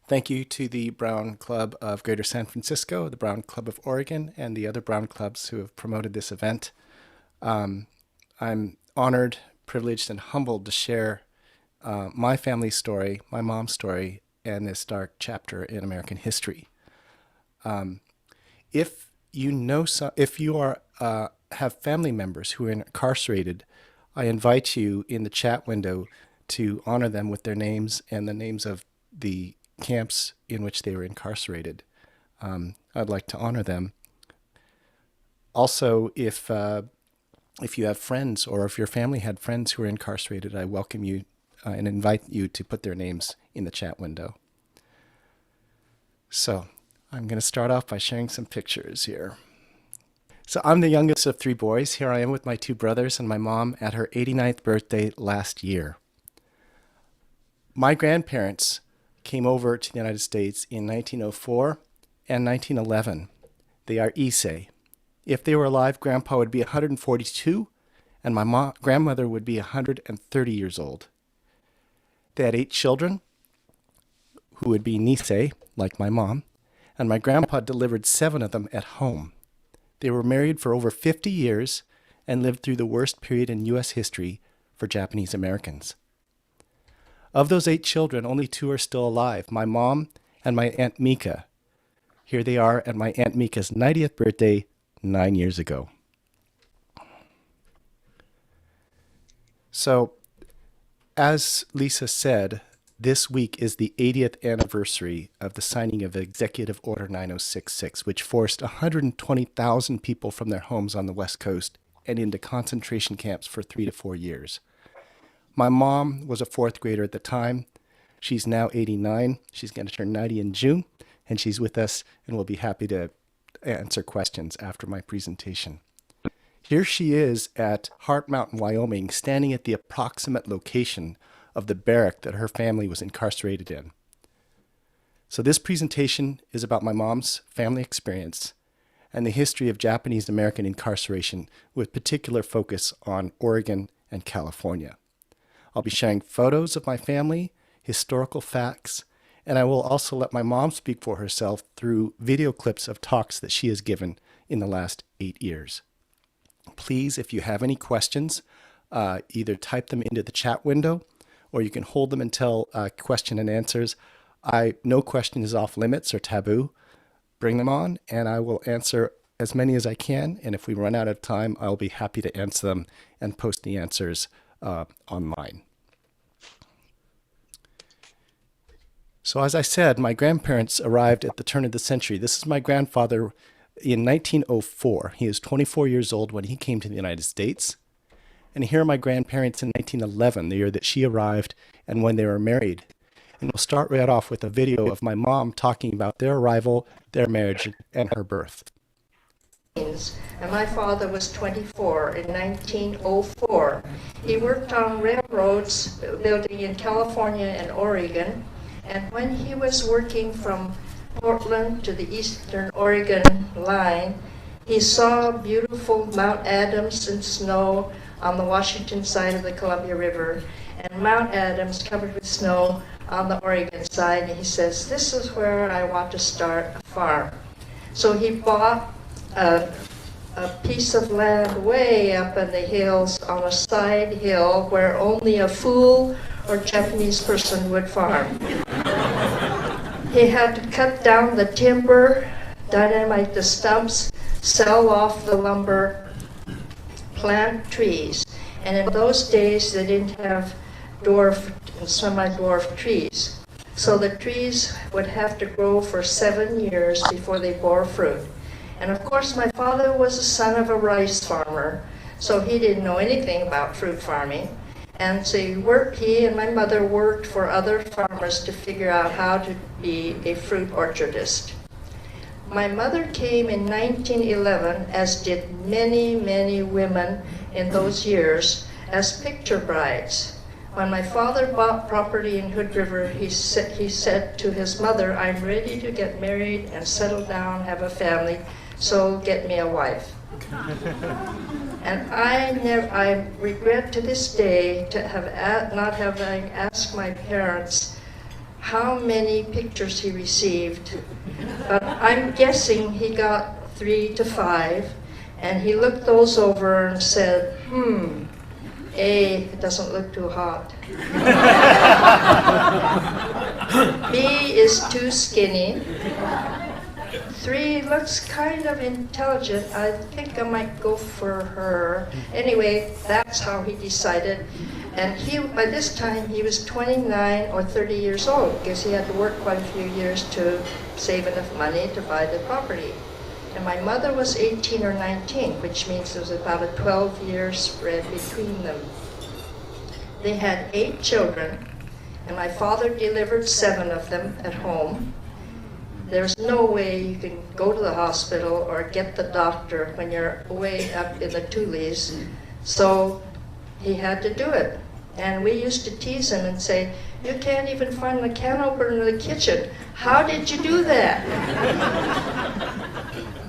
Thank you to the Brown Club of Greater San Francisco, the Brown Club of Oregon, and the other Brown Clubs who have promoted this event. I'm honored, privileged, and humbled to share my family's story, my mom's story, and this dark chapter in American history. If you have family members who are incarcerated, I invite you in the chat window to honor them with their names and the names of the camps in which they were incarcerated. I'd like to honor them. Also, if you have friends or if your family had friends who are incarcerated, I welcome you and invite you to put their names in the chat window. So I'm going to start off by sharing some pictures here. So I'm the youngest of 3 boys. Here I am with my 2 brothers and my mom at her 89th birthday last year. My grandparents came over to the United States in 1904 and 1911. They are Asai. If they were alive, Grandpa would be 142 and my grandmother would be 130 years old. They had 8 children who would be Nisei, like my mom, and my grandpa delivered 7 of them at home. They were married for over 50 years and lived through the worst period in U.S. history for Japanese Americans. Of those 8 children, only 2 are still alive, my mom and my Aunt Mika. Here they are at my Aunt Mika's 90th birthday 9 years ago. So, as Lisa said, this week is the 80th anniversary of the signing of Executive Order 9066, which forced 120,000 people from their homes on the West Coast and into concentration camps for 3 to 4 years. My mom was a 4th grader at the time. She's now 89. She's going to turn 90 in June, and she's with us and will be happy to answer questions after my presentation. Here she is at Heart Mountain, Wyoming, standing at the approximate location of the barrack that her family was incarcerated in. So this presentation is about my mom's family experience and the history of Japanese American incarceration with particular focus on Oregon and California. I'll be sharing photos of my family, historical facts, and I will also let my mom speak for herself through video clips of talks that she has given in the last 8 years. Please, if you have any questions, either type them into the chat window or you can hold them until question and answers. No question is off limits or taboo. Bring them on and I will answer as many as I can. And if we run out of time, I'll be happy to answer them and post the answers online. So as I said, my grandparents arrived at the turn of the century. This is my grandfather in 1904. He was 24 years old when he came to the United States. And here are my grandparents in 1911, the year that she arrived and when they were married. And we'll start right off with a video of my mom talking about their arrival, their marriage, and her birth. And my father was 24 in 1904. He worked on railroads building in California and Oregon. And when he was working from Portland to the eastern Oregon line, he saw beautiful Mount Adams and snow on the Washington side of the Columbia River, and Mount Adams covered with snow on the Oregon side. And he says, this is where I want to start a farm. So he bought a piece of land way up in the hills on a side hill where only a fool or Japanese person would farm. He had to cut down the timber, dynamite the stumps, sell off the lumber, plant trees. And in those days, they didn't have dwarf and semi-dwarf trees. So the trees would have to grow for 7 years before they bore fruit. And of course, my father was the son of a rice farmer, so he didn't know anything about fruit farming. And so he and my mother worked for other farmers to figure out how to be a fruit orchardist. My mother came in 1911, as did many, many women in those years, as picture brides. When my father bought property in Hood River, he said to his mother, I'm ready to get married and settle down, have a family, so get me a wife. And I regret to this day to have not having asked my parents how many pictures he received, but I'm guessing he got 3 to 5, and he looked those over and said, A, it doesn't look too hot. B is too skinny. 3 looks kind of intelligent. I think I might go for her. Anyway, that's how he decided. And by this time, he was 29 or 30 years old because he had to work quite a few years to save enough money to buy the property. And my mother was 18 or 19, which means there was about a 12-year spread between them. They had 8 children, and my father delivered 7 of them at home. There's no way you can go to the hospital or get the doctor when you're way up in the Tules. So he had to do it. And we used to tease him and say, "You can't even find the can opener in the kitchen. How did you do that?"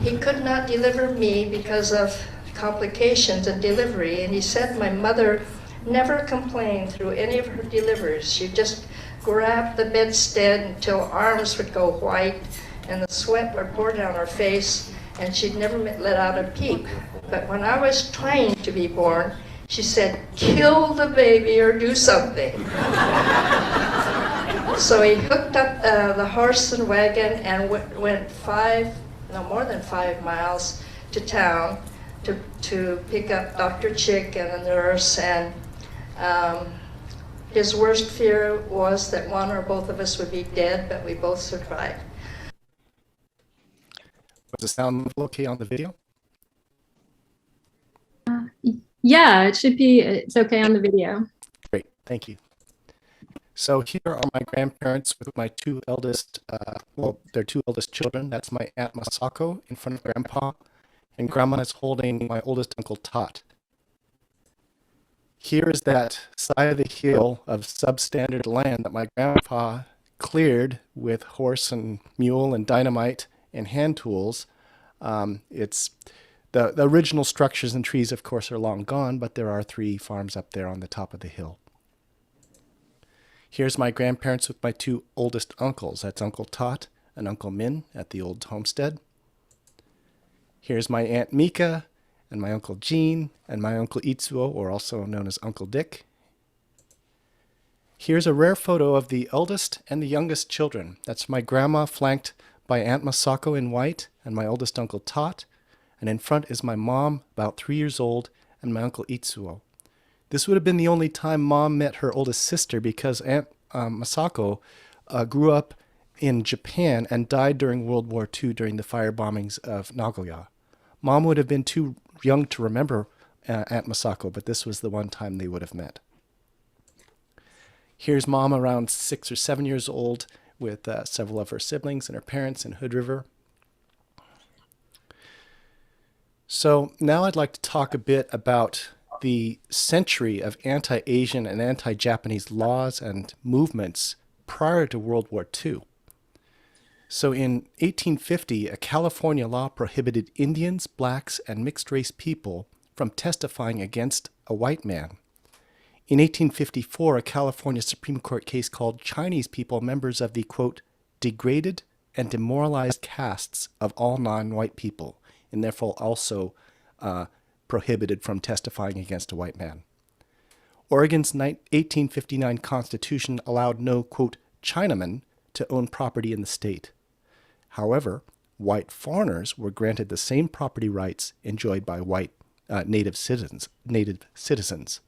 He could not deliver me because of complications in delivery, and he said my mother never complained through any of her deliveries. She just grabbed the bedstead until arms would go white and the sweat would pour down her face, and she'd never let out a peep. But when I was trying to be born, she said, "Kill the baby or do something." So he hooked up the horse and wagon and went more than 5 miles to town to pick up Dr. Chick and a nurse. And his worst fear was that one or both of us would be dead, but we both survived. Was the sound okay on the video? Yeah, it's okay on the video. Great, thank you. So here are my grandparents with my 2 eldest, their 2 eldest children. That's my Aunt Masako in front of Grandpa, and Grandma is holding my oldest Uncle Tot. Here is that side of the hill of substandard land that my grandpa cleared with horse and mule and dynamite and hand tools. It's the original structures and trees, of course, are long gone, but there are 3 farms up there on the top of the hill. Here's my grandparents with my 2 oldest uncles. That's Uncle Tot and Uncle Min at the old homestead. Here's my Aunt Mika and my Uncle Gene and my Uncle Itsuo, or also known as Uncle Dick. Here's a rare photo of the eldest and the youngest children. That's my grandma flanked by Aunt Masako in white and my oldest Uncle Tot. And in front is my mom, about 3 years old, and my Uncle Itsuo. This would have been the only time Mom met her oldest sister because Aunt Masako grew up in Japan and died during World War II during the fire bombings of Nagoya. Mom would have been too young to remember Aunt Masako, but this was the one time they would have met. Here's Mom around 6 or 7 years old with several of her siblings and her parents in Hood River. So now I'd like to talk a bit about the century of anti-Asian and anti-Japanese laws and movements prior to World War II. So in 1850, a California law prohibited Indians, blacks, and mixed-race people from testifying against a white man. In 1854, a California Supreme Court case called Chinese people members of the, quote, degraded and demoralized castes of all non-white people, and therefore also prohibited from testifying against a white man. Oregon's 1859 Constitution allowed no, quote, Chinaman to own property in the state. However, white foreigners were granted the same property rights enjoyed by white native citizens.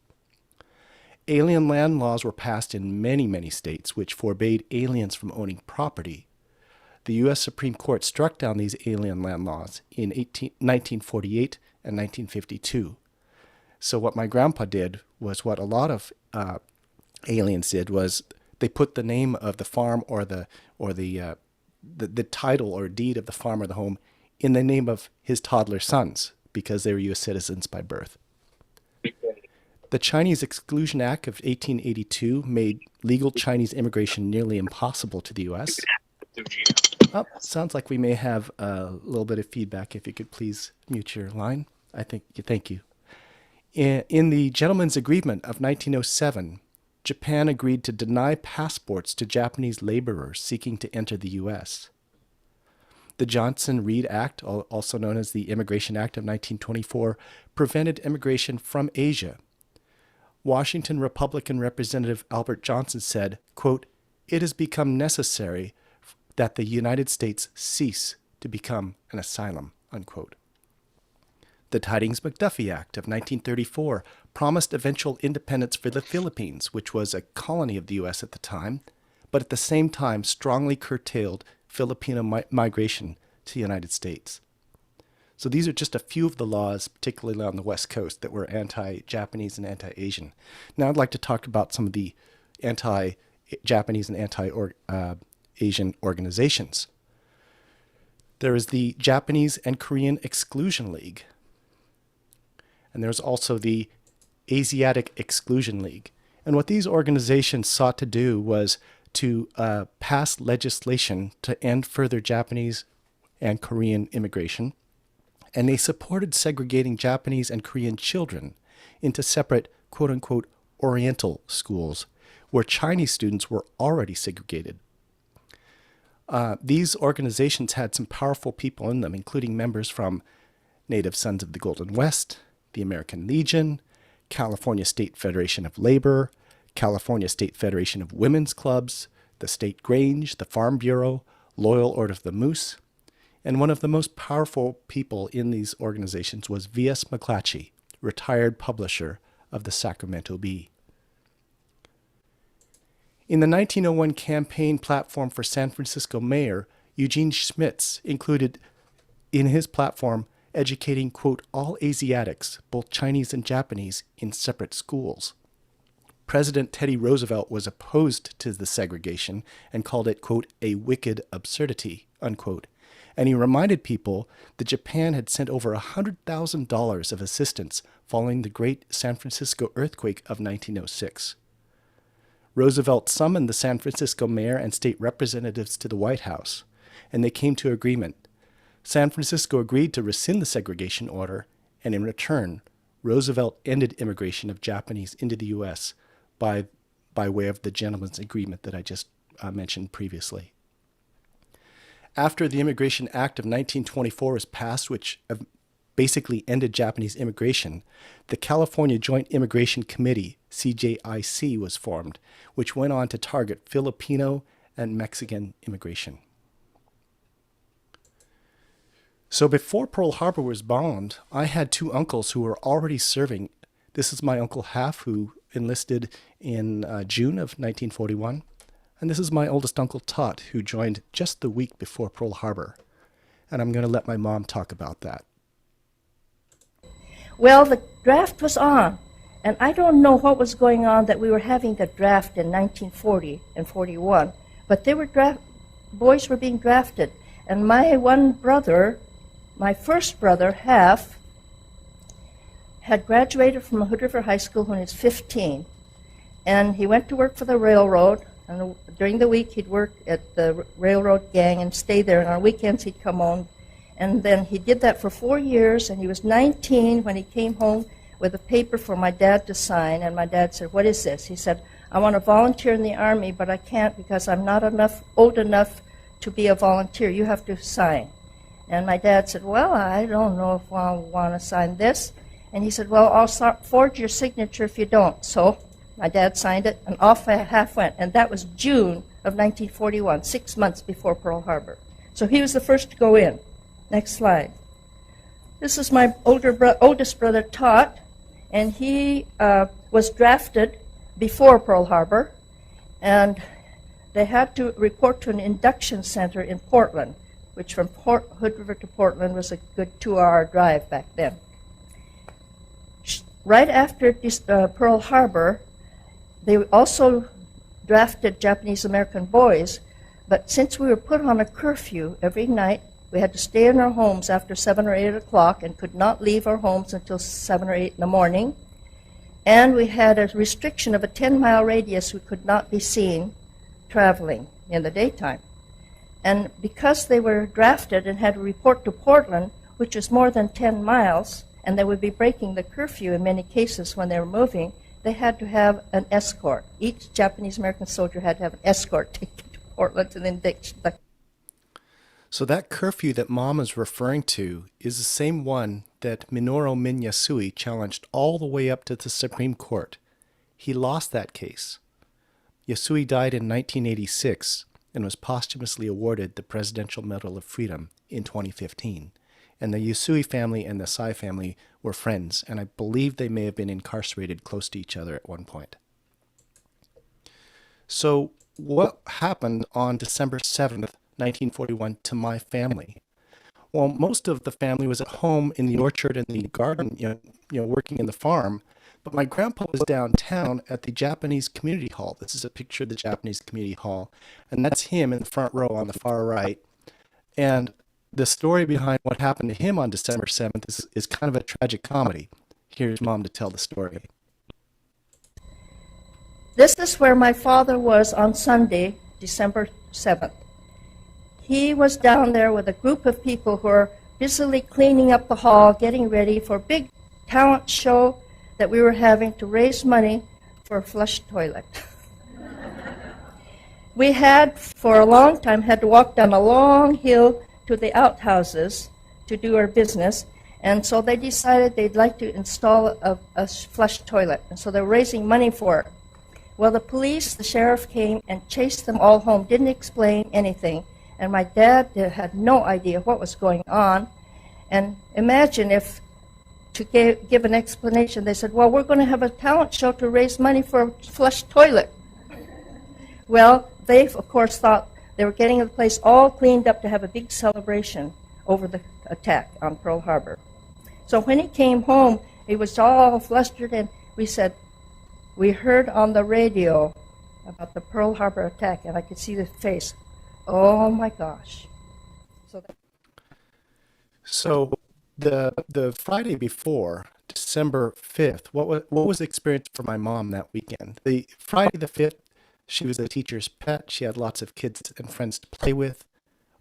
Alien land laws were passed in many, many states, which forbade aliens from owning property. The U.S. Supreme Court struck down these alien land laws in 1948 and 1952. So what my grandpa did was what a lot of aliens did was they put the name of the farm or the title or deed of the farm or the home in the name of his toddler sons because they were U.S. citizens by birth. The Chinese Exclusion Act of 1882 made legal Chinese immigration nearly impossible to the U.S. Oh, sounds like we may have a little bit of feedback. If you could please mute your line. Thank you. In the Gentleman's Agreement of 1907, Japan agreed to deny passports to Japanese laborers seeking to enter the U.S. The Johnson-Reed Act, also known as the Immigration Act of 1924, prevented immigration from Asia. Washington Republican Representative Albert Johnson said, quote, "It has become necessary that the United States cease to become an asylum," unquote. The Tidings-McDuffie Act of 1934 promised eventual independence for the Philippines, which was a colony of the U.S. at the time, but at the same time strongly curtailed Filipino migration to the United States. So these are just a few of the laws, particularly on the West Coast, that were anti-Japanese and anti-Asian. Now I'd like to talk about some of the anti-Japanese and anti-Asian organizations. There is the Japanese and Korean Exclusion League. And there's also the Asiatic Exclusion League. And what these organizations sought to do was to pass legislation to end further Japanese and Korean immigration. And they supported segregating Japanese and Korean children into separate, quote-unquote, Oriental schools, where Chinese students were already segregated. These organizations had some powerful people in them, including members from Native Sons of the Golden West, the American Legion, California State Federation of Labor, California State Federation of Women's Clubs, the State Grange, the Farm Bureau, Loyal Order of the Moose. And one of the most powerful people in these organizations was V.S. McClatchy, retired publisher of the Sacramento Bee. In the 1901 campaign platform for San Francisco mayor, Eugene Schmitz included in his platform educating, quote, all Asiatics, both Chinese and Japanese, in separate schools. President Teddy Roosevelt was opposed to the segregation and called it, quote, a wicked absurdity, unquote. And he reminded people that Japan had sent over $100,000 of assistance following the Great San Francisco earthquake of 1906. Roosevelt summoned the San Francisco mayor and state representatives to the White House, and they came to agreement. San Francisco agreed to rescind the segregation order, and in return, Roosevelt ended immigration of Japanese into the U.S. by way of the gentleman's agreement that I just mentioned previously. After the Immigration Act of 1924 was passed, which basically ended Japanese immigration, the California Joint Immigration Committee, CJIC, was formed, which went on to target Filipino and Mexican immigration. So before Pearl Harbor was bombed, I had two uncles who were already serving. This is my Uncle Half, who enlisted in June of 1941. And this is my oldest Uncle Tot, who joined just the week before Pearl Harbor. And I'm going to let my mom talk about that. Well, the draft was on, and I don't know what was going on that we were having the draft in 1940 and 41, but they were boys were being drafted. And my one brother, my first brother, Half, had graduated from Hood River High School when he was 15, and he went to work for the railroad. And during the week, he'd work at the railroad gang and stay there, and on weekends he'd come home. And then he did that for 4 years, and he was 19 when he came home with a paper for my dad to sign. And my dad said, "What is this?" He said, "I want to volunteer in the Army, but I can't because I'm not old enough to be a volunteer. You have to sign." And my dad said, "Well, I don't know if I want to sign this." And he said, "Well, I'll forge your signature if you don't." So my dad signed it, and off Half went. And that was June of 1941, 6 months before Pearl Harbor. So he was the first to go in. Next slide. This is my oldest brother, Tot, and he was drafted before Pearl Harbor, and they had to report to an induction center in Portland, which from Hood River to Portland was a good 2-hour drive back then. Right after Pearl Harbor, they also drafted Japanese American boys, but since we were put on a curfew every night, we had to stay in our homes after 7 or 8 o'clock and could not leave our homes until 7 or 8 in the morning. And we had a restriction of a 10-mile radius. We could not be seen traveling in the daytime. And because they were drafted and had to report to Portland, which was more than 10 miles, and they would be breaking the curfew in many cases when they were moving, they had to have an escort. Each Japanese-American soldier had to have an escort taken to Portland and then So that curfew that Mom is referring to is the same one that Minoru Minyasui challenged all the way up to the Supreme Court. He lost that case. Yasui died in 1986 and was posthumously awarded the Presidential Medal of Freedom in 2015. And the Yasui family and the Asai family were friends, and I believe they may have been incarcerated close to each other at one point. So what happened on December 7th, 1941 to my family? Well, most of the family was at home in the orchard and the garden, working in the farm. But my grandpa was downtown at the Japanese Community Hall. This is a picture of the Japanese Community Hall, and that's him in the front row on the far right. And the story behind what happened to him on December 7th is kind of a tragic comedy. Here's Mom to tell the story. This is where my father was on Sunday, December 7th. He was down there with a group of people who are busily cleaning up the hall, getting ready for a big talent show that we were having to raise money for a flush toilet. We had, for a long time, had to walk down a long hill to the outhouses to do our business, and so they decided they'd like to install a flush toilet, and so they're raising money for it. Well, the police, the sheriff came and chased them all home, didn't explain anything, and my dad had no idea what was going on. And imagine if, to give an explanation, they said, well, we're going to have a talent show to raise money for a flush toilet. Well, they, of course, thought they were getting the place all cleaned up to have a big celebration over the attack on Pearl Harbor. So when he came home, he was all flustered, and we said, we heard on the radio about the Pearl Harbor attack, and I could see the face. Oh, my gosh. So the Friday before, December 5th, what was the experience for my mom that weekend? The Friday the 5th, she was a teacher's pet. She had lots of kids and friends to play with.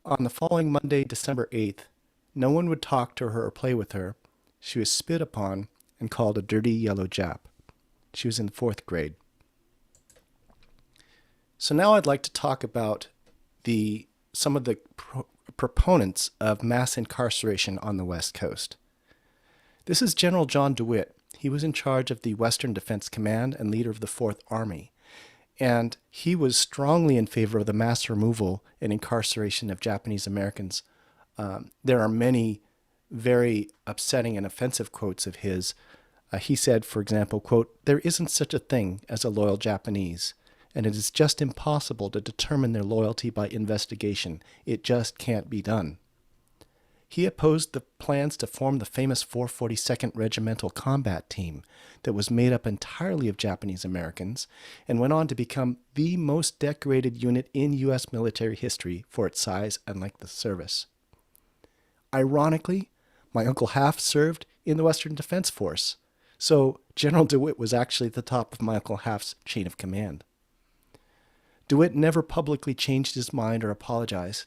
On the following Monday, December 8th, no one would talk to her or play with her. She was spit upon and called a dirty yellow Jap. She was in 4th grade. So now I'd like to talk about some of the proponents of mass incarceration on the West Coast. This is General John DeWitt. He was in charge of the Western Defense Command and leader of the 4th Army. And he was strongly in favor of the mass removal and incarceration of Japanese Americans. There are many very upsetting and offensive quotes of his. He said, for example, quote, "There isn't such a thing as a loyal Japanese, and it is just impossible to determine their loyalty by investigation. It just can't be done." He opposed the plans to form the famous 442nd Regimental Combat Team that was made up entirely of Japanese Americans and went on to become the most decorated unit in U.S. military history for its size and length of service. Ironically, my Uncle Half served in the Western Defense Force, so General DeWitt was actually at the top of my Uncle Half's chain of command. DeWitt never publicly changed his mind or apologized,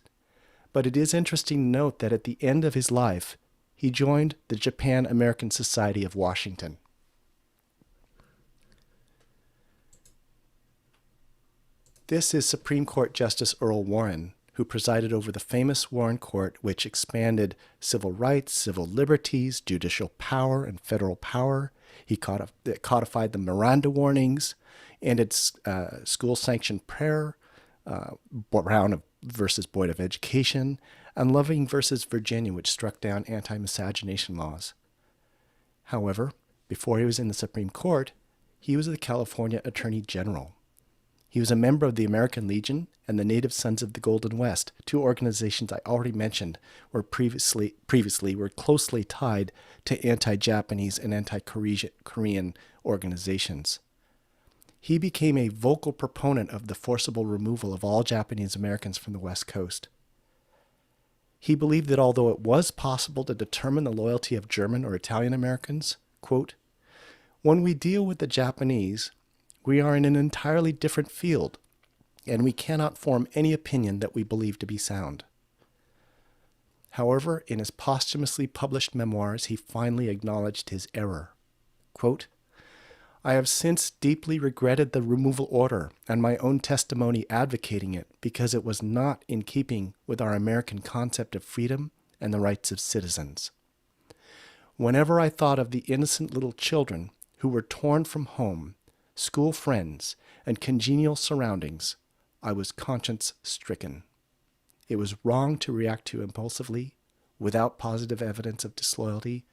but it is interesting to note that at the end of his life, he joined the Japan-American Society of Washington. This is Supreme Court Justice Earl Warren, who presided over the famous Warren Court, which expanded civil rights, civil liberties, judicial power, and federal power. He codified the Miranda warnings, and its school-sanctioned prayer, Brown versus Board of Education, and Loving versus Virginia, which struck down anti-miscegenation laws. However, before he was in the Supreme Court, he was the California Attorney General. He was a member of the American Legion and the Native Sons of the Golden West, two organizations I already mentioned were previously were closely tied to anti-Japanese and anti-Korean organizations. He became a vocal proponent of the forcible removal of all Japanese Americans from the West Coast. He believed that although it was possible to determine the loyalty of German or Italian Americans, quote, "When we deal with the Japanese, we are in an entirely different field, and we cannot form any opinion that we believe to be sound." However, in his posthumously published memoirs, he finally acknowledged his error. Quote, I have since deeply regretted the removal order and my own testimony advocating it because it was not in keeping with our American concept of freedom and the rights of citizens. Whenever I thought of the innocent little children who were torn from home, school friends, and congenial surroundings, I was conscience-stricken. It was wrong to react too impulsively, without positive evidence of disloyalty,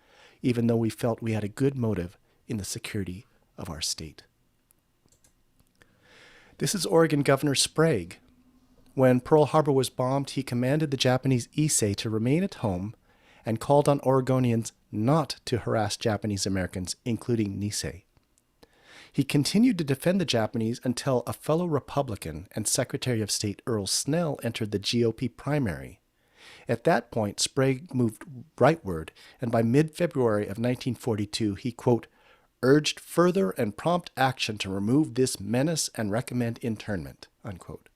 even though we felt we had a good motive in the security of our state. This is Oregon Governor Sprague. When Pearl Harbor was bombed, he commanded the Japanese Issei to remain at home and called on Oregonians not to harass Japanese Americans, including Nisei. He continued to defend the Japanese until a fellow Republican and Secretary of State Earl Snell entered the GOP primary. At that point, Sprague moved rightward, and by mid-February of 1942, he, quote, urged further and prompt action to remove this menace and recommend internment, unquote.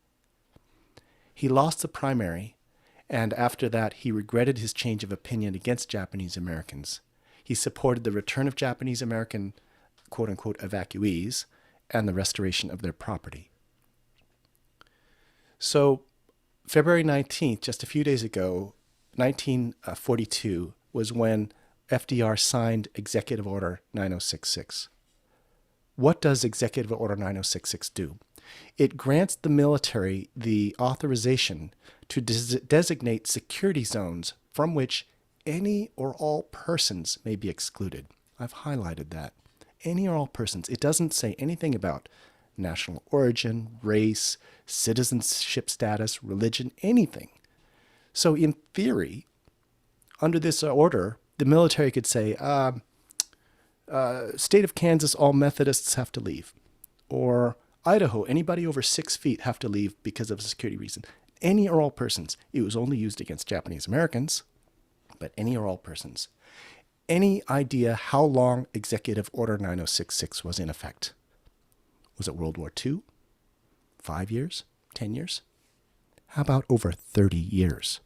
He lost the primary, and after that, he regretted his change of opinion against Japanese Americans. He supported the return of Japanese American, quote-unquote, evacuees and the restoration of their property. So, February 19th, just a few days ago, 1942, was when FDR signed Executive Order 9066. What does Executive Order 9066 do? It grants the military the authorization to designate security zones from which any or all persons may be excluded. I've highlighted that. Any or all persons. It doesn't say anything about national origin, race, citizenship status, religion, anything. So in theory, under this order, the military could say, state of Kansas, all Methodists have to leave. Or Idaho, anybody over 6 feet have to leave because of a security reason. Any or all persons. It was only used against Japanese Americans, but any or all persons. Any idea how long Executive Order 9066 was in effect? Was it World War II? 5 years? 10 years? How about over 30 years?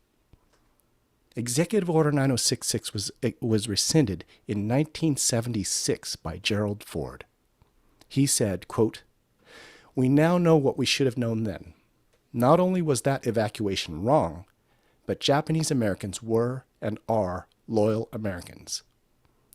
Executive Order 9066 was rescinded in 1976 by Gerald Ford. He said, quote, we now know what we should have known then. Not only was that evacuation wrong, but Japanese Americans were and are loyal Americans.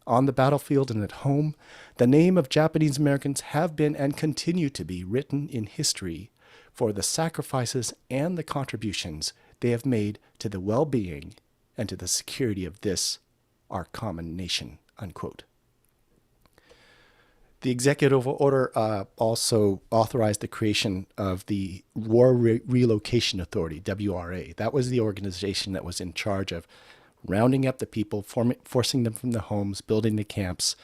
On the battlefield and at home, the name of Japanese Americans have been and continue to be written in history for the sacrifices and the contributions they have made to the well-being and to the security of this, our common nation, unquote. The executive order also authorized the creation of the War Relocation Authority, WRA. That was the organization that was in charge of rounding up the people, forcing them from the homes, building the camps.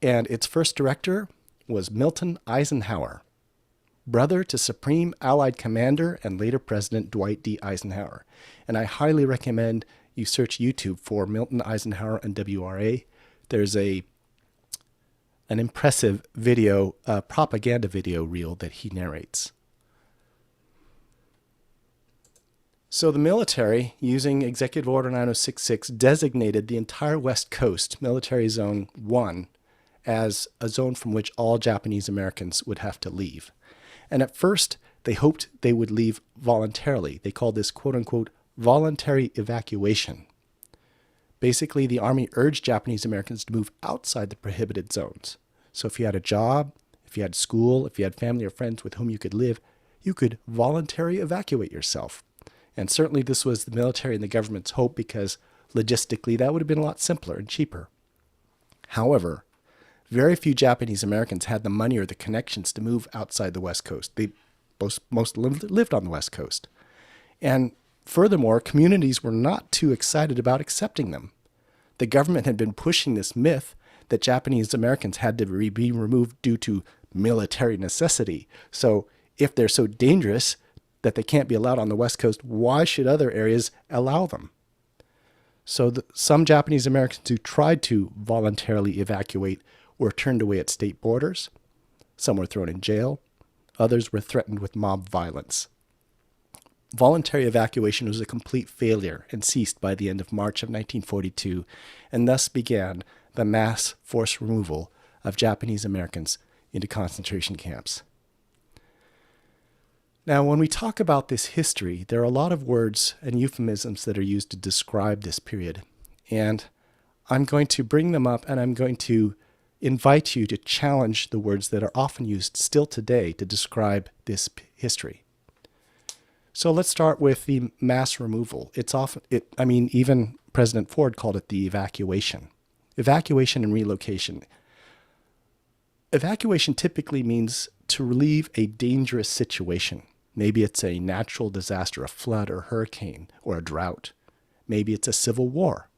And its first director was Milton Eisenhower, brother to Supreme Allied Commander and later President Dwight D. Eisenhower. And I highly recommend you search YouTube for Milton Eisenhower and WRA. There's an impressive video, propaganda video reel that he narrates. So the military, using Executive Order 9066, designated the entire West Coast, Military Zone 1, as a zone from which all Japanese Americans would have to leave. And at first, they hoped they would leave voluntarily. They called this, quote-unquote, voluntary evacuation. Basically, the Army urged Japanese Americans to move outside the prohibited zones. So if you had a job, if you had school, if you had family or friends with whom you could live, you could voluntarily evacuate yourself. And certainly this was the military and the government's hope because logistically that would have been a lot simpler and cheaper. However, very few Japanese Americans had the money or the connections to move outside the West Coast. They most lived on the West Coast. And furthermore, communities were not too excited about accepting them. The government had been pushing this myth that Japanese Americans had to be removed due to military necessity. So if they're so dangerous that they can't be allowed on the West Coast, why should other areas allow them? So some Japanese Americans who tried to voluntarily evacuate were turned away at state borders. Some were thrown in jail. Others were threatened with mob violence. Voluntary evacuation was a complete failure and ceased by the end of March of 1942, and thus began the mass forced removal of Japanese Americans into concentration camps. Now, when we talk about this history, there are a lot of words and euphemisms that are used to describe this period. And I'm going to bring them up, and I'm going to invite you to challenge the words that are often used still today to describe this history. So let's start with the mass removal. Even President Ford called it the evacuation. Evacuation and relocation. Evacuation typically means to relieve a dangerous situation. Maybe it's a natural disaster, a flood or hurricane, or a drought. Maybe it's a civil war.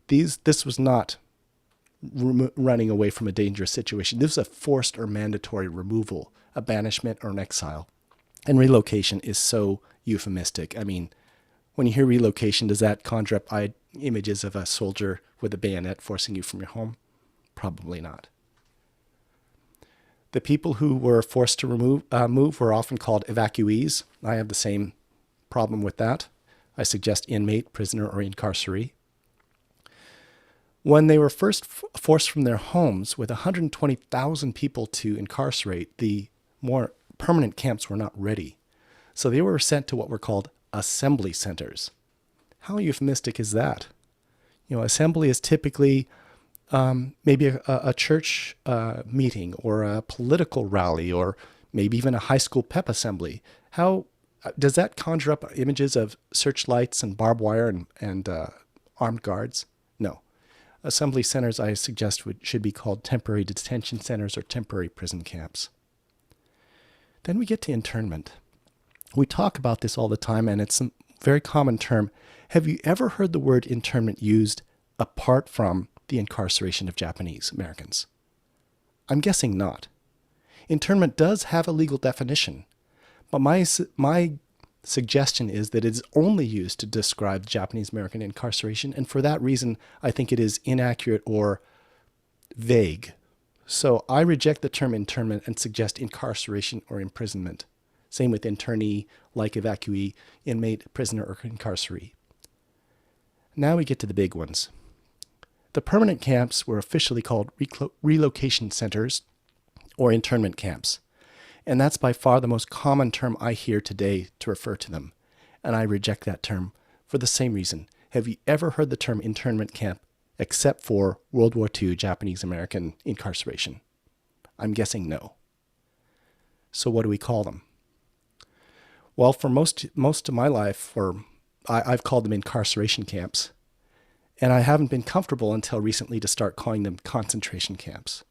This was not running away from a dangerous situation. This was a forced or mandatory removal, a banishment or an exile. And relocation is so euphemistic. I mean, when you hear relocation, does that conjure up images of a soldier with a bayonet forcing you from your home? Probably not. The people who were forced to move were often called evacuees. I have the same problem with that. I suggest inmate, prisoner, or incarceree. When they were first forced from their homes with 120,000 people to incarcerate, the more permanent camps were not ready. So they were sent to what were called assembly centers. How euphemistic is that? Assembly is typically maybe a church meeting or a political rally or maybe even a high school pep assembly. How does that conjure up images of searchlights and barbed wire and armed guards? No. Assembly centers, I suggest, should be called temporary detention centers or temporary prison camps. Then we get to internment. We talk about this all the time, and it's a very common term. Have you ever heard the word internment used apart from the incarceration of Japanese Americans? I'm guessing not. Internment does have a legal definition, but my suggestion is that it is only used to describe Japanese American incarceration, and for that reason, I think it is inaccurate or vague. So I reject the term internment and suggest incarceration or imprisonment. Same with internee, like evacuee, inmate, prisoner, or incarceree. Now we get to the big ones. The permanent camps were officially called relocation centers or internment camps. And that's by far the most common term I hear today to refer to them. And I reject that term for the same reason. Have you ever heard the term internment camp except for World War II Japanese American incarceration? I'm guessing no. So what do we call them? Well, for most of my life, I've called them incarceration camps. And I haven't been comfortable until recently to start calling them concentration camps.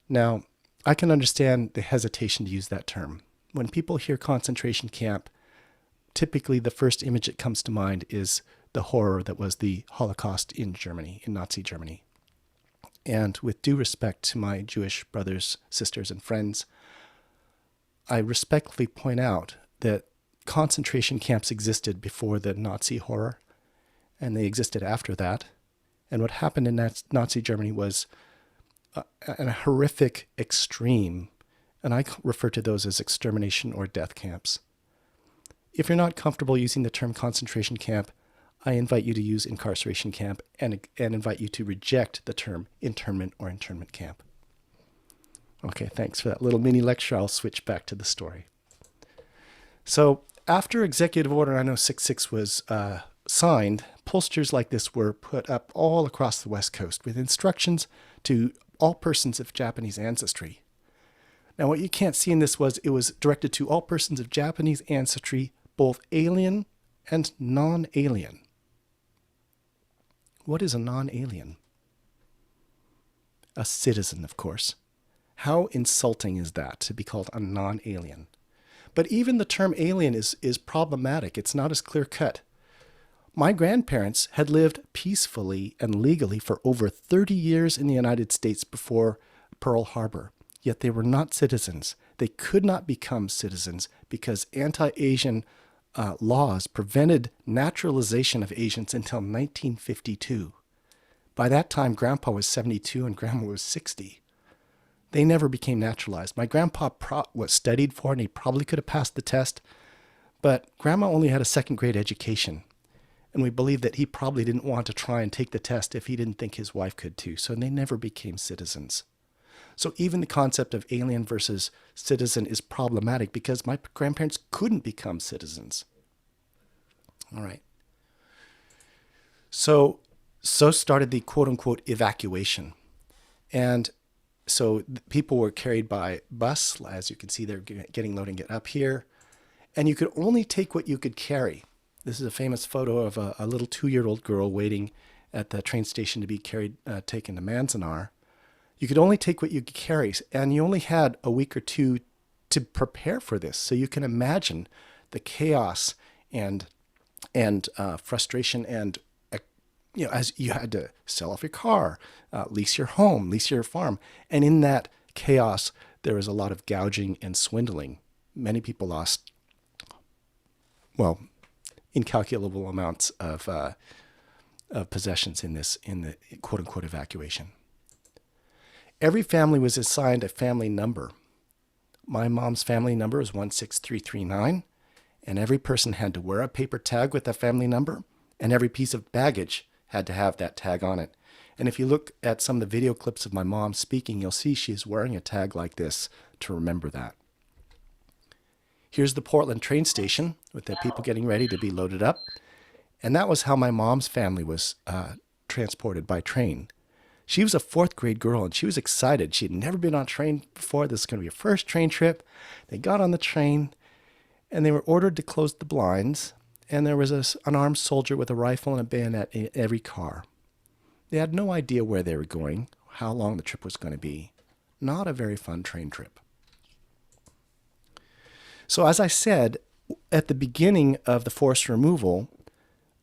Now, I can understand the hesitation to use that term. When people hear concentration camp, typically the first image that comes to mind is the horror that was the Holocaust in Germany, in Nazi Germany. And with due respect to my Jewish brothers, sisters, and friends, I respectfully point out that concentration camps existed before the Nazi horror, and they existed after that. And what happened in Nazi Germany was a horrific extreme, and I refer to those as extermination or death camps. If you're not comfortable using the term concentration camp, I invite you to use incarceration camp and invite you to reject the term internment or internment camp. Okay, thanks for that little mini lecture. I'll switch back to the story. So after Executive Order 9066 was signed, posters like this were put up all across the West Coast with instructions to all persons of Japanese ancestry. Now, what you can't see in this was it was directed to all persons of Japanese ancestry, both alien and non-alien. What is a non-alien? A citizen, of course. How insulting is that, to be called a non-alien? But even the term alien is problematic. It's not as clear-cut. My grandparents had lived peacefully and legally for over 30 years in the United States before Pearl Harbor, yet they were not citizens. They could not become citizens because anti-Asian laws prevented naturalization of Asians until 1952. By that time, Grandpa was 72 and Grandma was 60. They never became naturalized. My grandpa was studied for, and he probably could have passed the test, but Grandma only had a second-grade education. And we believe that he probably didn't want to try and take the test if he didn't think his wife could too. So they never became citizens. So even the concept of alien versus citizen is problematic because my grandparents couldn't become citizens. All right. So started the quote-unquote evacuation. And so people were carried by bus. As you can see, they're getting loaded and get up here. And you could only take what you could carry. This is a famous photo of a little 2-year-old girl waiting at the train station to be taken to Manzanar. You could only take what you could carry, and you only had a week or two to prepare for this. So you can imagine the chaos and frustration, and as you had to sell off your car, lease your home, lease your farm, and in that chaos there was a lot of gouging and swindling. Many people lost, incalculable amounts of possessions in the quote-unquote evacuation. Every family was assigned a family number. My mom's family number is 16339, and every person had to wear a paper tag with that family number, and every piece of baggage had to have that tag on it. And if you look at some of the video clips of my mom speaking, you'll see she's wearing a tag like this to remember that. Here's the Portland train station with the people getting ready to be loaded up. And that was how my mom's family was transported by train. She was a 4th grade girl, and she was excited. She had never been on a train before. This was going to be her first train trip. They got on the train, and they were ordered to close the blinds, and there was an armed soldier with a rifle and a bayonet in every car. They had no idea where they were going, how long the trip was going to be. Not a very fun train trip. So as I said, at the beginning of the forced removal,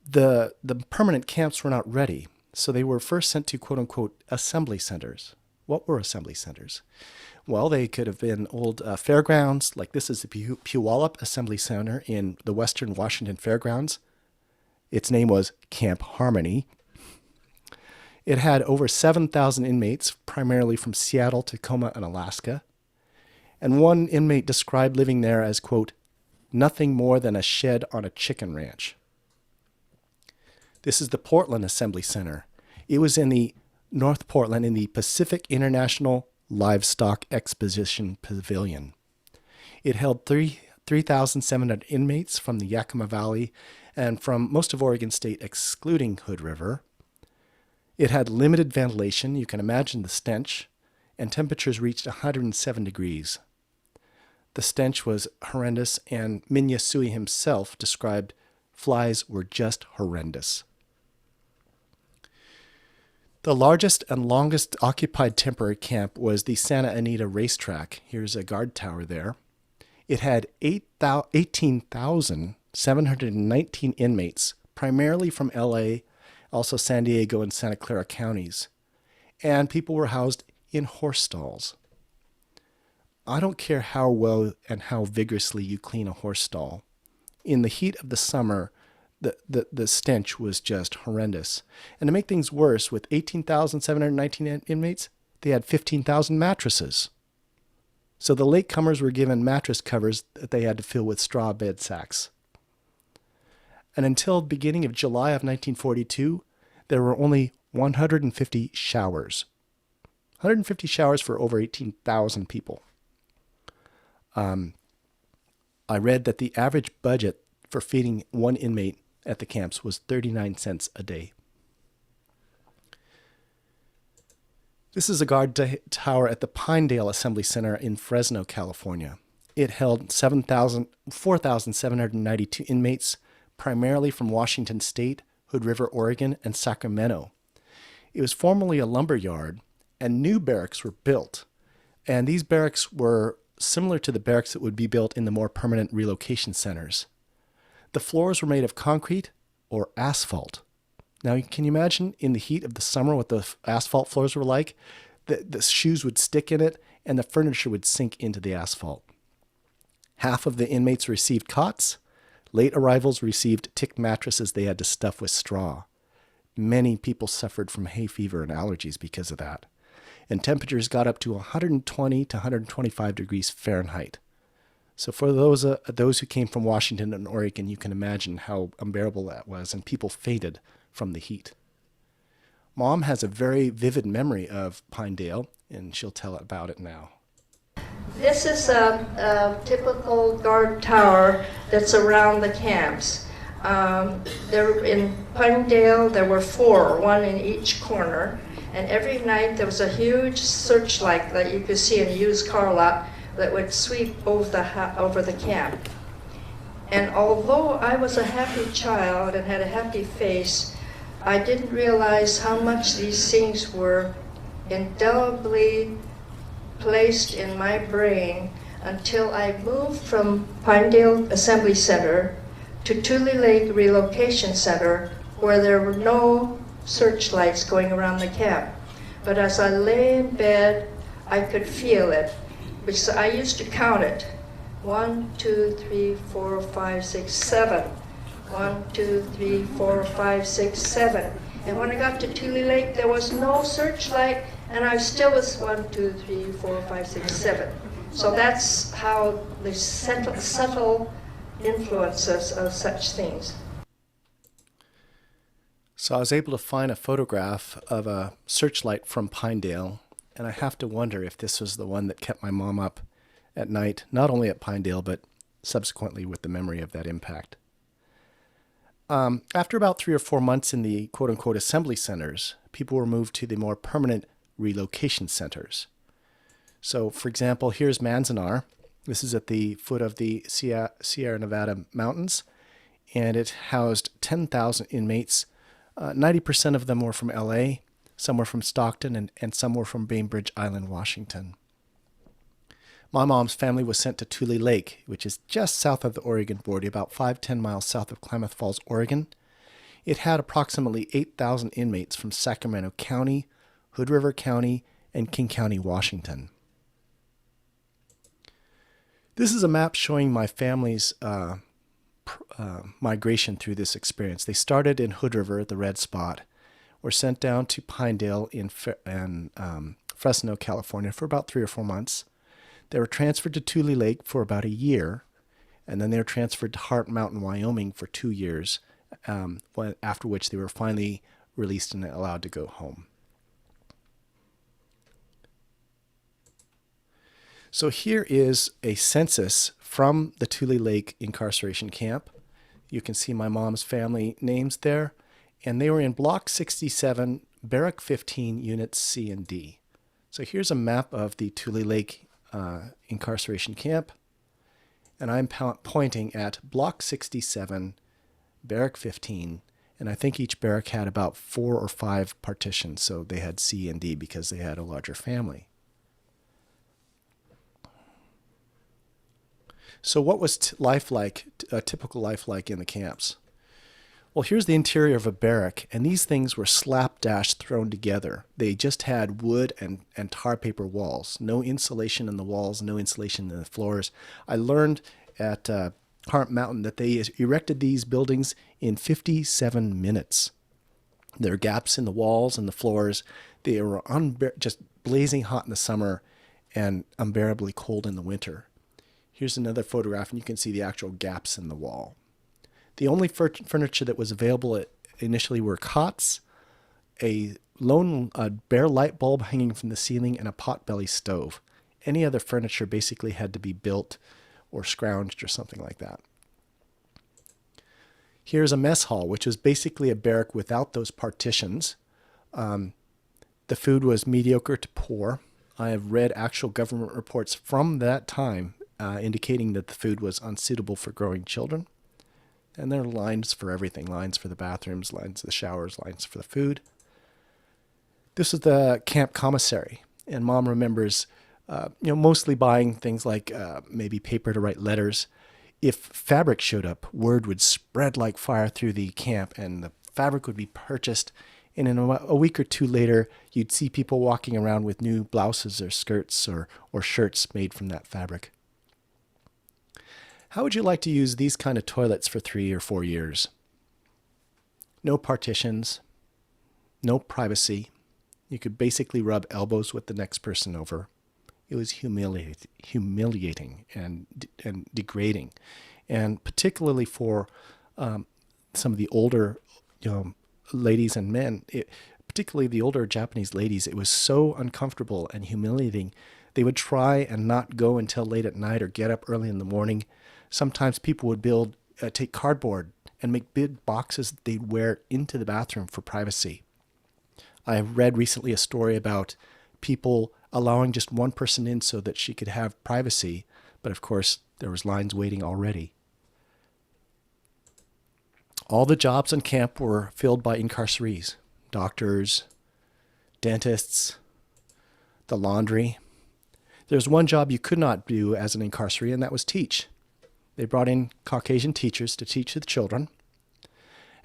the permanent camps were not ready. So they were first sent to quote-unquote assembly centers. What were assembly centers? Well, they could have been old fairgrounds, like this is the Puyallup Assembly Center in the Western Washington Fairgrounds. Its name was Camp Harmony. It had over 7,000 inmates, primarily from Seattle, Tacoma, and Alaska. And one inmate described living there as, quote, nothing more than a shed on a chicken ranch. This is the Portland Assembly Center. It was in the North Portland in the Pacific International Livestock Exposition Pavilion. It held 3,700 inmates from the Yakima Valley and from most of Oregon State, excluding Hood River. It had limited ventilation. You can imagine the stench, and temperatures reached 107 degrees. The stench was horrendous, and Minya Sui himself described flies were just horrendous. The largest and longest occupied temporary camp was the Santa Anita Racetrack. Here's a guard tower there. It had 18,719 inmates, primarily from LA, also San Diego and Santa Clara counties. And people were housed in horse stalls. I don't care how well and how vigorously you clean a horse stall. In the heat of the summer, the stench was just horrendous. And to make things worse, with 18,719 inmates, they had 15,000 mattresses. So the latecomers were given mattress covers that they had to fill with straw bed sacks. And until the beginning of July of 1942, there were only 150 showers. 150 showers for over 18,000 people. I read that the average budget for feeding one inmate at the camps was 39 cents a day. This is a guard tower at the Pinedale Assembly Center in Fresno, California. It held 4,792 inmates, primarily from Washington State, Hood River, Oregon, and Sacramento. It was formerly a lumber yard, and new barracks were built. And these barracks were similar to the barracks that would be built in the more permanent relocation centers. The floors were made of concrete or asphalt. Now, can you imagine in the heat of the summer what the asphalt floors were like? The shoes would stick in it, and the furniture would sink into the asphalt. Half of the inmates received cots. Late arrivals received tick mattresses they had to stuff with straw. Many people suffered from hay fever and allergies because of that. And temperatures got up to 120 to 125 degrees Fahrenheit. So for those who came from Washington and Oregon, you can imagine how unbearable that was, and people fainted from the heat. Mom has a very vivid memory of Pinedale. and she'll tell about it now. This is a typical guard tower that's around the camps. There in Pinedale, there were 4, one in each corner, and every night there was a huge searchlight that you could see in a used car lot that would sweep over the camp. And although I was a happy child and had a happy face, I didn't realize how much these things were indelibly placed in my brain until I moved from Pinedale Assembly Center to Tule Lake Relocation Center, where there were no searchlights going around the camp. But as I lay in bed, I could feel it, because I used to count it. 1, 2, 3, 4, 5, 6, 7. 1, 2, 3, 4, 5, 6, 7. And when I got to Tule Lake, there was no searchlight, and I still was 1, 2, 3, 4, 5, 6, 7. So that's how the subtle influences of such things. So I was able to find a photograph of a searchlight from Pinedale, and I have to wonder if this was the one that kept my mom up at night, not only at Pinedale, but subsequently with the memory of that impact. After about 3 or 4 months in the quote-unquote assembly centers, people were moved to the more permanent relocation centers. So, for example, here's Manzanar. This is at the foot of the Sierra Nevada mountains, and it housed 10,000 inmates. 90% of them were from LA, some were from Stockton, and some were from Bainbridge Island, Washington. My mom's family was sent to Tule Lake, which is just south of the Oregon border, about 5-10 miles south of Klamath Falls, Oregon. It had approximately 8,000 inmates from Sacramento County, Hood River County, and King County, Washington. This is a map showing my family's migration through this experience. They started in Hood River, the red spot, were sent down to Pinedale in Fresno, California for about 3 or 4 months. They were transferred to Tule Lake for about a year, and then they were transferred to Heart Mountain, Wyoming for 2 years, after which they were finally released and allowed to go home. So here is a census from the Tule Lake incarceration camp. You can see my mom's family names there, and they were in Block 67, Barrack 15, Units C and D. So here's a map of the Tule Lake incarceration camp, and I'm pointing at Block 67, Barrack 15, and I think each barrack had about 4 or 5 partitions, so they had C and D because they had a larger family. So what was life like, a typical life like in the camps? Well, here's the interior of a barrack, and these things were slapdash thrown together. They just had wood and tar paper walls, no insulation in the walls, no insulation in the floors. I learned at Heart Mountain that they erected these buildings in 57 minutes. There are gaps in the walls and the floors. They were just blazing hot in the summer and unbearably cold in the winter. Here's another photograph, and you can see the actual gaps in the wall. The only furniture that was available initially were cots, a bare light bulb hanging from the ceiling, and a potbelly stove. Any other furniture basically had to be built or scrounged or something like that. Here's a mess hall, which was basically a barrack without those partitions. The food was mediocre to poor. I have read actual government reports from that time indicating that the food was unsuitable for growing children. And there are lines for everything, lines for the bathrooms, lines for the showers, lines for the food. This is the camp commissary, and Mom remembers mostly buying things like maybe paper to write letters. If fabric showed up, word would spread like fire through the camp, and the fabric would be purchased. And in a week or two later, you'd see people walking around with new blouses or skirts or shirts made from that fabric. How would you like to use these kind of toilets for 3 or 4 years? No partitions, no privacy. You could basically rub elbows with the next person over. It was humiliating and degrading, and particularly for some of the older ladies and men. particularly the older Japanese ladies, it was so uncomfortable and humiliating. They would try and not go until late at night or get up early in the morning. Sometimes people would take cardboard and make big boxes that they'd wear into the bathroom for privacy. I read recently a story about people allowing just one person in so that she could have privacy, but of course there was lines waiting already. All the jobs in camp were filled by incarcerees: doctors, dentists, the laundry. There's one job you could not do as an incarceree, and that was teach. They brought in Caucasian teachers to teach the children,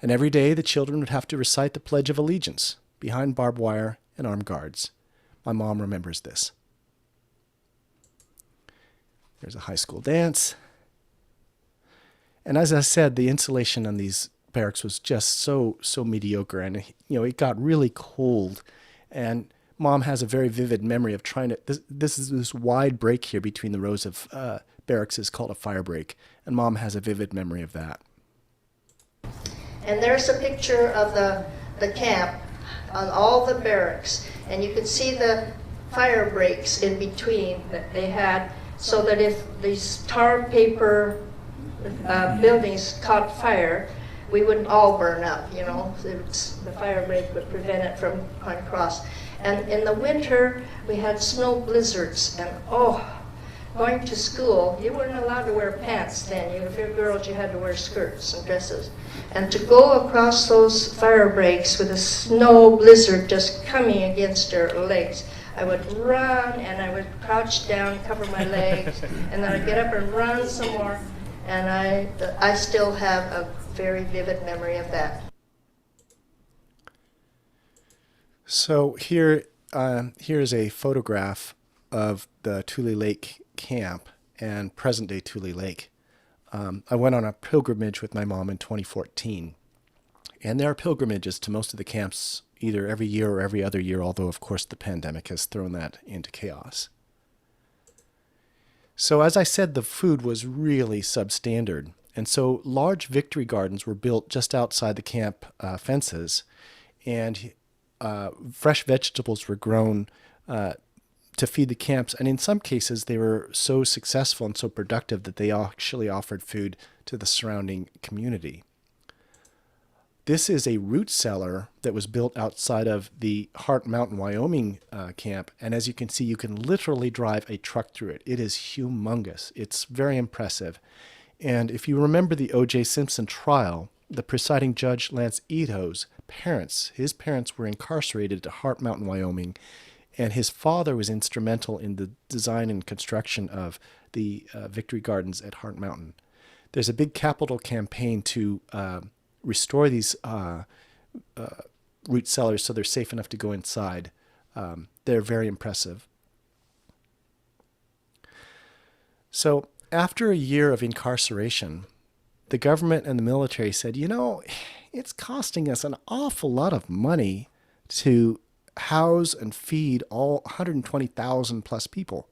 and every day the children would have to recite the Pledge of Allegiance behind barbed wire and armed guards. My mom remembers this. There's a high school dance. And as I said, the insulation on these barracks was just so mediocre, and it got really cold. And Mom has a very vivid memory of trying to. This wide break here between the rows of barracks is called a fire break, and Mom has a vivid memory of that. And there's a picture of the camp on all the barracks, and you can see the fire breaks in between that they had, so that if these tar paper buildings caught fire, we wouldn't all burn up, The fire break would prevent it from going across. And in the winter, we had snow blizzards, and going to school, you weren't allowed to wear pants then. If you're girls, you had to wear skirts and dresses. And to go across those fire breaks with a snow blizzard just coming against your legs, I would run and I would crouch down, cover my legs, and then I'd get up and run some more. And I still have a very vivid memory of that. So here is a photograph of the Tule Lake camp and present-day Tule Lake. I went on a pilgrimage with my mom in 2014, and there are pilgrimages to most of the camps either every year or every other year, although of course the pandemic has thrown that into chaos. So as I said, the food was really substandard, and so large victory gardens were built just outside the camp fences, and fresh vegetables were grown to feed the camps, and in some cases they were so successful and so productive that they actually offered food to the surrounding community. This is a root cellar that was built outside of the Heart Mountain, Wyoming camp, and as you can see, you can literally drive a truck through it. It is humongous. It's very impressive. And if you remember the O.J. Simpson trial, the presiding judge, Lance Ito's his parents were incarcerated at Heart Mountain, Wyoming, and his father was instrumental in the design and construction of the Victory Gardens at Heart Mountain. There's a big capital campaign to restore these root cellars so they're safe enough to go inside. They're very impressive. So after a year of incarceration, the government and the military said, it's costing us an awful lot of money to house and feed all 120,000 plus people.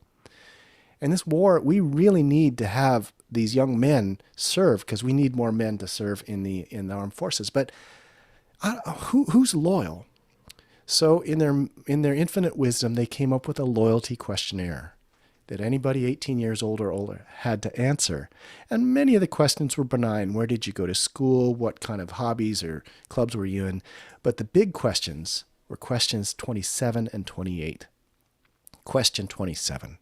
And this war, we really need to have these young men serve, because we need more men to serve in the armed forces. But who's loyal? So in their infinite wisdom, they came up with a loyalty questionnaire that anybody 18 years old or older had to answer. And many of the questions were benign. Where did you go to school? What kind of hobbies or clubs were you in? But the big questions were questions 27 and 28. Question 27.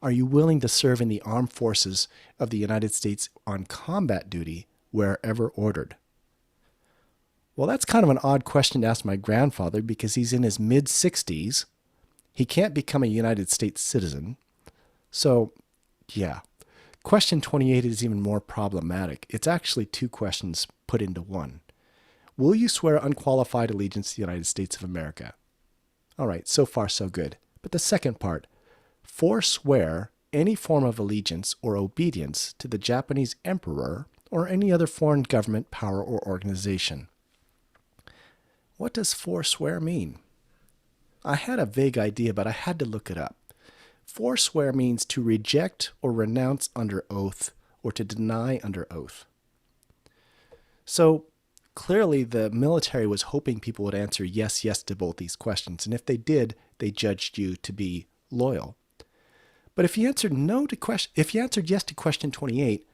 Are you willing to serve in the armed forces of the United States on combat duty wherever ordered? Well, that's kind of an odd question to ask my grandfather, because he's in his mid-60s. He can't become a United States citizen. So, yeah. Question 28 is even more problematic. It's actually two questions put into one. Will you swear unqualified allegiance to the United States of America? All right, so far so good. But the second part, forswear any form of allegiance or obedience to the Japanese emperor or any other foreign government, power, or organization. What does forswear mean? I had a vague idea, but I had to look it up. Forswear means to reject or renounce under oath, or to deny under oath. So, clearly the military was hoping people would answer yes, yes to both these questions. And if they did, they judged you to be loyal. But if you answered yes to question 28,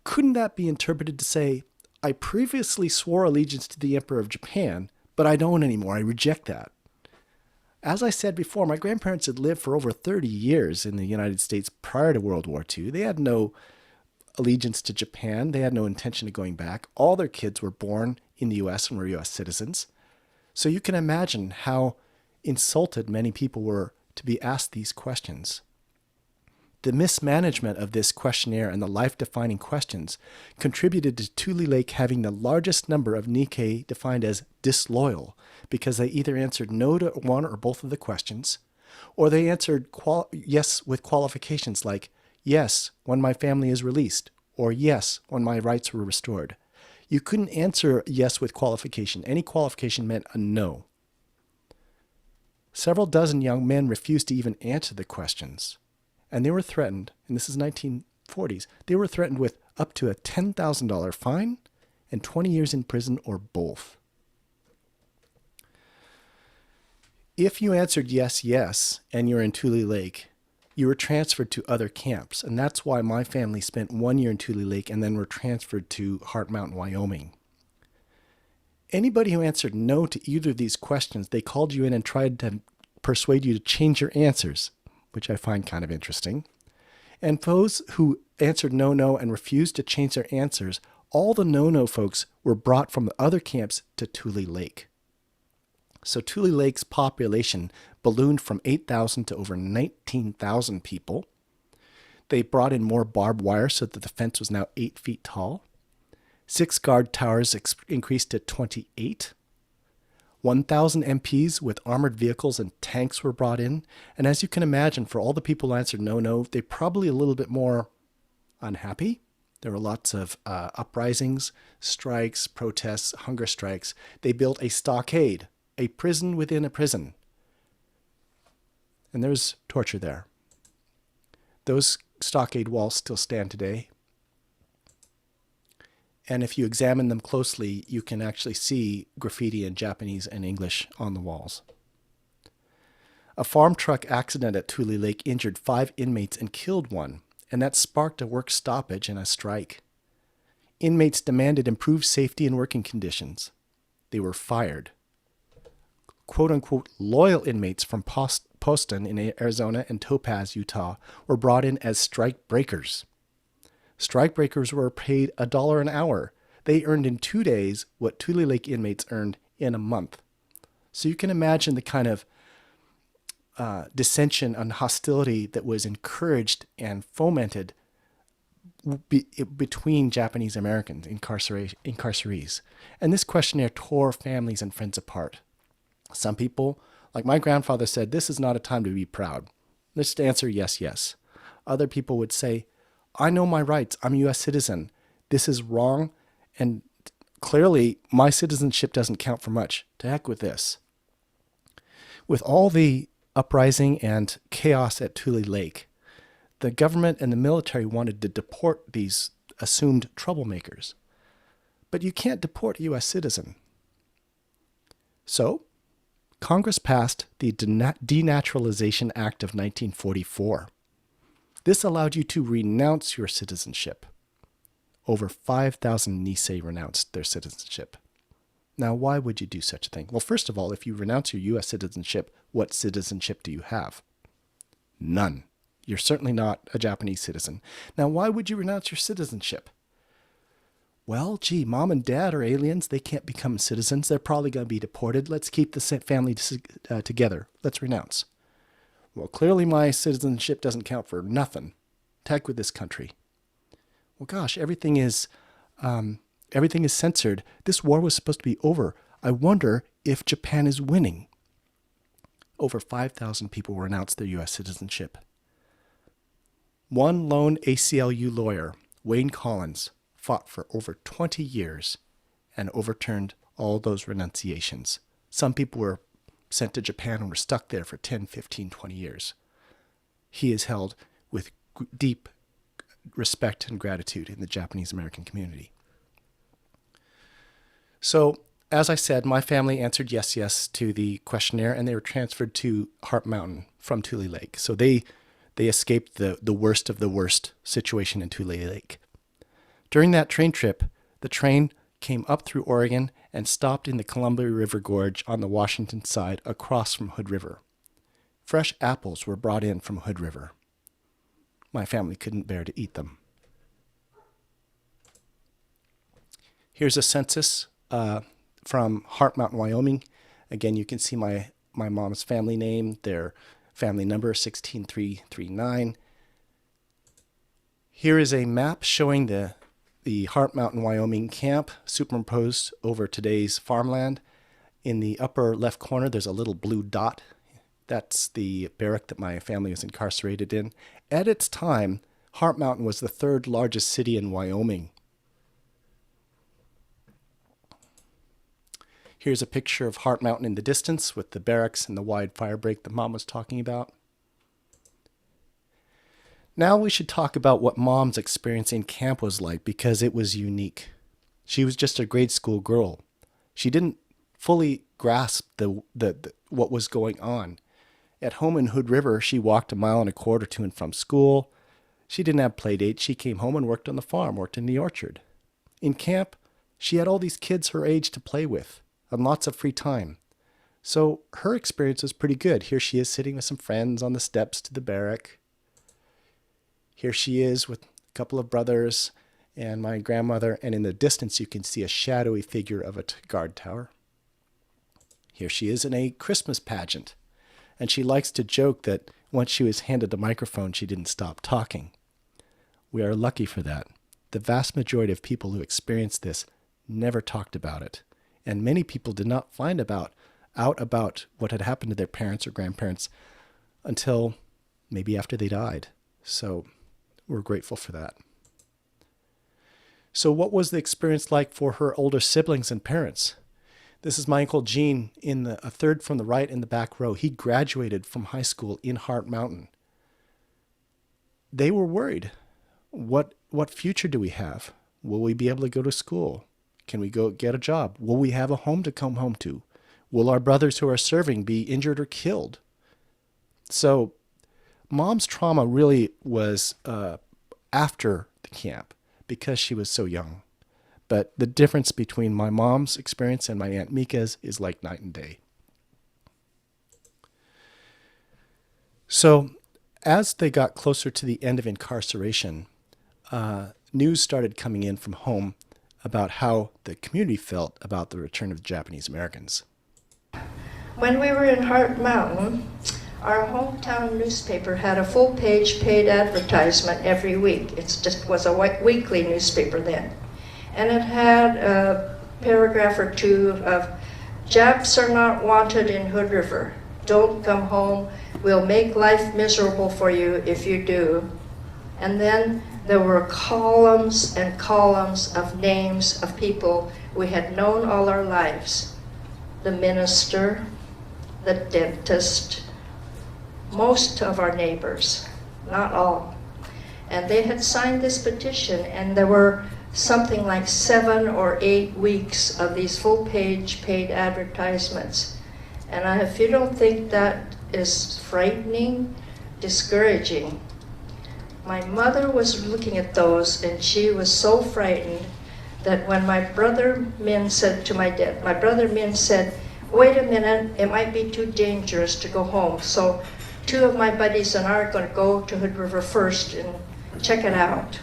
couldn't that be interpreted to say, I previously swore allegiance to the Emperor of Japan, but I don't anymore. I reject that. As I said before, my grandparents had lived for over 30 years in the United States prior to World War II. They had no allegiance to Japan. They had no intention of going back. All their kids were born in the U.S. and were U.S. citizens. So you can imagine how insulted many people were to be asked these questions. The mismanagement of this questionnaire and the life-defining questions contributed to Tule Lake having the largest number of Nikkei defined as disloyal, because they either answered no to one or both of the questions, or they answered yes with qualifications like, yes, when my family is released, or yes, when my rights were restored. You couldn't answer yes with qualification. Any qualification meant a no. Several dozen young men refused to even answer the questions. And they were threatened, and this is 1940s, they were threatened with up to a $10,000 fine and 20 years in prison or both. If you answered yes, yes, and you're in Tule Lake, you were transferred to other camps. And that's why my family spent 1 year in Tule Lake and then were transferred to Heart Mountain, Wyoming. Anybody who answered no to either of these questions, they called you in and tried to persuade you to change your answers, which I find kind of interesting. And those who answered no, and refused to change their answers, all the no folks were brought from the other camps to Tule Lake. So Tule Lake's population ballooned from 8,000 to over 19,000 people. They brought in more barbed wire so that the fence was now 8 feet tall. 6 guard towers increased to 28. 1,000 MPs with armored vehicles and tanks were brought in. And as you can imagine, for all the people who answered no, they're probably a little bit more unhappy. There were lots of uprisings, strikes, protests, hunger strikes. They built a stockade, a prison within a prison. And there's torture there. Those stockade walls still stand today. And if you examine them closely, you can actually see graffiti in Japanese and English on the walls. A farm truck accident at Tule Lake injured 5 inmates and killed 1, and that sparked a work stoppage and a strike. Inmates demanded improved safety and working conditions. They were fired. Quote-unquote loyal inmates from Poston in Arizona and Topaz, Utah, were brought in as strike breakers. Strike breakers were paid $1 an hour. They earned in 2 days what Tule Lake inmates earned in a month. So you can imagine the kind of dissension and hostility that was encouraged and fomented between Japanese Americans, incarcerees. And this questionnaire tore families and friends apart. Some people, like my grandfather, said, this is not a time to be proud. Let's answer yes, yes. Other people would say, I know my rights. I'm a U.S. citizen. This is wrong, and clearly my citizenship doesn't count for much. To heck with this. With all the uprising and chaos at Tule Lake, the government and the military wanted to deport these assumed troublemakers. But you can't deport a U.S. citizen. So, Congress passed the Denaturalization Act of 1944. This allowed you to renounce your citizenship. Over 5,000 Nisei renounced their citizenship. Now, why would you do such a thing? Well, first of all, if you renounce your U.S. citizenship, what citizenship do you have? None. You're certainly not a Japanese citizen. Now, why would you renounce your citizenship? Well, gee, mom and dad are aliens. They can't become citizens. They're probably going to be deported. Let's keep the family together. Let's renounce. Well, clearly my citizenship doesn't count for nothing. Heck with this country. Well, gosh, everything is censored. This war was supposed to be over. I wonder if Japan is winning. Over 5,000 people renounced their U.S. citizenship. One lone ACLU lawyer, Wayne Collins, fought for over 20 years and overturned all those renunciations. Some people were sent to Japan and were stuck there for 10, 15, 20 years. He is held with deep respect and gratitude in the Japanese American community. So, as I said, my family answered yes, yes to the questionnaire, and they were transferred to Heart Mountain from Tule Lake. So they escaped the worst of the worst situation in Tule Lake. During that train trip, the train came up through Oregon and stopped in the Columbia River Gorge on the Washington side across from Hood River. Fresh apples were brought in from Hood River. My family couldn't bear to eat them. Here's a census from Heart Mountain, Wyoming. Again, you can see my mom's family name, their family number, 16339. Here is a map showing the Heart Mountain, Wyoming camp superimposed over today's farmland. In the upper left corner, there's a little blue dot. That's the barrack that my family was incarcerated in. At its time, Heart Mountain was the third largest city in Wyoming. Here's a picture of Heart Mountain in the distance with the barracks and the wide fire break that Mom was talking about. Now we should talk about what Mom's experience in camp was like, because it was unique. She was just a grade school girl. She didn't fully grasp what was going on. At home in Hood River, she walked 1.25 miles to and from school. She didn't have play dates. She came home and worked on the farm, worked in the orchard. In camp, she had all these kids her age to play with and lots of free time. So her experience was pretty good. Here she is sitting with some friends on the steps to the barrack. Here she is with a couple of brothers and my grandmother, and in the distance you can see a shadowy figure of a guard tower. Here she is in a Christmas pageant, and she likes to joke that once she was handed a microphone, she didn't stop talking. We are lucky for that. The vast majority of people who experienced this never talked about it, and many people did not find out about what had happened to their parents or grandparents until maybe after they died. So we're grateful for that. So what was the experience like for her older siblings and parents? This is my Uncle Gene in a third from the right in the back row. He graduated from high school in Heart Mountain. They were worried. What future do we have? Will we be able to go to school? Can we go get a job? Will we have a home to come home to? Will our brothers who are serving be injured or killed? So Mom's trauma really was after the camp because she was so young. But the difference between my mom's experience and my Aunt Mika's is like night and day. So as they got closer to the end of incarceration, news started coming in from home about how the community felt about the return of the Japanese Americans. When we were in Heart Mountain, our hometown newspaper had a full-page paid advertisement every week. It just was a weekly newspaper then. And it had a paragraph or two of, "Japs are not wanted in Hood River. Don't come home. We'll make life miserable for you if you do." And then there were columns and columns of names of people we had known all our lives. The minister, the dentist, most of our neighbors, not all. And they had signed this petition, and there were something like 7 or 8 weeks of these full-page paid advertisements. And if you don't think that is frightening, discouraging, my mother was looking at those, and she was so frightened that when my brother Min said to my dad, my brother Min said, "Wait a minute, it might be too dangerous to go home." So 2 of my buddies and I are going to go to Hood River first and check it out.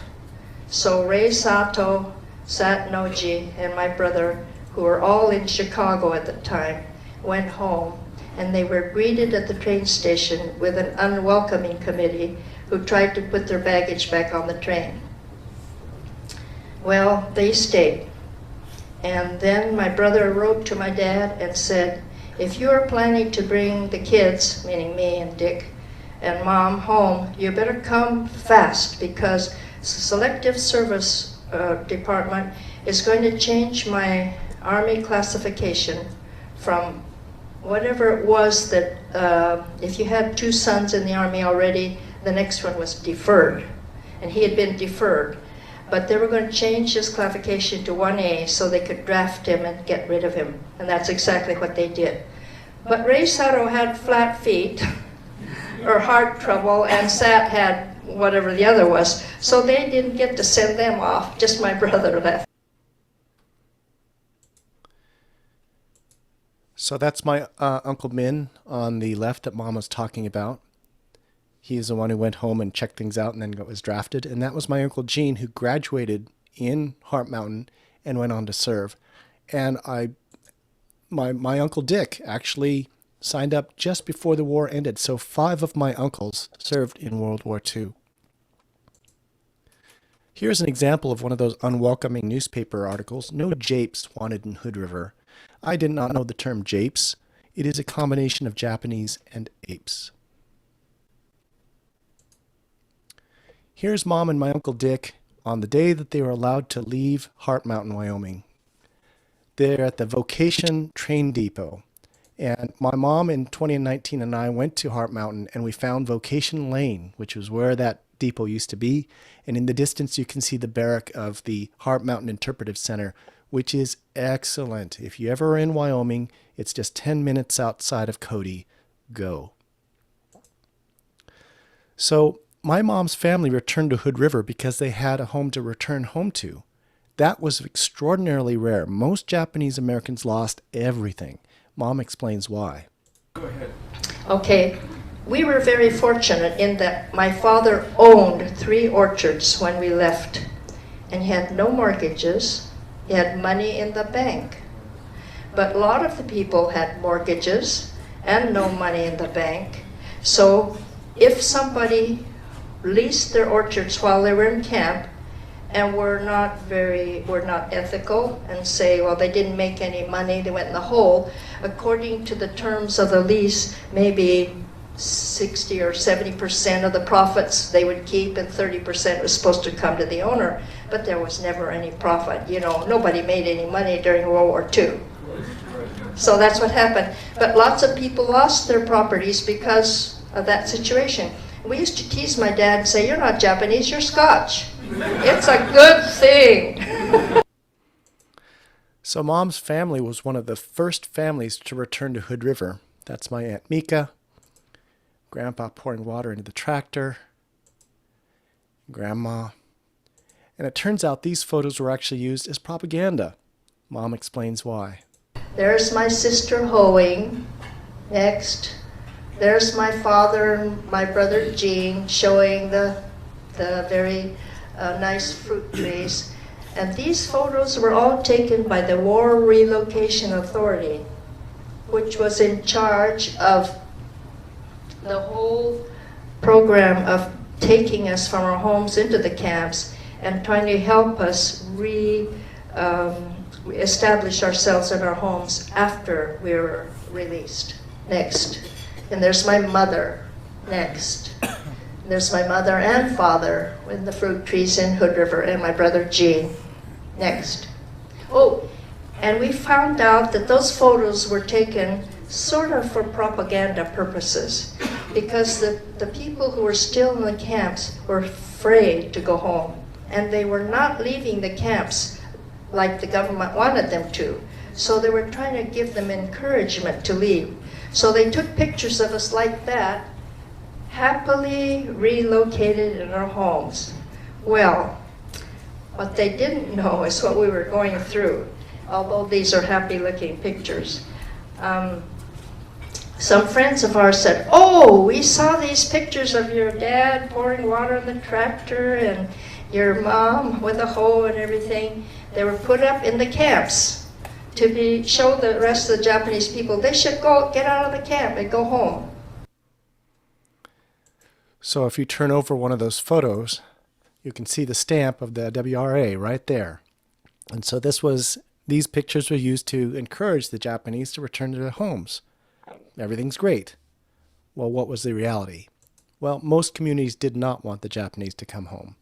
So Ray Sato, Sat Noji, and my brother, who were all in Chicago at the time, went home, and they were greeted at the train station with an unwelcoming committee who tried to put their baggage back on the train. Well, they stayed. And then my brother wrote to my dad and said, "If you are planning to bring the kids," meaning me and Dick and Mom, home, you better come fast, because the Selective Service Department is going to change my Army classification from whatever it was that if you had 2 sons in the Army already, the next one was deferred, and he had been deferred. but they were going to change his classification to 1A so they could draft him and get rid of him. And that's exactly what they did. But Ray Sato had flat feet or heart trouble, and Sat had whatever the other was. So they didn't get to send them off. Just my brother left. So that's my Uncle Min on the left that Mom was talking about. He's the one who went home and checked things out and then was drafted. And that was my Uncle Gene, who graduated in Heart Mountain and went on to serve. And my Uncle Dick actually signed up just before the war ended. So 5 of my uncles served in World War II. Here's an example of one of those unwelcoming newspaper articles. No japes wanted in Hood River. I did not know the term japes. It is a combination of Japanese and apes. Here's Mom and my Uncle Dick on the day that they were allowed to leave Heart Mountain, Wyoming. They're at the Vocation Train Depot. And my mom in 2019 and I went to Heart Mountain, and we found Vocation Lane, which was where that depot used to be. And in the distance, you can see the barrack of the Heart Mountain Interpretive Center, which is excellent. If you ever are in Wyoming, it's just 10 minutes outside of Cody. Go. So my mom's family returned to Hood River because they had a home to return home to. That was extraordinarily rare. Most Japanese Americans lost everything. Mom explains why. Go ahead. Okay. We were very fortunate in that my father owned 3 orchards when we left, and he had no mortgages. He had money in the bank. But a lot of the people had mortgages and no money in the bank. So if somebody leased their orchards while they were in camp and were not ethical and say, well, they didn't make any money, they went in the hole, according to the terms of the lease, maybe 60 or 70% of the profits they would keep, and 30% was supposed to come to the owner. But there was never any profit. You know, nobody made any money during World War II. So that's what happened. But lots of people lost their properties because of that situation. We used to tease my dad and say, you're not Japanese, you're Scotch. It's a good thing. So Mom's family was one of the first families to return to Hood River. That's my Aunt Mika, Grandpa pouring water into the tractor, Grandma. And it turns out these photos were actually used as propaganda. Mom explains why. There's my sister hoeing. Next. There's my father and my brother Gene showing the very nice fruit trees. And these photos were all taken by the War Relocation Authority, which was in charge of the whole program of taking us from our homes into the camps and trying to help us establish ourselves in our homes after we were released. Next. And there's my mother. Next. There's my mother and father with the fruit trees in Hood River, and my brother Gene. Next. Oh, and we found out that those photos were taken sort of for propaganda purposes, because the people who were still in the camps were afraid to go home, and they were not leaving the camps like the government wanted them to. So they were trying to give them encouragement to leave. So they took pictures of us like that, happily relocated in our homes. Well, what they didn't know is what we were going through, although these are happy-looking pictures. Some friends of ours said, oh, we saw these pictures of your dad pouring water on the tractor and your mom with a hoe and everything. They were put up in the camps to show the rest of the Japanese people they should get out of the camp and go home. So if you turn over one of those photos, you can see the stamp of the WRA right there. And so these pictures were used to encourage the Japanese to return to their homes. Everything's great. Well, what was the reality? Well, most communities did not want the Japanese to come home.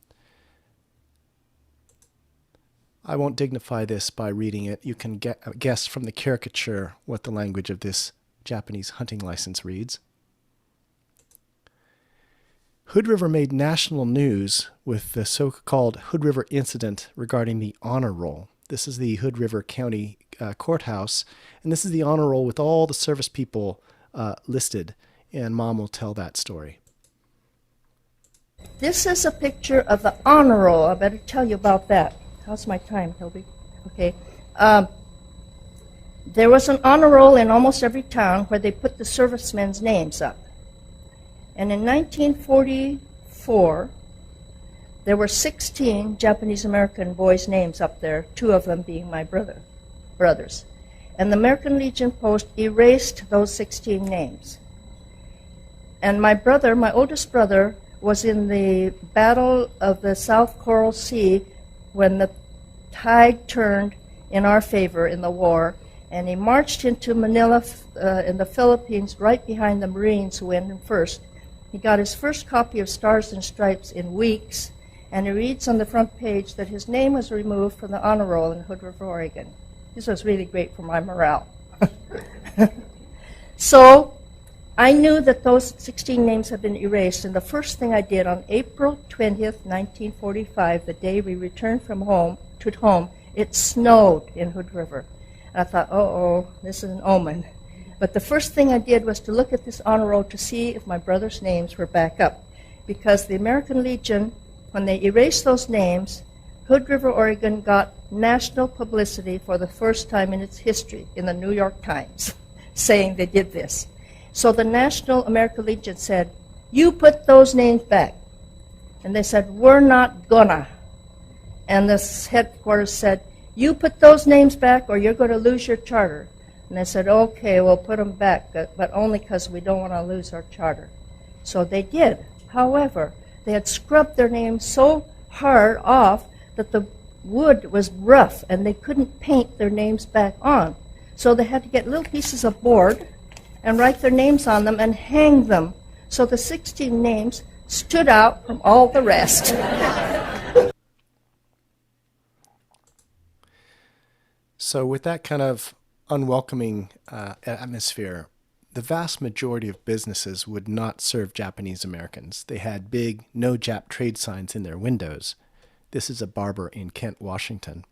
I won't dignify this by reading it. You can guess from the caricature what the language of this Japanese hunting license reads. Hood River made national news with the so-called Hood River incident regarding the honor roll. This is the Hood River County courthouse, and this is the honor roll with all the service people listed, and Mom will tell that story. This is a picture of the honor roll. I better tell you about that. How's my time, Toby? Okay. There was an honor roll in almost every town where they put the servicemen's names up. And in 1944, there were 16 Japanese-American boys' names up there, 2 of them being my brothers. And the American Legion Post erased those 16 names. And my oldest brother, was in the Battle of the South Coral Sea when the tide turned in our favor in the war, and he marched into Manila in the Philippines right behind the Marines who went in first. He got his first copy of Stars and Stripes in weeks, and he reads on the front page that his name was removed from the honor roll in Hood River, Oregon. This was really great for my morale. So I knew that those 16 names had been erased, and the first thing I did on April 20th, 1945, the day we returned from home, it snowed in Hood River. And I thought, uh-oh, this is an omen. But the first thing I did was to look at this honor roll to see if my brothers' names were back up. Because the American Legion, when they erased those names, Hood River, Oregon got national publicity for the first time in its history in the New York Times, saying they did this. So the National American Legion said, you put those names back. And they said, we're not gonna. And the headquarters said, you put those names back or you're going to lose your charter. And they said, okay, we'll put them back, but only because we don't want to lose our charter. So they did. However, they had scrubbed their names so hard off that the wood was rough and they couldn't paint their names back on. So they had to get little pieces of board and write their names on them and hang them. So the 16 names stood out from all the rest. So with that kind of unwelcoming atmosphere, the vast majority of businesses would not serve Japanese Americans. They had big no Jap trade signs in their windows. This is a barber in Kent, Washington.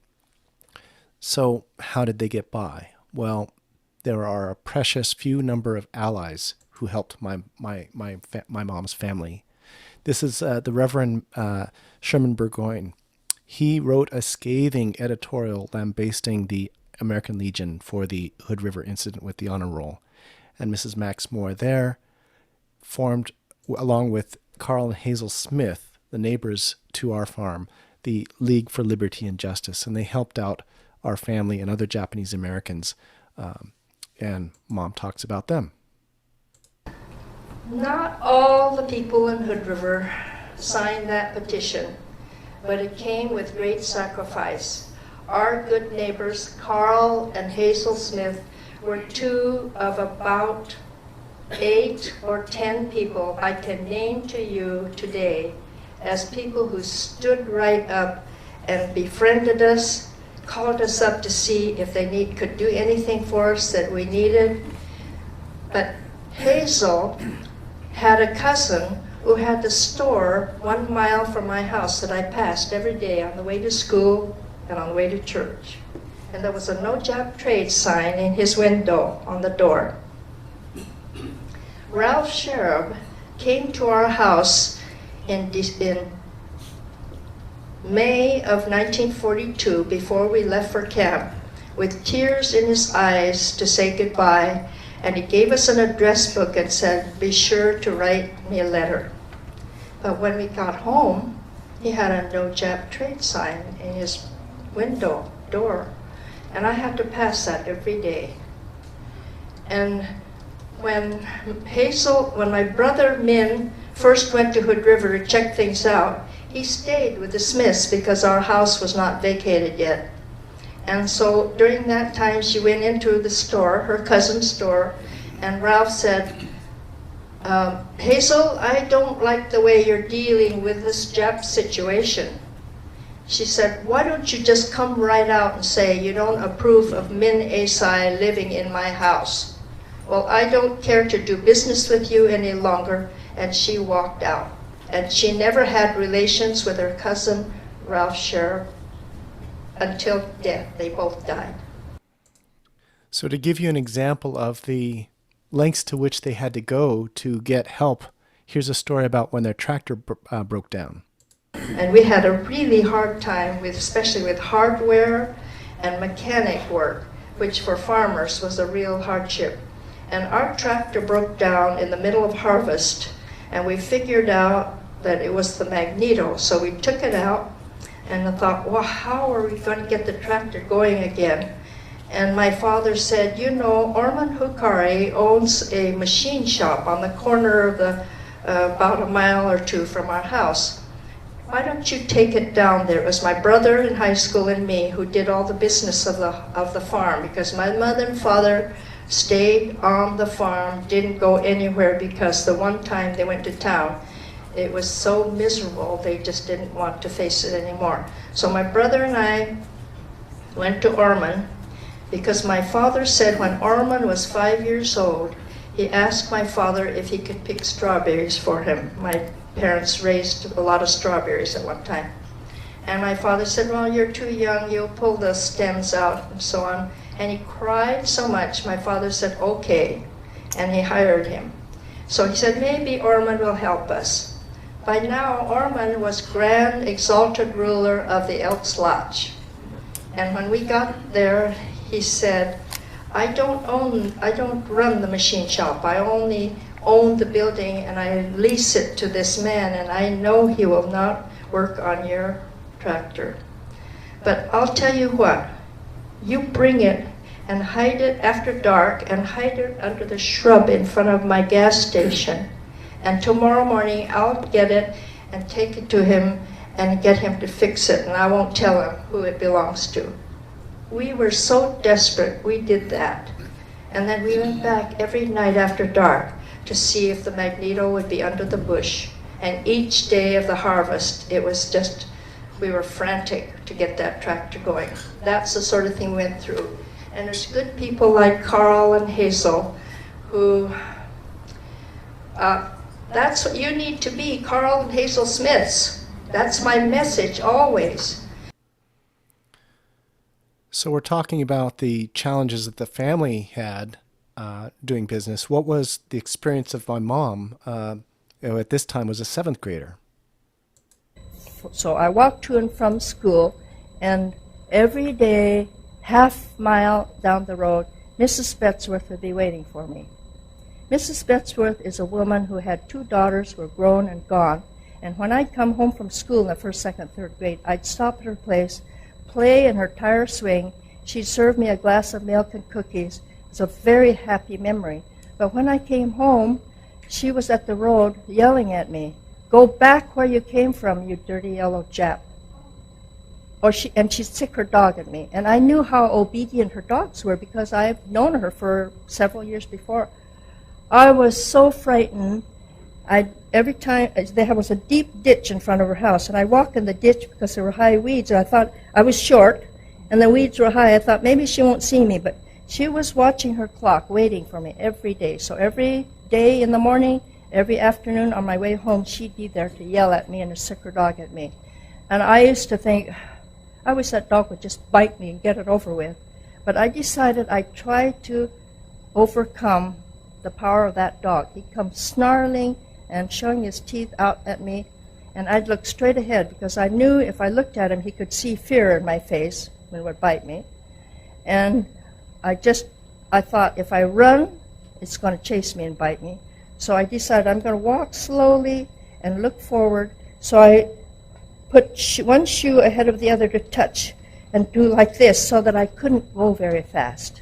So how did they get by? Well, there are a precious few number of allies who helped my mom's family. This is the Reverend Sherman Burgoyne. He wrote a scathing editorial lambasting the American Legion for the Hood River incident with the honor roll. And Mrs. Max Moore there formed, along with Carl and Hazel Smith, the neighbors to our farm, the League for Liberty and Justice. And they helped out our family and other Japanese Americans. And Mom talks about them. Not all the people in Hood River signed that petition, but it came with great sacrifice. Our good neighbors, Carl and Hazel Smith, were 2 of about 8 or 10 people I can name to you today as people who stood right up and befriended us, called us up to see if they could do anything for us that we needed. But Hazel had a cousin who had the store 1 mile from my house that I passed every day on the way to school and on the way to church. And there was a no Jap trade sign in his window on the door. Ralph Sherab came to our house in May of 1942, before we left for camp, with tears in his eyes to say goodbye, and he gave us an address book and said, be sure to write me a letter. But when we got home, he had a no Jap trade sign in his window door, and I had to pass that every day. And when my brother Min first went to Hood River to check things out, he stayed with the Smiths because our house was not vacated yet. And so during that time, she went into the store, her cousin's store, and Ralph said, Hazel, I don't like the way you're dealing with this Jap situation. She said, why don't you just come right out and say you don't approve of Min Asai living in my house? Well, I don't care to do business with you any longer, and she walked out. And she never had relations with her cousin, Ralph Sheriff, until death. They both died. So to give you an example of the lengths to which they had to go to get help, here's a story about when their tractor broke down. And we had a really hard time, especially with hardware and mechanic work, which for farmers was a real hardship. And our tractor broke down in the middle of harvest, and we figured out that it was the magneto. So we took it out, and I thought, well, how are we going to get the tractor going again? And my father said, you know, Orman Hukari owns a machine shop on the corner of about a mile or two from our house. Why don't you take it down there? It was my brother in high school and me who did all the business of the farm, because my mother and father stayed on the farm, didn't go anywhere, because the one time they went to town, it was so miserable, they just didn't want to face it anymore. So my brother and I went to Orman, because my father said when Orman was 5 years old, he asked my father if he could pick strawberries for him. My parents raised a lot of strawberries at one time. And my father said, well, you're too young, you'll pull the stems out and so on. And he cried so much, my father said, okay, and he hired him. So he said, maybe Orman will help us. By now, Orman was Grand Exalted Ruler of the Elks Lodge. And when we got there, he said, I don't run the machine shop. I only own the building, and I lease it to this man, and I know he will not work on your tractor. But I'll tell you what, you bring it and hide it after dark and hide it under the shrub in front of my gas station. And tomorrow morning I'll get it and take it to him and get him to fix it, and I won't tell him who it belongs to. We were so desperate, we did that. And then we went back every night after dark to see if the magneto would be under the bush. And each day of the harvest, it was just, we were frantic to get that tractor going. That's the sort of thing we went through. And there's good people like Carl and Hazel who, that's what you need to be, Carl and Hazel Smiths. That's my message always. So we're talking about the challenges that the family had doing business. What was the experience of my mom, who at this time was a 7th grader? So I walked to and from school, and every day, half-mile down the road, Mrs. Bettesworth would be waiting for me. Mrs. Bettesworth is a woman who had 2 daughters who were grown and gone, and when I'd come home from school in the 1st, 2nd, 3rd grade, I'd stop at her place, play in her tire swing. She'd serve me a glass of milk and cookies. It was a very happy memory. But when I came home, she was at the road yelling at me, "Go back where you came from, you dirty yellow Jap." And she'd sick her dog at me. And I knew how obedient her dogs were because I've known her for several years before. I was so frightened. Every time, there was a deep ditch in front of her house, and I walked in the ditch because there were high weeds, and I thought, I was short, and the weeds were high. I thought, maybe she won't see me, but she was watching her clock, waiting for me every day. So every day in the morning, every afternoon on my way home, she'd be there to yell at me and to sick her dog at me. And I used to think, I wish that dog would just bite me and get it over with. But I decided I'd try to overcome the power of that dog. He'd come snarling and showing his teeth out at me, and I'd look straight ahead because I knew if I looked at him, he could see fear in my face when it would bite me. And I thought, if I run, it's going to chase me and bite me. So I decided I'm going to walk slowly and look forward. So I put one shoe ahead of the other to touch and do like this so that I couldn't go very fast.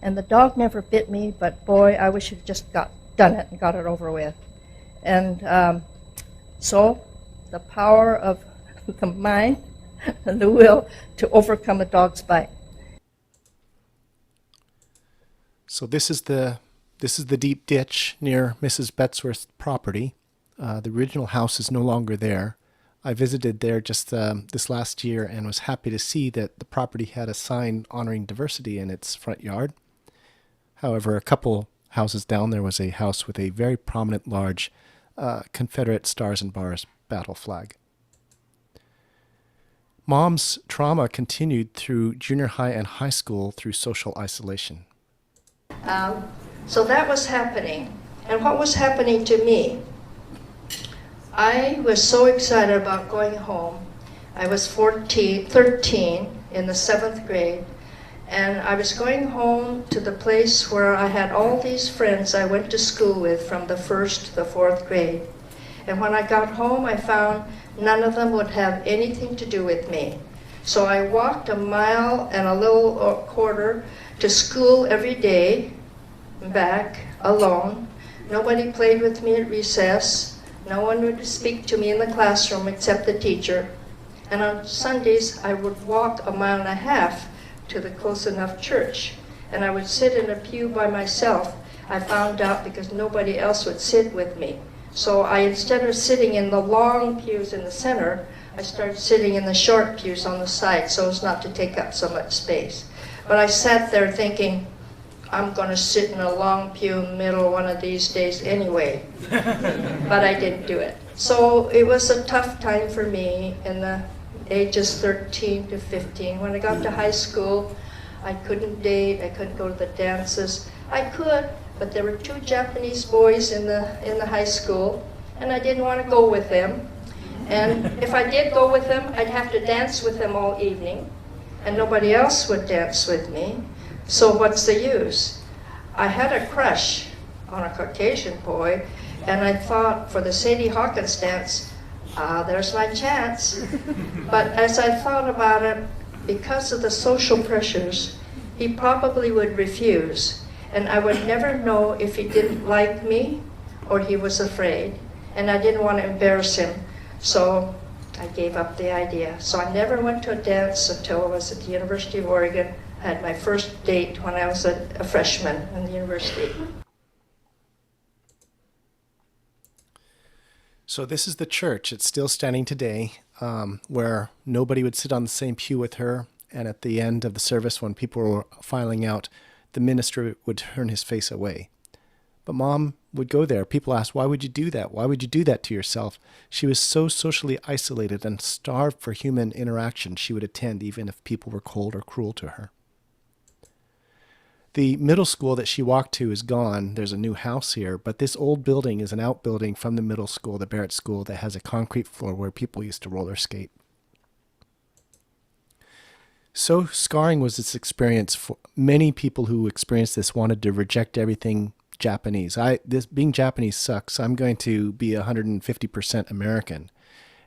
And the dog never bit me, but boy, I wish it just done it and got it over with. And so the power of the mind and the will to overcome a dog's bite. So this is the deep ditch near Mrs. Bettesworth's property. The original house is no longer there. I visited there just this last year and was happy to see that the property had a sign honoring diversity in its front yard. However, a couple houses down there was a house with a very prominent large Confederate Stars and Bars battle flag. Mom's trauma continued through junior high and high school through social isolation. So that was happening. And what was happening to me? I was so excited about going home. I was 13 in the 7th grade, and I was going home to the place where I had all these friends I went to school with from the 1st to the 4th grade. And when I got home, I found none of them would have anything to do with me. So I walked a mile and a little quarter to school every day, back, alone. Nobody played with me at recess. No one would speak to me in the classroom except the teacher. And on Sundays, I would walk a mile and a half to the close enough church. And I would sit in a pew by myself. I found out because nobody else would sit with me. So instead of sitting in the long pews in the center, I started sitting in the short pews on the side so as not to take up so much space. But I sat there thinking, I'm going to sit in a long pew in the middle one of these days anyway. But I didn't do it. So it was a tough time for me in the ages 13 to 15. When I got to high school, I couldn't date, I couldn't go to the dances. I could, but there were 2 Japanese boys in the high school, and I didn't want to go with them. And if I did go with them, I'd have to dance with them all evening, and nobody else would dance with me. So what's the use? I had a crush on a Caucasian boy, and I thought for the Sadie Hawkins dance, there's my chance. But as I thought about it, because of the social pressures, he probably would refuse. And I would never know if he didn't like me or he was afraid. And I didn't want to embarrass him. So I gave up the idea. So I never went to a dance until I was at the University of Oregon. I had my first date when I was a freshman in the university. So this is the church. It's still standing today, where nobody would sit on the same pew with her. And at the end of the service, when people were filing out, the minister would turn his face away. But Mom would go there. People asked, why would you do that? Why would you do that to yourself? She was so socially isolated and starved for human interaction, she would attend even if people were cold or cruel to her. The middle school that she walked to is gone. There's a new house here, but this old building is an outbuilding from the middle school, the Barrett School, that has a concrete floor where people used to roller skate. So scarring was this experience. For many people who experienced this wanted to reject everything Japanese. Being Japanese sucks. I'm going to be 150% American.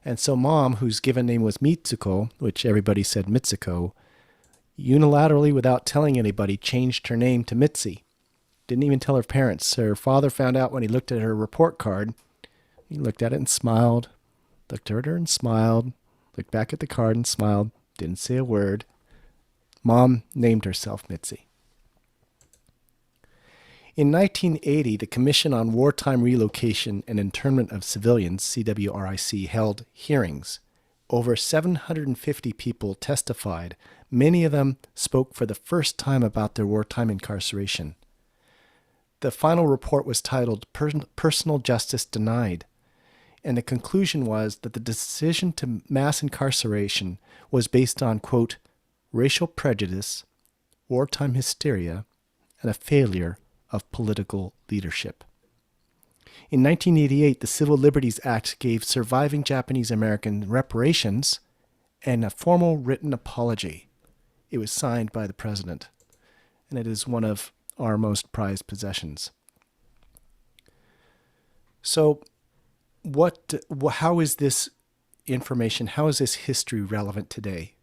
And so Mom, whose given name was Mitsuko, which everybody said Mitsuko, unilaterally, without telling anybody, changed her name to Mitzi. Didn't even tell her parents. Her father found out when he looked at her report card. He looked at it and smiled, looked at her and smiled, looked back at the card and smiled, didn't say a word. Mom named herself Mitzi. In 1980, the Commission on Wartime Relocation and Internment of Civilians, CWRIC, held hearings. Over 750 people testified. Many of them spoke for the first time about their wartime incarceration. The final report was titled Personal Justice Denied, and the conclusion was that the decision to mass incarceration was based on, quote, racial prejudice, wartime hysteria, and a failure of political leadership. In 1988, the Civil Liberties Act gave surviving Japanese American reparations and a formal written apology. It was signed by the president, and it is one of our most prized possessions. So how is this information, how is this history relevant today?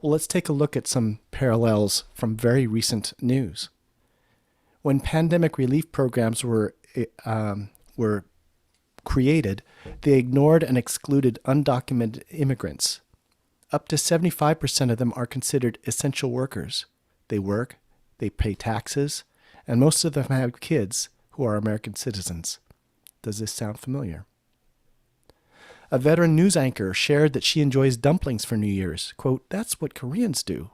Well, let's take a look at some parallels from very recent news. When pandemic relief programs were created, they ignored and excluded undocumented immigrants. Up to 75% of them are considered essential workers. They work, they pay taxes, and most of them have kids who are American citizens. Does this sound familiar? A veteran news anchor shared that she enjoys dumplings for New Year's. Quote, that's what Koreans do.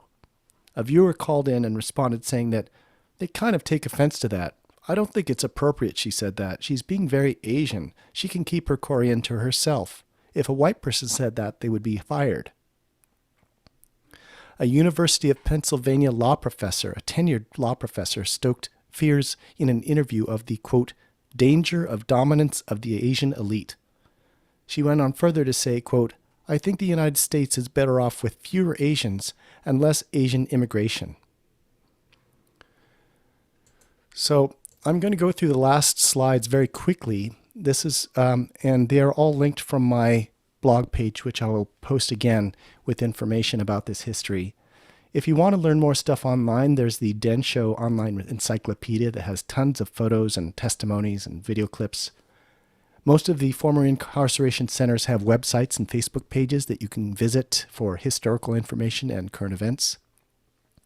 A viewer called in and responded saying that they kind of take offense to that. I don't think it's appropriate she said that. She's being very Asian. She can keep her Korean to herself. If a white person said that, they would be fired. A University of Pennsylvania law professor, a tenured law professor, stoked fears in an interview of the, quote, danger of dominance of the Asian elite. She went on further to say, quote, I think the United States is better off with fewer Asians and less Asian immigration. So I'm going to go through the last slides very quickly. This is, and they are all linked from my blog page, which I will post again with information about this history. If you want to learn more stuff online, there's the Den Show online encyclopedia that has tons of photos and testimonies and video clips. Most of the former incarceration centers have websites and Facebook pages that you can visit for historical information and current events.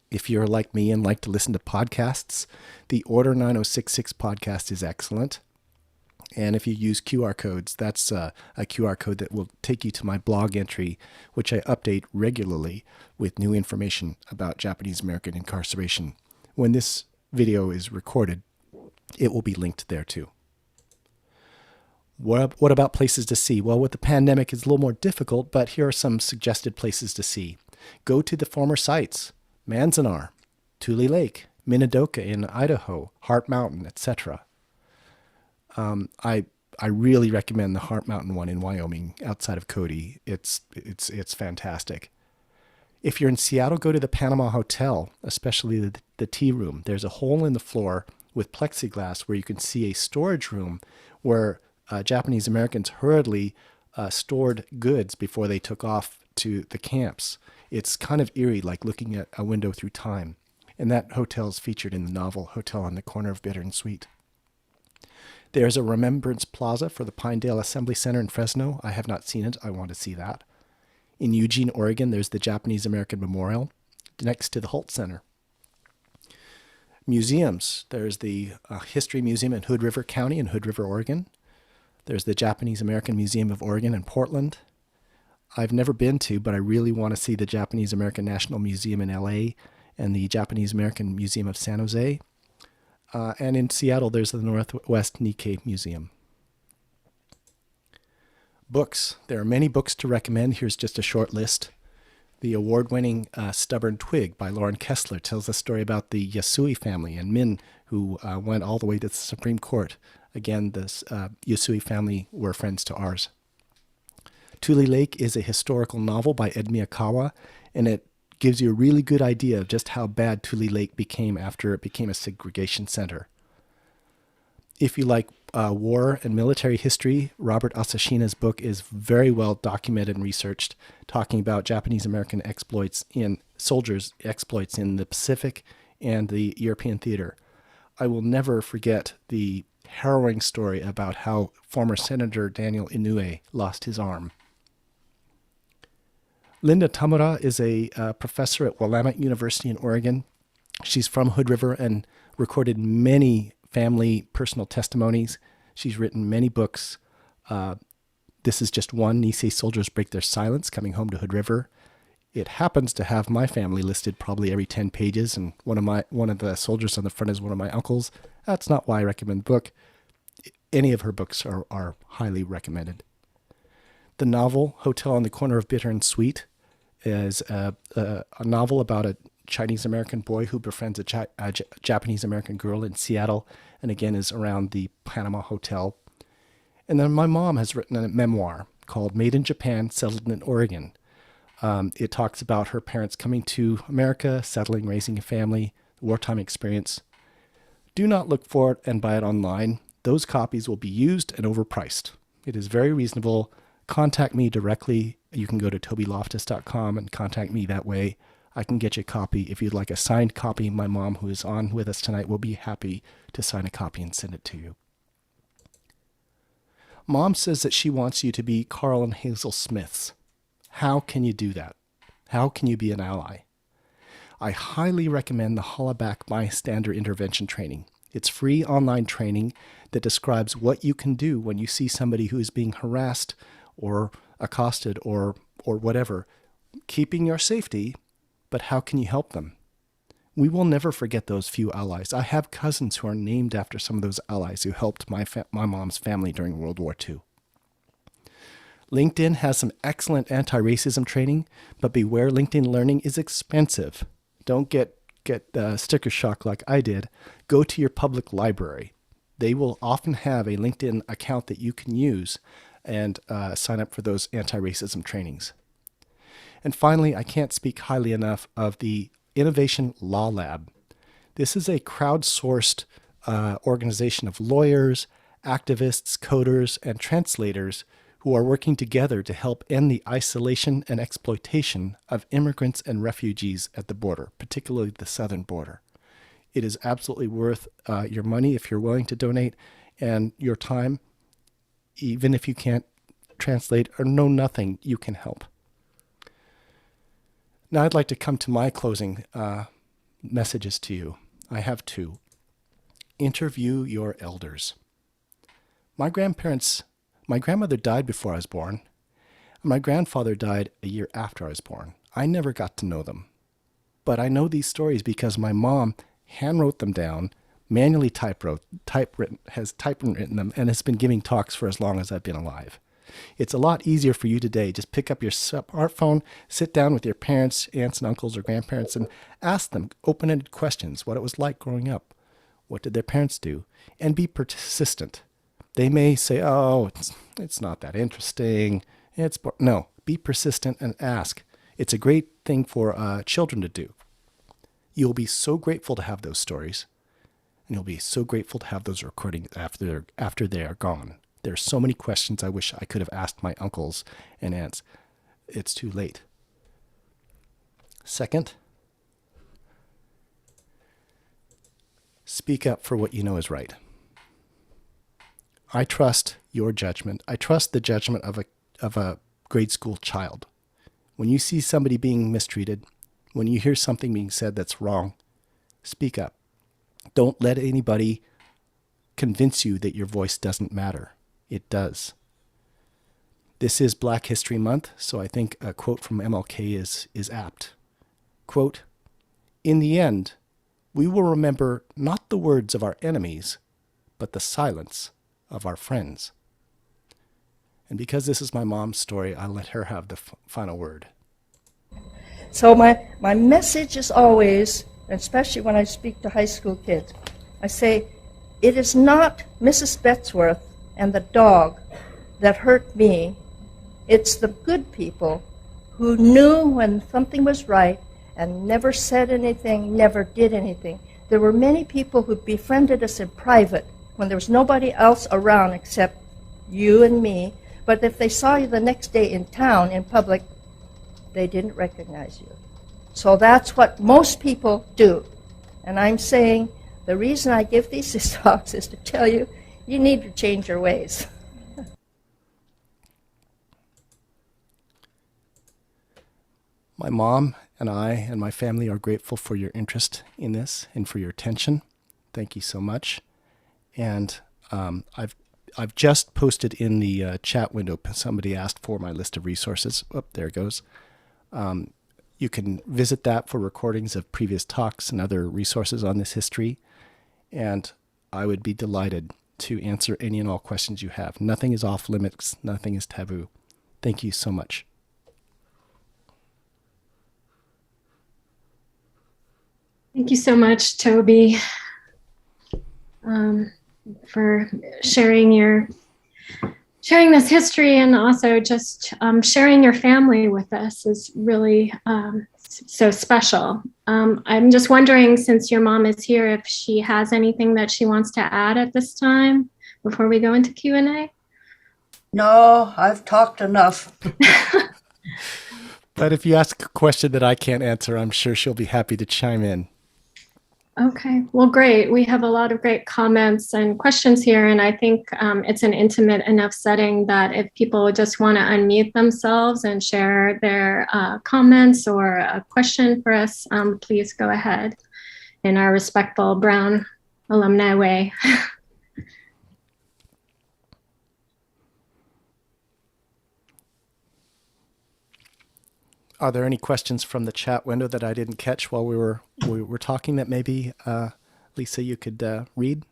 If you're like me and like to listen to podcasts, the Order 9066 podcast is excellent. And if you use QR codes, that's a QR code that will take you to my blog entry, which I update regularly with new information about Japanese American incarceration. When this video is recorded, it will be linked there too. What about places to see? Well, with the pandemic, it's a little more difficult, but here are some suggested places to see. Go to the former sites: Manzanar, Tule Lake, Minidoka in Idaho, Heart Mountain, etc. I really recommend the Heart Mountain one in Wyoming, outside of Cody. It's fantastic. If you're in Seattle, go to the Panama Hotel, especially the tea room. There's a hole in the floor with plexiglass where you can see a storage room where Japanese Americans hurriedly stored goods before they took off to the camps. It's kind of eerie, like looking at a window through time. And that hotel is featured in the novel Hotel on the Corner of Bitter and Sweet. There's a Remembrance Plaza for the Pinedale Assembly Center in Fresno. I have not seen it. I want to see that. In Eugene, Oregon, there's the Japanese American Memorial next to the Holt Center. Museums. There's the History Museum in Hood River County in Hood River, Oregon. There's the Japanese American Museum of Oregon in Portland. I've never been to, but I really want to see the Japanese American National Museum in LA and the Japanese American Museum of San Jose. And in Seattle, there's the Northwest Nikkei Museum. Books. There are many books to recommend. Here's just a short list. The award-winning Stubborn Twig by Lauren Kessler tells a story about the Yasui family and Min, who went all the way to the Supreme Court. Again, this Yasui family were friends to ours. Tule Lake is a historical novel by Ed Miyakawa, and it gives you a really good idea of just how bad Tule Lake became after it became a segregation center. If you like war and military history, Robert Asashina's book is very well documented and researched, talking about Japanese American soldiers' exploits in the Pacific and the European theater. I will never forget the harrowing story about how former Senator Daniel Inouye lost his arm. Linda Tamara is a professor at Willamette University in Oregon. She's from Hood River and recorded many family personal testimonies. She's written many books. This is just one, Nisei Soldiers Break Their Silence, Coming Home to Hood River. It happens to have my family listed probably every 10 pages, and one of the soldiers on the front is one of my uncles. That's not why I recommend the book. Any of her books are highly recommended. The novel Hotel on the Corner of Bitter and Sweet is a novel about a Chinese-American boy who befriends a Japanese-American girl in Seattle, and again is around the Panama Hotel. And then my mom has written a memoir called Made in Japan, Settled in Oregon. It talks about her parents coming to America, settling, raising a family, the wartime experience. Do not look for it and buy it online. Those copies will be used and overpriced. It is very reasonable. Contact me directly. You can go to tobyloftus.com and contact me that way. I can get you a copy. If you'd like a signed copy, my mom, who is on with us tonight, will be happy to sign a copy and send it to you. Mom says that she wants you to be Carl and Hazel Smiths. How can you do that? How can you be an ally? I highly recommend the Hollaback Bystander Intervention Training. It's free online training that describes what you can do when you see somebody who is being harassed or accosted or whatever, keeping your safety, but how can you help them? We will never forget those few allies. I have cousins who are named after some of those allies who helped my mom's family during World War II. LinkedIn has some excellent anti-racism training, but beware, LinkedIn Learning is expensive. Don't get sticker shock like I did. Go to your public library. They will often have a LinkedIn account that you can use and sign up for those anti-racism trainings. And finally, I can't speak highly enough of the Innovation Law Lab. This is a crowdsourced organization of lawyers, activists, coders, and translators who are working together to help end the isolation and exploitation of immigrants and refugees at the border, particularly the southern border. It is absolutely worth your money if you're willing to donate, and your time. Even if you can't translate or know nothing, you can help. Now I'd like to come to my closing messages to you. I have two. Interview your elders. My grandmother died before I was born. My grandfather died a year after I was born. I never got to know them. But I know these stories because my mom handwrote them down, manually has typewritten them, and has been giving talks for as long as I've been alive. It's a lot easier for you today. Just pick up your smartphone, sit down with your parents, aunts and uncles or grandparents, and ask them open-ended questions, what it was like growing up. What did their parents do? And be persistent. They may say, oh, it's not that interesting. No, be persistent and ask. It's a great thing for children to do. You'll be so grateful to have those stories, and you'll be so grateful to have those recordings after they are gone. There are so many questions I wish I could have asked my uncles and aunts. It's too late. Second, speak up for what you know is right. I trust your judgment. I trust the judgment of a grade school child. When you see somebody being mistreated, when you hear something being said that's wrong, speak up. Don't let anybody convince you that your voice doesn't matter. It does. This is Black History Month, so I think a quote from MLK is apt. Quote, "In the end, we will remember not the words of our enemies, but the silence of our friends." And because this is my mom's story, I'll let her have the final word. So my message is always, especially when I speak to high school kids, I say, it is not Mrs. Bettesworth and the dog that hurt me. It's the good people who knew when something was right and never said anything, never did anything. There were many people who befriended us in private when there was nobody else around except you and me. But if they saw you the next day in town, in public, they didn't recognize you. So that's what most people do. And I'm saying the reason I give these talks is to tell you, you need to change your ways. My mom and I and my family are grateful for your interest in this and for your attention. Thank you so much. And I've just posted in the chat window, somebody asked for my list of resources. Oh, there it goes. You can visit that for recordings of previous talks and other resources on this history. And I would be delighted to answer any and all questions you have. Nothing is off limits. Nothing is taboo. Thank you so much. Thank you so much, Toby, for sharing this history, and also just sharing your family with us is really so special. I'm just wondering, since your mom is here, if she has anything that she wants to add at this time before we go into Q&A? No, I've talked enough. But if you ask a question that I can't answer, I'm sure she'll be happy to chime in. Okay, well, great. We have a lot of great comments and questions here, and I think it's an intimate enough setting that if people just want to unmute themselves and share their comments or a question for us, please go ahead in our respectful Brown alumni way. Are there any questions from the chat window that I didn't catch while we were talking that maybe, Lisa, you could read?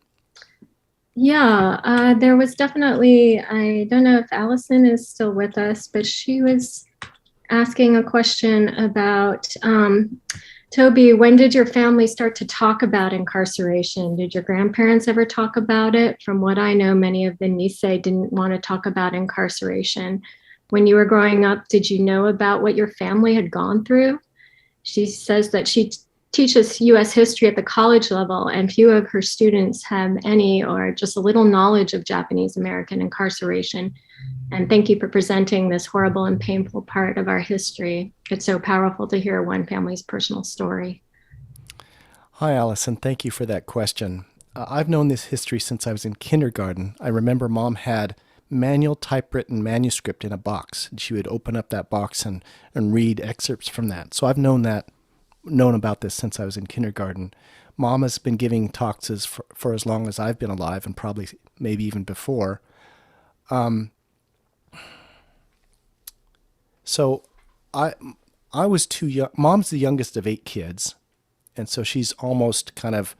Yeah, there was definitely, I don't know if Allison is still with us, but she was asking a question about, Toby, when did your family start to talk about incarceration? Did your grandparents ever talk about it? From what I know, many of the Nisei didn't want to talk about incarceration. When you were growing up, did you know about what your family had gone through? She says that she teaches US history at the college level, and few of her students have any or just a little knowledge of Japanese American incarceration. And thank you for presenting this horrible and painful part of our history. It's so powerful to hear one family's personal story. Hi, Allison. Thank you for that question. I've known this history since I was in kindergarten. I remember Mom had manual typewritten manuscript in a box. She would open up that box and read excerpts from that. So I've known about this since I was in kindergarten. Mom has been giving talks for as long as I've been alive, and probably maybe even before. So I was too young. Mom's the youngest of 8 kids, and so she's almost kind of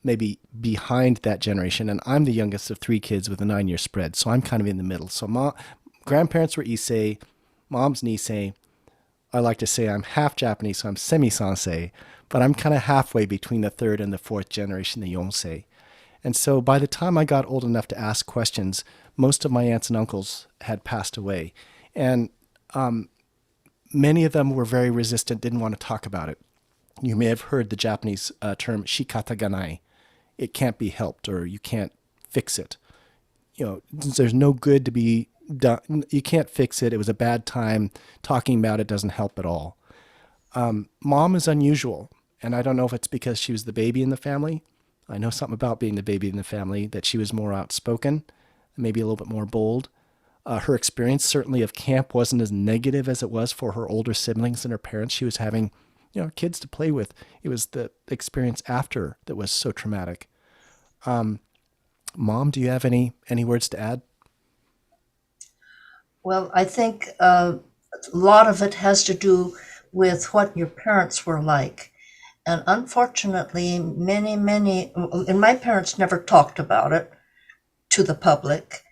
maybe behind that generation, and I'm the youngest of 3 kids with a 9-year spread, so I'm kind of in the middle. So grandparents were Issei, Mom's Nisei. I like to say I'm half Japanese, so I'm semi-Sansei, but I'm kind of halfway between the 3rd and the 4th generation, the Yonsei. And so by the time I got old enough to ask questions, most of my aunts and uncles had passed away. And many of them were very resistant, didn't want to talk about it. You may have heard the Japanese term shikata ga nai. It can't be helped, or you can't fix it. There's no good to be done. You can't fix it. It was a bad time. Talking about it doesn't help at all. Mom is unusual, and I don't know if it's because she was the baby in the family. I know something about being the baby in the family, that she was more outspoken, maybe a little bit more bold. Her experience certainly of camp wasn't as negative as it was for her older siblings and her parents. She was having, kids to play with. It was the experience after that was so traumatic. Mom, do you have any words to add? Well, I think a lot of it has to do with what your parents were like. And unfortunately, many, and my parents never talked about it to the public.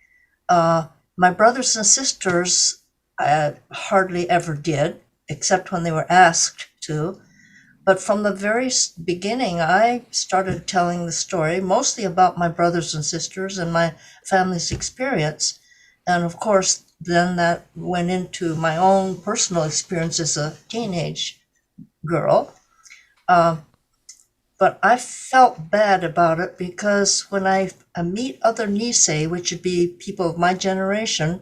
My brothers and sisters hardly ever did, except when they were asked to. But from the very beginning, I started telling the story mostly about my brothers and sisters and my family's experience. And of course, then that went into my own personal experience as a teenage girl. But I felt bad about it because when I meet other Nisei, which would be people of my generation,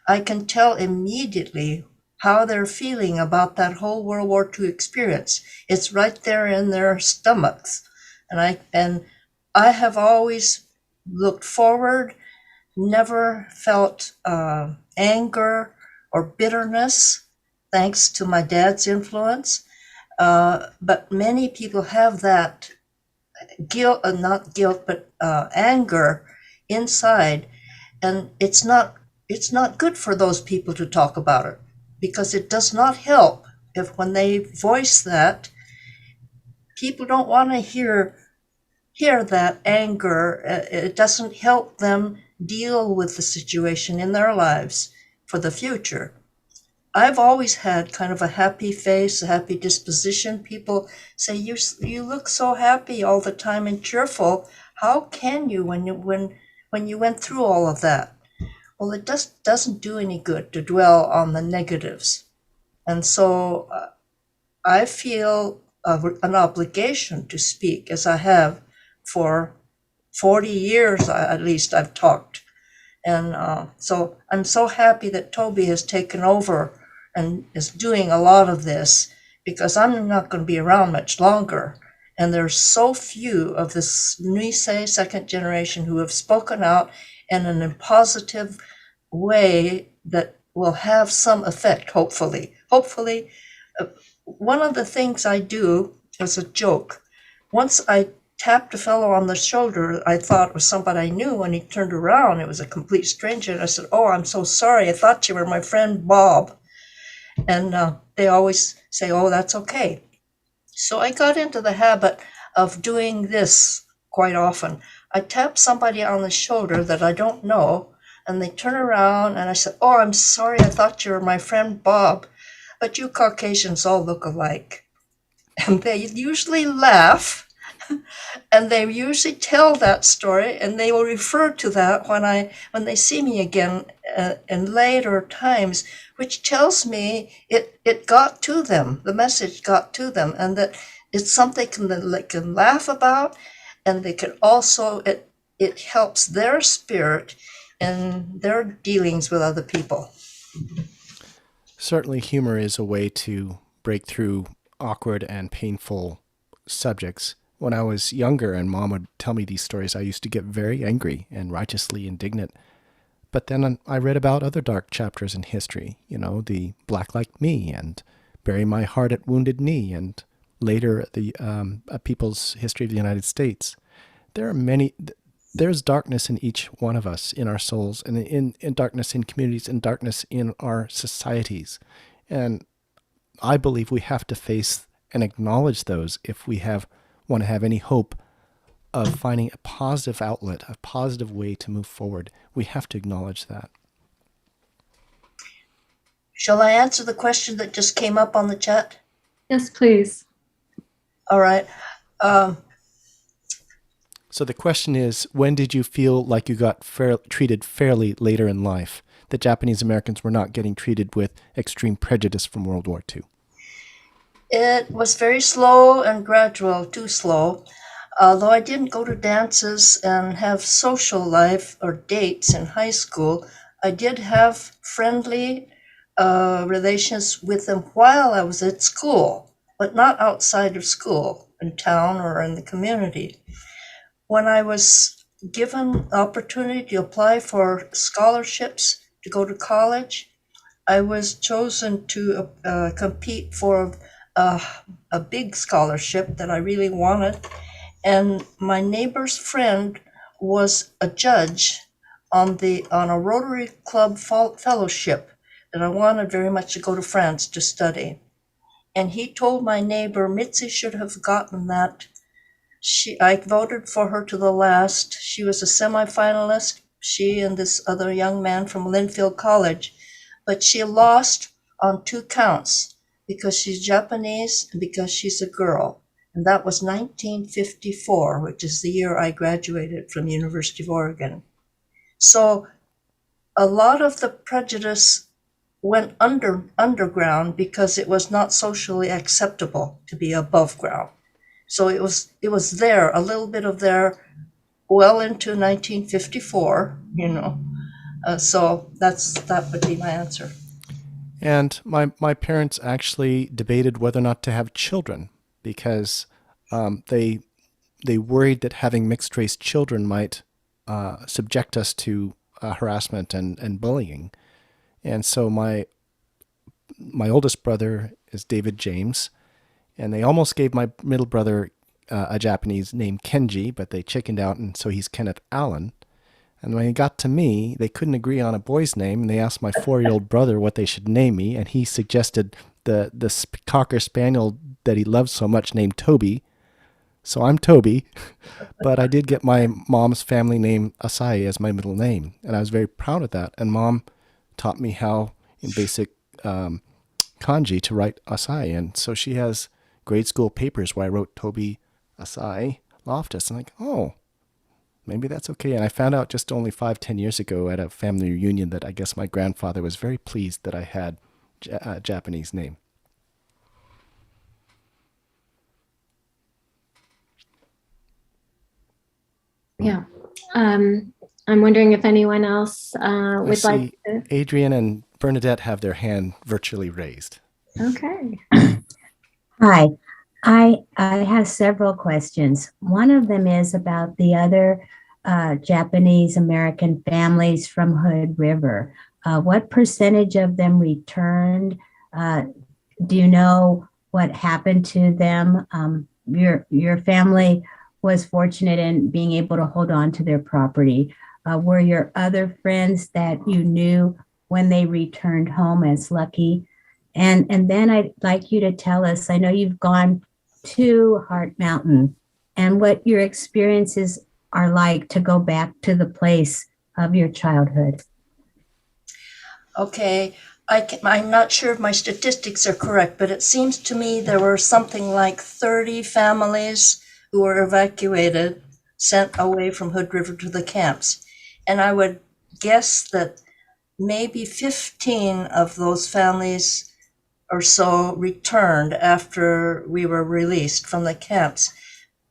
I can tell immediately how they're feeling about that whole World War II experience. It's right there in their stomachs. And I have always looked forward, never felt anger or bitterness, thanks to my dad's influence. But many people have that anger inside, and it's not good for those people to talk about it, because it does not help if when they voice that, people don't want to hear that anger. It doesn't help them deal with the situation in their lives for the future. I've always had kind of a happy face, a happy disposition. People say, you look so happy all the time and cheerful. How can you when you went through all of that? Well, it just doesn't do any good to dwell on the negatives. And so I feel an obligation to speak, as I have for 40 years at least I've talked. And so I'm so happy that Toby has taken over and is doing a lot of this, because I'm not going to be around much longer. And there's so few of this Nisei second generation who have spoken out in a positive way that will have some effect, hopefully. Hopefully, one of the things I do is a joke. Once I tapped a fellow on the shoulder I thought was somebody I knew. When he turned around, it was a complete stranger. And I said, "Oh, I'm so sorry. I thought you were my friend Bob." And they always say, oh, that's okay. So I got into the habit of doing this quite often. I tap somebody on the shoulder that I don't know, and they turn around, and I said, oh, I'm sorry, I thought you were my friend Bob, but you Caucasians all look alike. And they usually laugh, and they usually tell that story, and they will refer to that when they see me again in later times, which tells me it got to them, the message got to them, and that it's something they can laugh about, and they can also, it helps their spirit in their dealings with other people. Certainly, humor is a way to break through awkward and painful subjects. When I was younger and Mom would tell me these stories, I used to get very angry and righteously indignant. But then I read about other dark chapters in history, the Black Like Me and Bury My Heart at Wounded Knee, and later the People's History of the United States. There's darkness in each one of us, in our souls, and in darkness in communities, and darkness in our societies. And I believe we have to face and acknowledge those if we want to have any hope of finding a positive outlet, a positive way to move forward. We have to acknowledge that. Shall I answer the question that just came up on the chat? Yes, please. All right. So the question is, when did you feel like you got treated fairly later in life, that Japanese Americans were not getting treated with extreme prejudice from World War II? It was very slow and gradual, too slow. Although I didn't go to dances and have social life or dates in high school, I did have friendly relations with them while I was at school, but not outside of school, in town or in the community. When I was given the opportunity to apply for scholarships to go to college, I was chosen to compete for a big scholarship that I really wanted. And my neighbor's friend was a judge on a Rotary Club fellowship that I wanted very much to go to France to study. And he told my neighbor, Mitzi should have gotten that. I voted for her to the last. She was a semifinalist, she and this other young man from Linfield College. But she lost on 2 counts, because she's Japanese and because she's a girl. And that was 1954, which is the year I graduated from University of Oregon. So a lot of the prejudice went underground because it was not socially acceptable to be above ground. So it was there, a little bit of there, well into 1954, so that would be my answer. And my parents actually debated whether or not to have children, because they worried that having mixed race children might subject us to harassment and bullying. And so my oldest brother is David James, and they almost gave my middle brother a Japanese name, Kenji, but they chickened out, and so he's Kenneth Allen. And when he got to me, they couldn't agree on a boy's name, and they asked my 4-year-old brother what they should name me, and he suggested the Cocker Spaniel that he loved so much named Toby. So I'm Toby, but I did get my mom's family name Asai as my middle name, and I was very proud of that. And Mom taught me how, in basic kanji, to write Asai, and so she has grade school papers where I wrote Toby Asai Loftus. I'm like, oh, maybe that's okay. And I found out just only 5-10 years ago at a family reunion that I guess my grandfather was very pleased that I had a Japanese name. Yeah. I'm wondering if anyone else would like to. Adrian and Bernadette have their hand virtually raised. Okay. Hi, I have several questions. One of them is about the other Japanese American families from Hood River. What percentage of them returned? Do you know what happened to them? Your family was fortunate in being able to hold on to their property. Were your other friends that you knew when they returned home as lucky? And then I'd like you to tell us, I know you've gone to Heart Mountain, and what your experiences are like to go back to the place of your childhood. Okay, I'm not sure if my statistics are correct, but it seems to me there were something like 30 families who were evacuated, sent away from Hood River to the camps. And I would guess that maybe 15 of those families or so returned after we were released from the camps.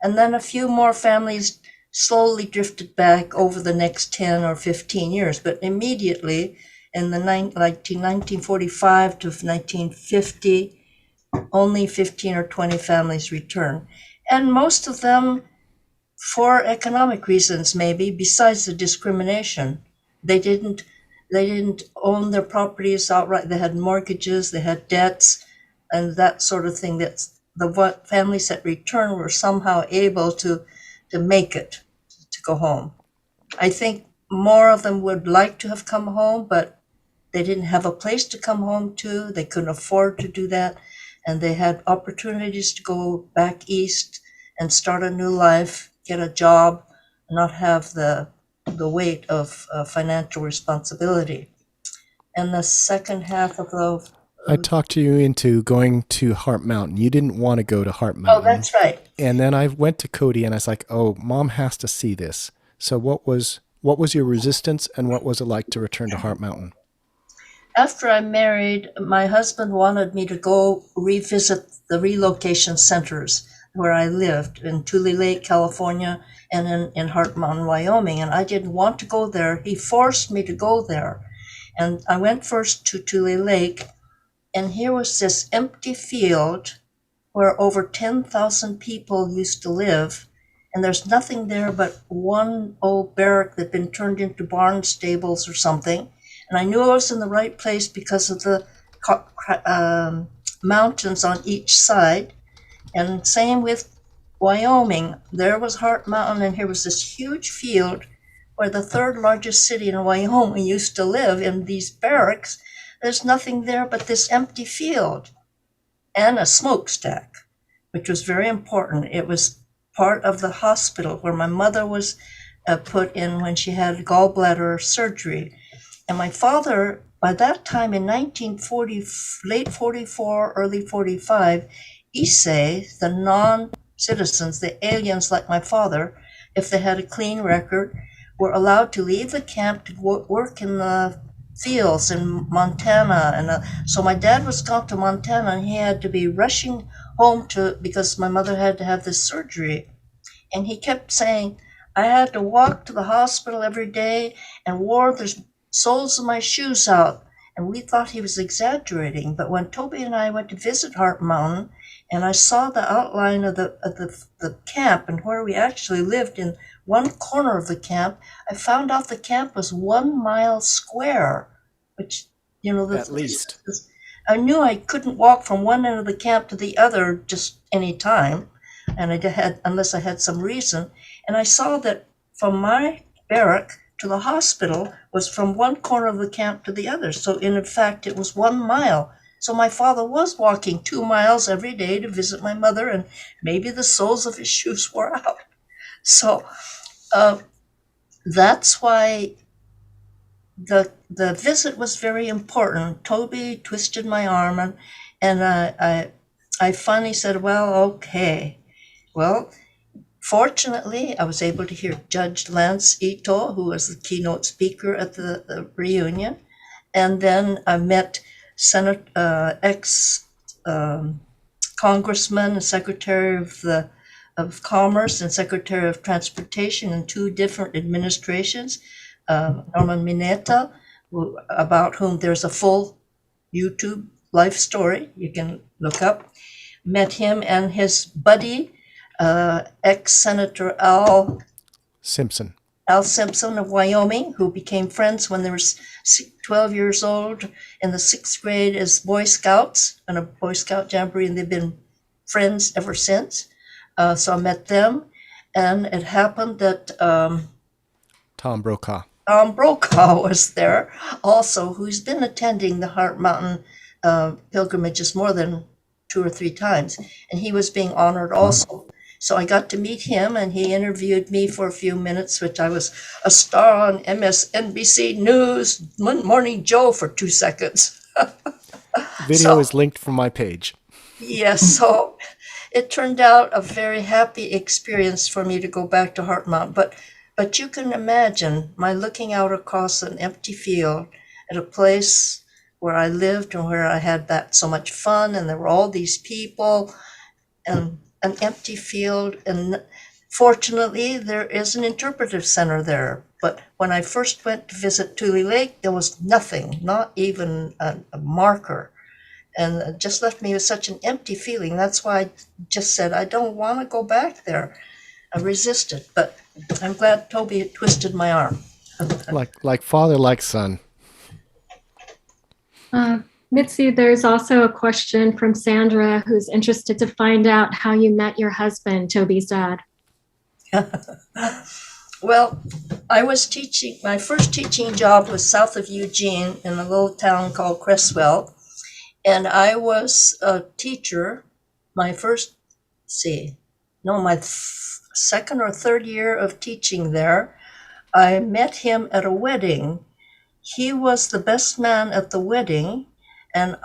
And then a few more families slowly drifted back over the next 10 or 15 years, but immediately in the 1945 to 1950, only 15 or 20 families returned. And most of them for economic reasons, maybe, besides the discrimination. They didn't own their properties outright. They had mortgages, they had debts, and that sort of thing. That's the families that returned were somehow able to make it, to go home. I think more of them would like to have come home, but they didn't have a place to come home to. They couldn't afford to do that. And they had opportunities to go back east and start a new life, get a job, not have the weight of financial responsibility. And the second half of the... I talked you into going to Heart Mountain. You didn't want to go to Heart Mountain. Oh, that's right. And then I went to Cody and I was like, oh, Mom has to see this. So what was your resistance, and what was it like to return to Heart Mountain? After I married, my husband wanted me to go revisit the relocation centers where I lived in Tule Lake, California, and in Heart Mountain, Wyoming. And I didn't want to go there. He forced me to go there. And I went first to Tule Lake, and here was this empty field where over 10,000 people used to live. And there's nothing there but one old barrack that had been turned into barn stables or something. And I knew I was in the right place because of the mountains on each side. And same with Wyoming. There was Heart Mountain, and here was this huge field where the third largest city in Wyoming used to live in these barracks. There's nothing there but this empty field and a smokestack, which was very important. It was part of the hospital where my mother was put in when she had gallbladder surgery. And my father, by that time in 1940, late 44, early 45, Asai, the non-citizens, the aliens like my father, if they had a clean record, were allowed to leave the camp to work in the fields in Montana. And so my dad was gone to Montana, and he had to be rushing home because my mother had to have this surgery. And he kept saying, I had to walk to the hospital every day and wore the soles of my shoes out. And we thought he was exaggerating. But when Toby and I went to visit Heart Mountain, and I saw the outline of the camp and where we actually lived in one corner of the camp, I found out the camp was 1 mile square, which, at least. I knew I couldn't walk from one end of the camp to the other just any time, and unless I had some reason. And I saw that from my barrack to the hospital was from one corner of the camp to the other. So in fact, it was 1 mile. So my father was walking 2 miles every day to visit my mother, and maybe the soles of his shoes wore out. So that's why the visit was very important. Toby twisted my arm, and I finally said, well, okay. Well, fortunately, I was able to hear Judge Lance Ito, who was the keynote speaker at the reunion. And then I met ex-congressman and Secretary of Commerce and Secretary of Transportation in 2 different administrations, Norman Mineta, about whom there's a full YouTube life story you can look up. Met him and his buddy, ex-Senator Al Simpson of Wyoming, who became friends when they were 12 years old in the 6th grade as Boy Scouts in a Boy Scout jamboree, and they've been friends ever since. So I met them, and it happened that Tom Brokaw was there also, who's been attending the Heart Mountain pilgrimages more than 2 or 3 times, and he was being honored also. So I got to meet him, and he interviewed me for a few minutes, which I was a star on MSNBC News, Morning Joe for 2 seconds. Video is linked from my page. Yes, so it turned out a very happy experience for me to go back to Heart Mountain. But you can imagine my looking out across an empty field at a place where I lived and where I had that so much fun, and there were all these people, and an empty field. And fortunately, there is an interpretive center there. But when I first went to visit Tule Lake, there was nothing, not even a marker. And it just left me with such an empty feeling. That's why I just said, I don't want to go back there. I resisted, but I'm glad Toby twisted my arm. Like father, like son. Mitzi, there's also a question from Sandra who's interested to find out how you met your husband, Toby's dad. Well, I was teaching, my first teaching job was south of Eugene in a little town called Cresswell. And I was a teacher, my second or third year of teaching there. I met him at a wedding. He was the best man at the wedding, and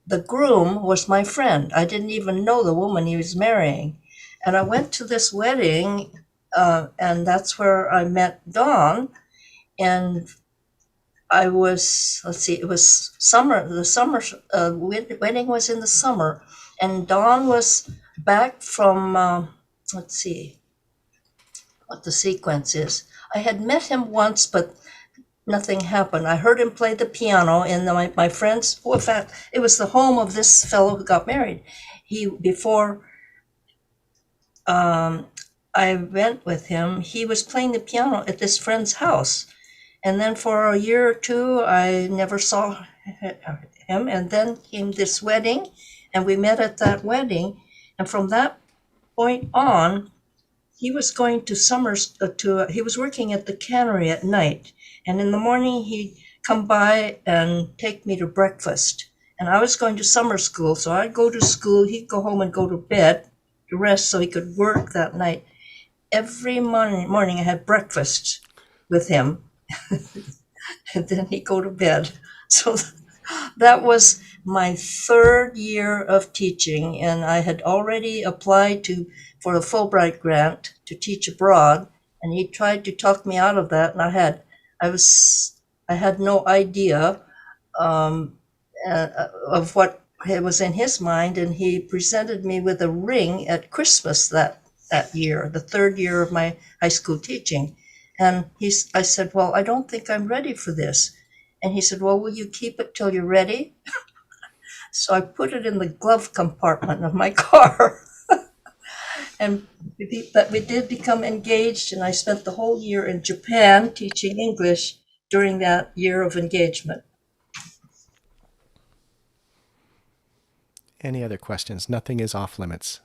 the groom was my friend. I didn't even know the woman he was marrying. And I went to this wedding, and that's where I met Dawn. And I was, it was summer, wedding was in the summer, and Dawn was back from, what the sequence is. I had met him once, but nothing happened. I heard him play the piano in my friend's, in fact, it was the home of this fellow who got married. Before I went with him, he was playing the piano at this friend's house. And then for a year or two, I never saw him. And then came this wedding, and we met at that wedding. And from that point on, he was going to he was working at the cannery at night. And in the morning, he'd come by and take me to breakfast. And I was going to summer school, so I'd go to school, he'd go home and go to bed to rest so he could work that night. Every morning I had breakfast with him. And then he'd go to bed. So that was my third year of teaching, and I had already applied for a Fulbright grant to teach abroad, and he tried to talk me out of that, and I had no idea of what was in his mind, and he presented me with a ring at Christmas that year, the third year of my high school teaching. And I said, well, I don't think I'm ready for this. And he said, well, will you keep it till you're ready? So I put it in the glove compartment of my car. And we did become engaged, and I spent the whole year in Japan teaching English during that year of engagement. Any other questions? Nothing is off limits.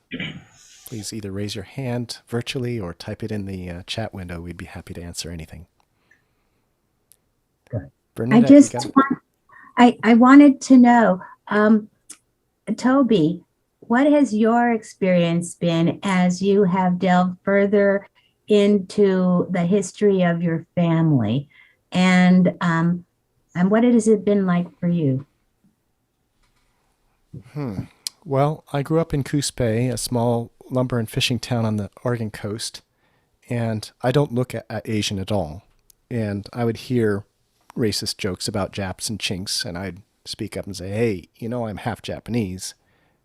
Please either raise your hand virtually or type it in the chat window. We'd be happy to answer anything. Bernadette, I wanted to know, Toby, what has your experience been as you have delved further into the history of your family, and what has it been like for you? Well, I grew up in Coos Bay, a small lumber and fishing town on the Oregon coast, and I don't look at Asian at all. And I would hear racist jokes about Japs and Chinks, and I'd speak up and say, hey, I'm half Japanese.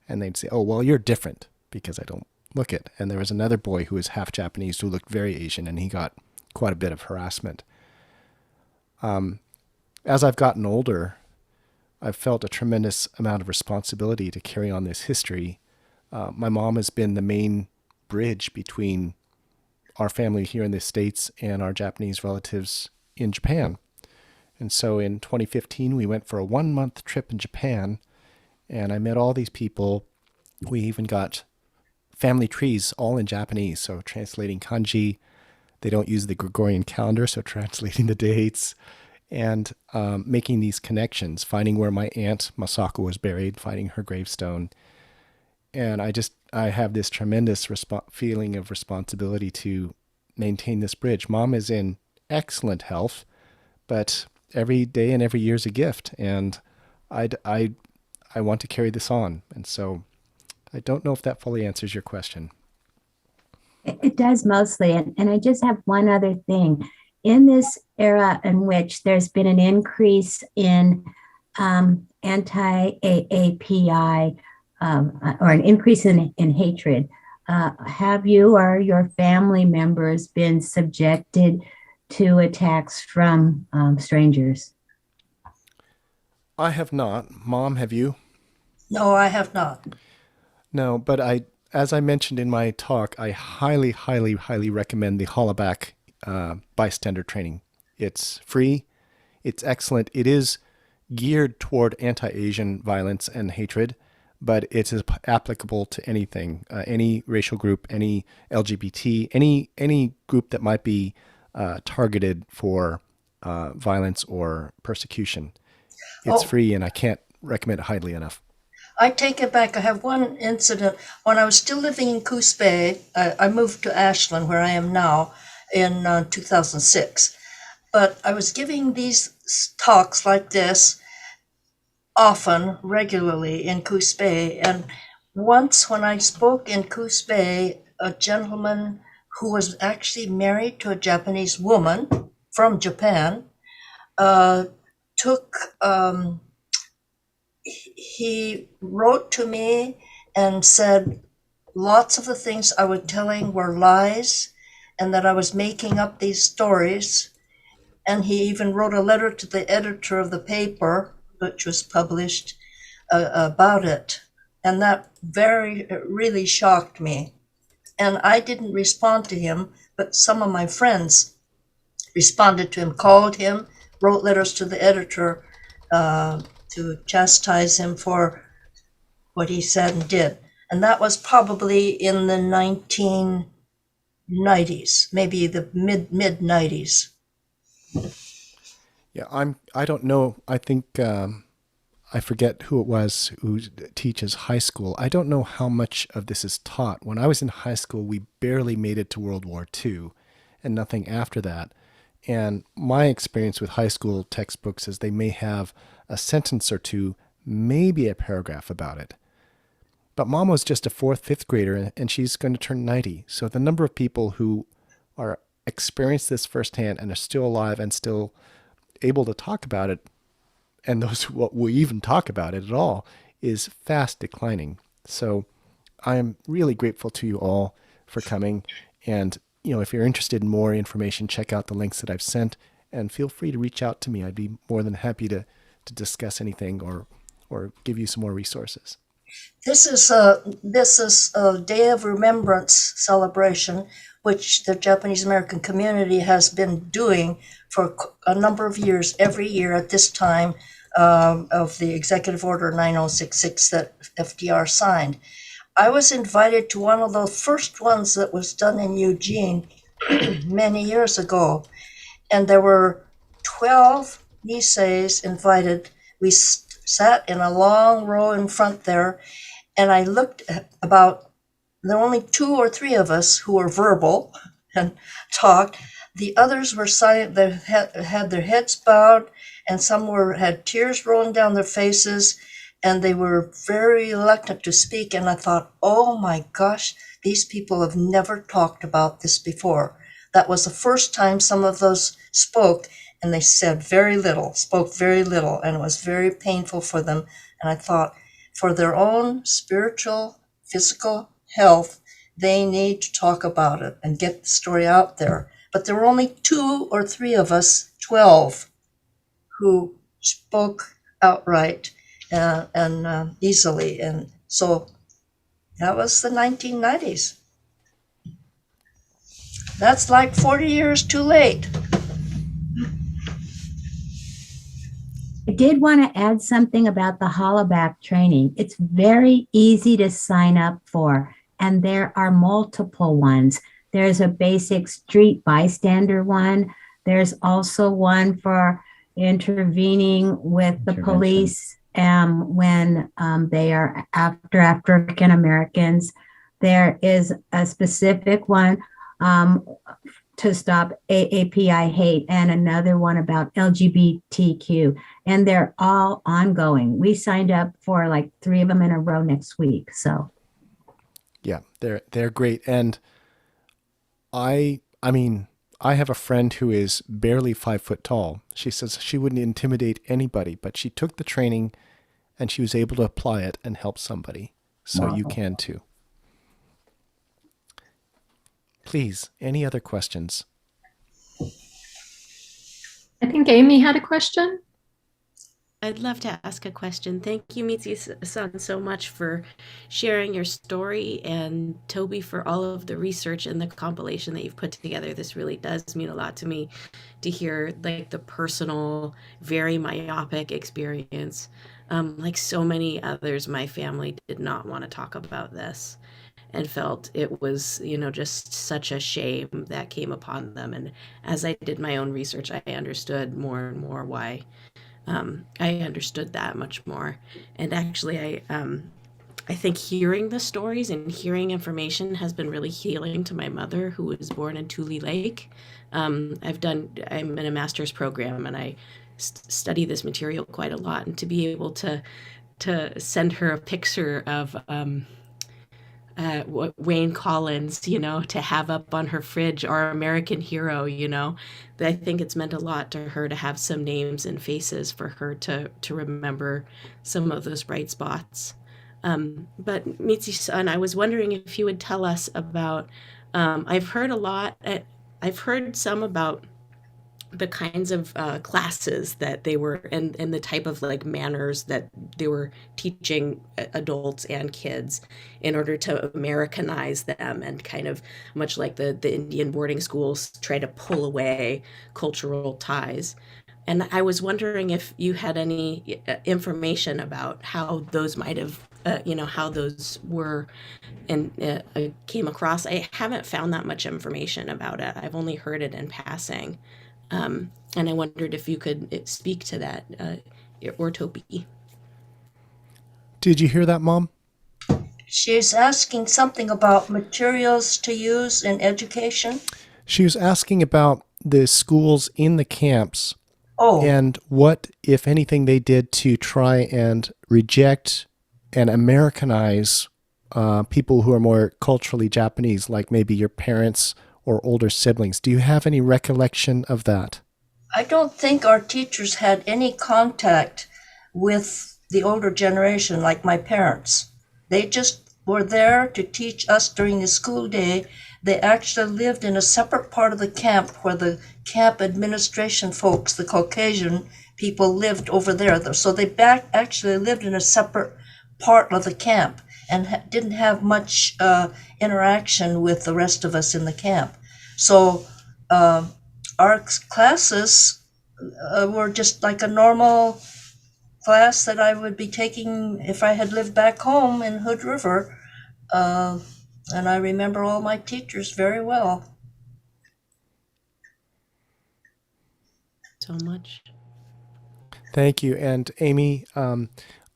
And they'd say, oh, well, you're different because I don't look it. And there was another boy who was half Japanese who looked very Asian, and he got quite a bit of harassment. As I've gotten older, I've felt a tremendous amount of responsibility to carry on this history. My mom has been the main bridge between our family here in the States and our Japanese relatives in Japan. And so in 2015, we went for a 1-month trip in Japan, and I met all these people. We even got family trees all in Japanese, so translating kanji. They don't use the Gregorian calendar, so translating the dates. and making these connections, finding where my aunt Masako was buried, finding her gravestone. And I have this tremendous feeling of responsibility to maintain this bridge. Mom is in excellent health, but every day and every year is a gift, and I want to carry this on. And so I don't know if that fully answers your question. It does mostly. And I just have one other thing. In this era in which there's been an increase in anti-AAPI or an increase in hatred, have you or your family members been subjected to attacks from strangers? I have not. Mom, have you? No, I have not. No, but as I mentioned in my talk, I highly, highly, highly recommend the Hollaback bystander training. It's free. It's excellent. It is geared toward anti-Asian violence and hatred, but it is applicable to anything, any racial group, any LGBT, any group that might be targeted for violence or persecution. It's free, and I can't recommend it highly enough. I take it back. I have one incident. When I was still living in Coos Bay, I moved to Ashland, where I am now, in 2006. But I was giving these talks like this often, regularly in Coos Bay. And once when I spoke in Coos Bay, a gentleman who was actually married to a Japanese woman from Japan he wrote to me and said lots of the things I was telling were lies and that I was making up these stories. And he even wrote a letter to the editor of the paper, which was published, about it. And that really shocked me. And I didn't respond to him, but some of my friends responded to him, called him, wrote letters to the editor to chastise him for what he said and did. And that was probably in the 1990s, maybe the mid 90s. Yeah, I don't know. I think I forget who it was who teaches high school. I don't know how much of this is taught. When I was in high school, we barely made it to World War II and nothing after that. And my experience with high school textbooks is they may have a sentence or two, maybe a paragraph about it. But Mom was just a fourth, fifth grader, and she's going to turn 90. So the number of people who are experienced this firsthand and are still alive and still able to talk about it, and those who will even talk about it at all, is fast declining. So I am really grateful to you all for coming. And if you're interested in more information, check out the links that I've sent, and feel free to reach out to me. I'd be more than happy to discuss anything or give you some more resources. This is a Day of Remembrance celebration, which the Japanese American community has been doing for a number of years, every year at this time of the Executive Order 9066 that FDR signed. I was invited to one of the first ones that was done in Eugene many years ago, and there were 12 Niseis invited. We sat in a long row in front there, and I looked at there were only 2 or 3 of us who were verbal and talked. The others were silent. They had their heads bowed, and some had tears rolling down their faces, and they were very reluctant to speak. And I thought, oh my gosh, these people have never talked about this before. That was the first time some of those spoke, and they said spoke very little, and it was very painful for them. And I thought, for their own spiritual, physical health, they need to talk about it and get the story out there. But there were only 2 or 3 of us, 12, who spoke outright and easily. And so that was the 1990s. That's like 40 years too late. I did want to add something about the Hollaback training. It's very easy to sign up for, and there are multiple ones. There's a basic street bystander one. There's also one for intervening with the Intervention. police when they are after African Americans. There is a specific one to stop AAPI hate and another one about LGBTQ. And they're all ongoing. We signed up for like 3 of them in a row next week. So Yeah, they're great. And I mean, I have a friend who is barely 5 foot tall. She says she wouldn't intimidate anybody, but she took the training and she was able to apply it and help somebody. So Wow. you can too. Please, any other questions? I think Amy had a question. I'd love to ask a question. Thank you, Mitzi-san, so much for sharing your story, and Toby for all of the research and the compilation that you've put together. This really does mean a lot to me to hear like the personal, very myopic experience. Like so many others, my family did not want to talk about this and felt it was, just such a shame that came upon them. And as I did my own research, I understood more and more why. I understood that much more. And actually, I think hearing the stories and hearing information has been really healing to my mother, who was born in Tule Lake. I'm in a master's program, and I study this material quite a lot. And to be able to send her a picture of Wayne Collins, to have up on her fridge, our American hero, I think it's meant a lot to her to have some names and faces for her to remember some of those bright spots. But Mitzi-san, I was wondering if you would tell us about, I've heard some about the kinds of classes that they were and the type of like manners that they were teaching adults and kids in order to Americanize them, and kind of much like the Indian boarding schools try to pull away cultural ties. And I was wondering if you had any information about how those might have, how those were and came across. I haven't found that much information about it. I've only heard it in passing. And I wondered if you could speak to that, or Toby. Did you hear that, Mom? She's asking something about materials to use in education. She was asking about the schools in the camps Oh, and what, if anything, they did to try and reject and Americanize people who are more culturally Japanese, like maybe your parents or older siblings. Do you have any recollection of that? I don't think our teachers had any contact with the older generation like my parents. They just were there to teach us during the school day. They actually lived in a separate part of the camp where the camp administration folks, the Caucasian people, lived over there. So they actually lived in a separate part of the camp and didn't have much interaction with the rest of us in the camp. So our classes were just like a normal class that I would be taking if I had lived back home in Hood River. And I remember all my teachers very well. So much. Thank you. And Amy,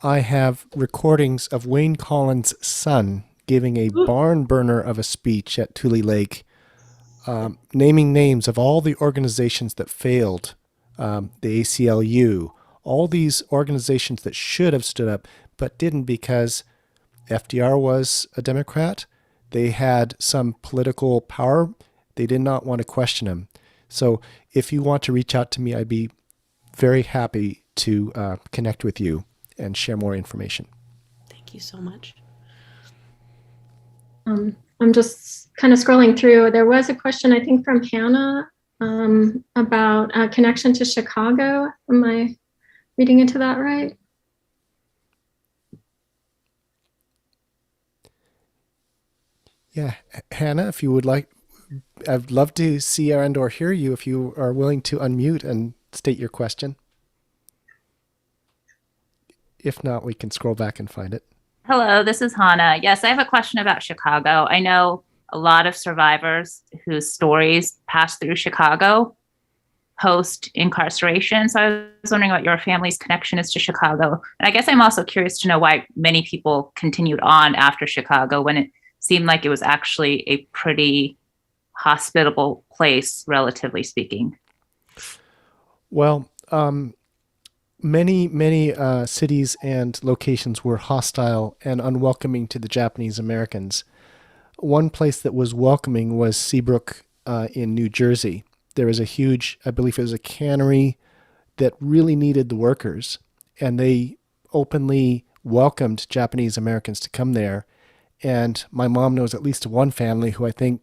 I have recordings of Wayne Collins' son giving a barn burner of a speech at Tule Lake, naming names of all the organizations that failed, the ACLU, all these organizations that should have stood up but didn't because FDR was a Democrat. They had some political power. They did not want to question him. So if you want to reach out to me, I'd be very happy to connect with you and share more information. Thank you so much. I'm just kind of scrolling through. There was a question, I think, from Hannah about a connection to Chicago. Am I reading into that right? Yeah, Hannah, if you would like, I'd love to see and or hear you if you are willing to unmute and state your question. If not, we can scroll back and find it. Hello, this is Hannah. Yes, I have a question about Chicago. I know a lot of survivors whose stories passed through Chicago. post incarceration. So I was wondering what your family's connection is to Chicago. And I guess I'm also curious to know why many people continued on after Chicago when it seemed like it was actually a pretty hospitable place, relatively speaking. Well, many cities and locations were hostile and unwelcoming to the Japanese Americans. One place that was welcoming was Seabrook in New Jersey. There was a huge, I believe it was a cannery that really needed the workers, and they openly welcomed Japanese Americans to come there. And my mom knows at least one family who I think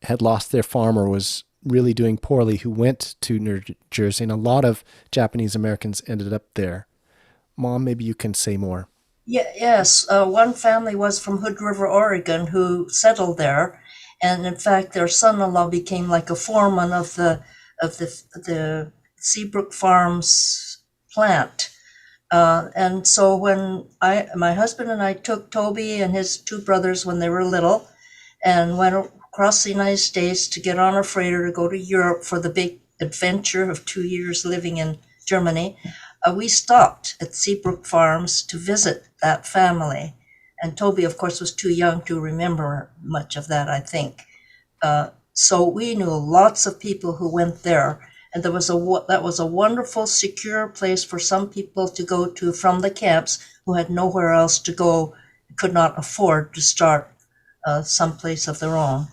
had lost their farm or was really doing poorly who went to New Jersey, and a lot of Japanese Americans ended up there. Mom, maybe you can say more. Yes, one family was from Hood River, Oregon, who settled there, and in fact, their son-in-law became like a foreman of the Seabrook Farms plant. And so when my husband and I took Toby and his two brothers when they were little, and went across the United States to get on a freighter to go to Europe for the big adventure of 2 years living in Germany, we stopped at Seabrook Farms to visit that family. And Toby, of course, was too young to remember much of that, I think. So we knew lots of people who went there. And that was a wonderful, secure place for some people to go to from the camps who had nowhere else to go, could not afford to start someplace of their own.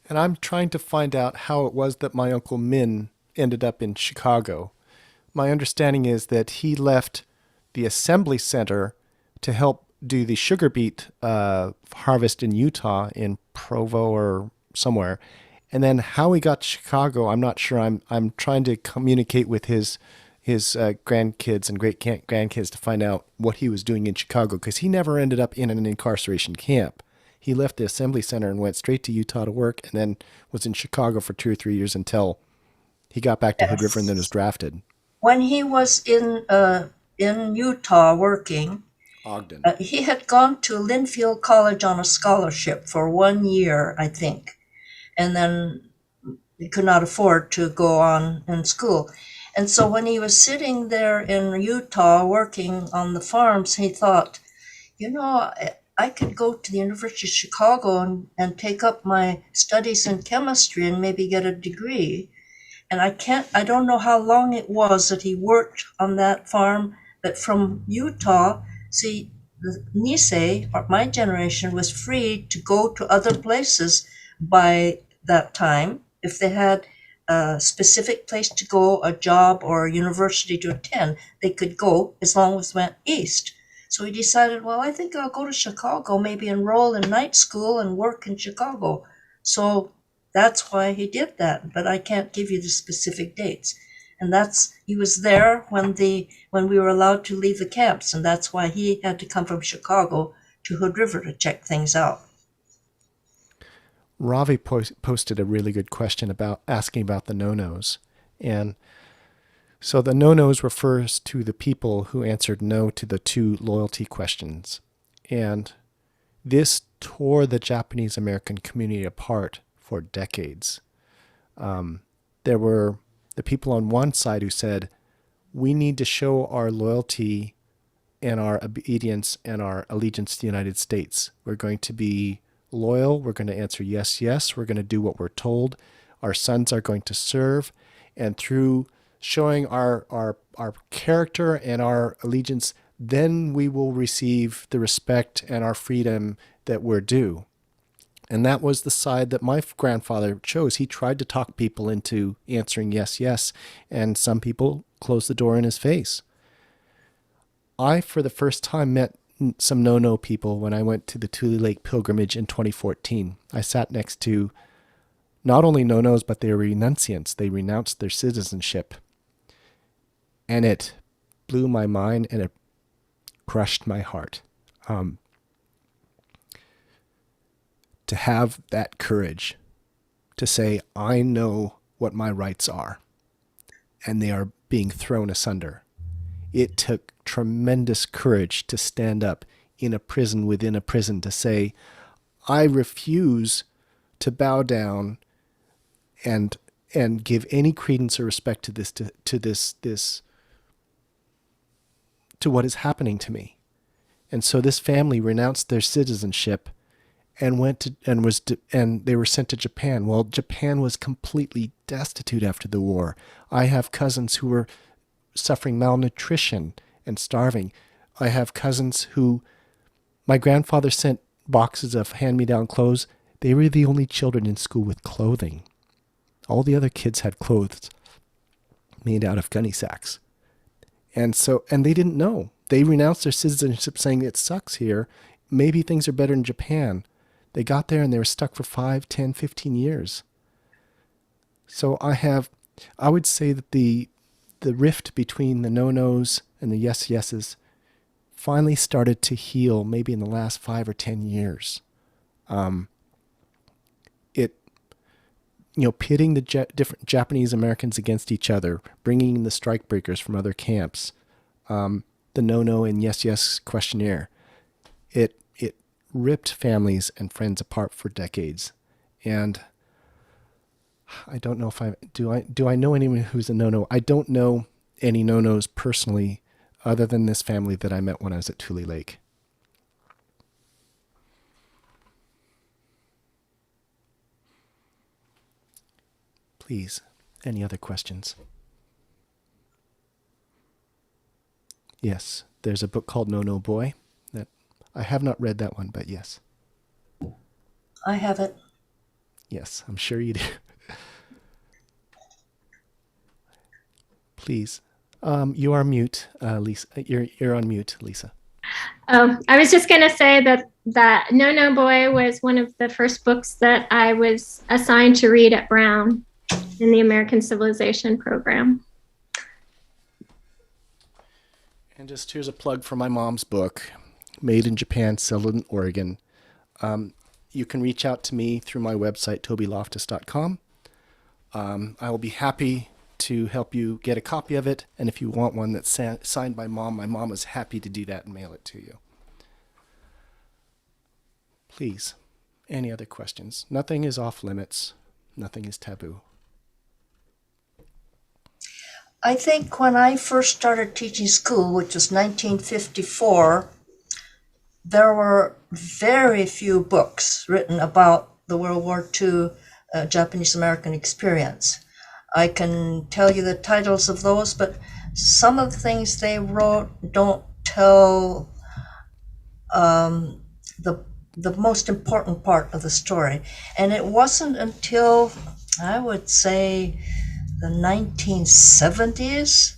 And I'm trying to find out how it was that my Uncle Min ended up in Chicago. My understanding is that he left the assembly center to help do the sugar beet harvest in Utah, in Provo or somewhere. And then how he got to Chicago, I'm not sure. I'm trying to communicate with his grandkids and great grandkids to find out what he was doing in Chicago, because he never ended up in an incarceration camp. He left the assembly center and went straight to Utah to work, and then was in Chicago for 2 or 3 years until he got back to Hood River and then was drafted. When he was in Utah working, Ogden. He had gone to Linfield College on a scholarship for 1 year, I think, and then he could not afford to go on in school. And so when he was sitting there in Utah working on the farms, he thought, I could go to the University of Chicago and take up my studies in chemistry and maybe get a degree. And I don't know how long it was that he worked on that farm, but from Utah, see, the Nisei, or my generation, was free to go to other places by that time. If they had a specific place to go, a job or a university to attend, they could go as long as went east. So he decided, well, I think I'll go to Chicago, maybe enroll in night school and work in Chicago. So that's why he did that, but I can't give you the specific dates. And he was there when we were allowed to leave the camps, and that's why he had to come from Chicago to Hood River to check things out. Ravi posted a really good question asking about the no-nos. And so the no-nos refers to the people who answered no to the 2 loyalty questions. And this tore the Japanese American community apart for decades. There were the people on one side who said, we need to show our loyalty and our obedience and our allegiance to the United States. We're going to be loyal. We're going to answer yes, yes. We're going to do what we're told. Our sons are going to serve. And through showing our character and our allegiance, then we will receive the respect and our freedom that we're due. And that was the side that my grandfather chose. He tried to talk people into answering yes, yes, and some people closed the door in his face. I, for the first time, met some no-no people when I went to the Tule Lake pilgrimage in 2014. I sat next to not only no-nos, but they were renunciants. They renounced their citizenship. And it blew my mind and it crushed my heart. To have that courage to say, I know what my rights are, and they are being thrown asunder. It took tremendous courage to stand up in a prison within a prison to say, I refuse to bow down and and give any credence or respect to this to what is happening to me. And so this family renounced their citizenship and and they were sent to Japan. Well, Japan was completely destitute after the war. I have cousins who were suffering malnutrition and starving. I have cousins who my grandfather sent boxes of hand-me-down clothes. They were the only children in school with clothing. All the other kids had clothes made out of gunny sacks. And they didn't know. They renounced their citizenship saying it sucks here. Maybe things are better in Japan. They got there and they were stuck for 5, 10, 15 years. So I would say that the rift between the no-nos and the yes-yeses finally started to heal maybe in the last 5 or 10 years. Pitting the different Japanese Americans against each other, bringing in the strikebreakers from other camps, the no-no and yes-yes questionnaire. It ripped families and friends apart for decades. And I don't know if do I know anyone who's a no-no? I don't know any no-nos personally other than this family that I met when I was at Tule Lake. Please, any other questions? Yes, there's a book called No No Boy that I have not read that one, but yes. I have it. Yes, I'm sure you do. Please. You are mute, Lisa. You're on mute, Lisa. Oh, I was just going to say that No No Boy was one of the first books that I was assigned to read at Brown in the American Civilization program. And just here's a plug for my mom's book, Made in Japan, Settled in Oregon. You can reach out to me through my website, tobyloftus.com. I will be happy to help you get a copy of it. And if you want one that's signed by Mom, my mom is happy to do that and mail it to you. Please, any other questions? Nothing is off limits. Nothing is taboo. I think when I first started teaching school, which was 1954, there were very few books written about the World War II Japanese-American experience. I can tell you the titles of those, but some of the things they wrote don't tell the most important part of the story. And it wasn't until, I would say, the 1970s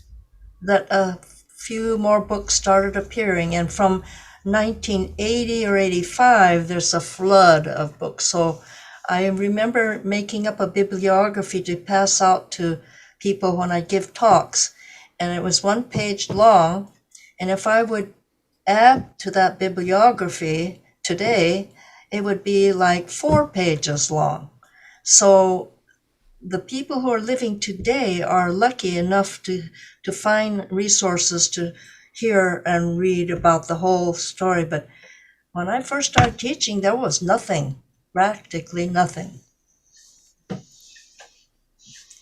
that a few more books started appearing. And from 1980 or 85, there's a flood of books. So I remember making up a bibliography to pass out to people when I give talks. And it was 1 page long. And if I would add to that bibliography today, it would be like 4 pages long. So the people who are living today are lucky enough to find resources to hear and read about the whole story. But when I first started teaching, there was nothing, practically nothing.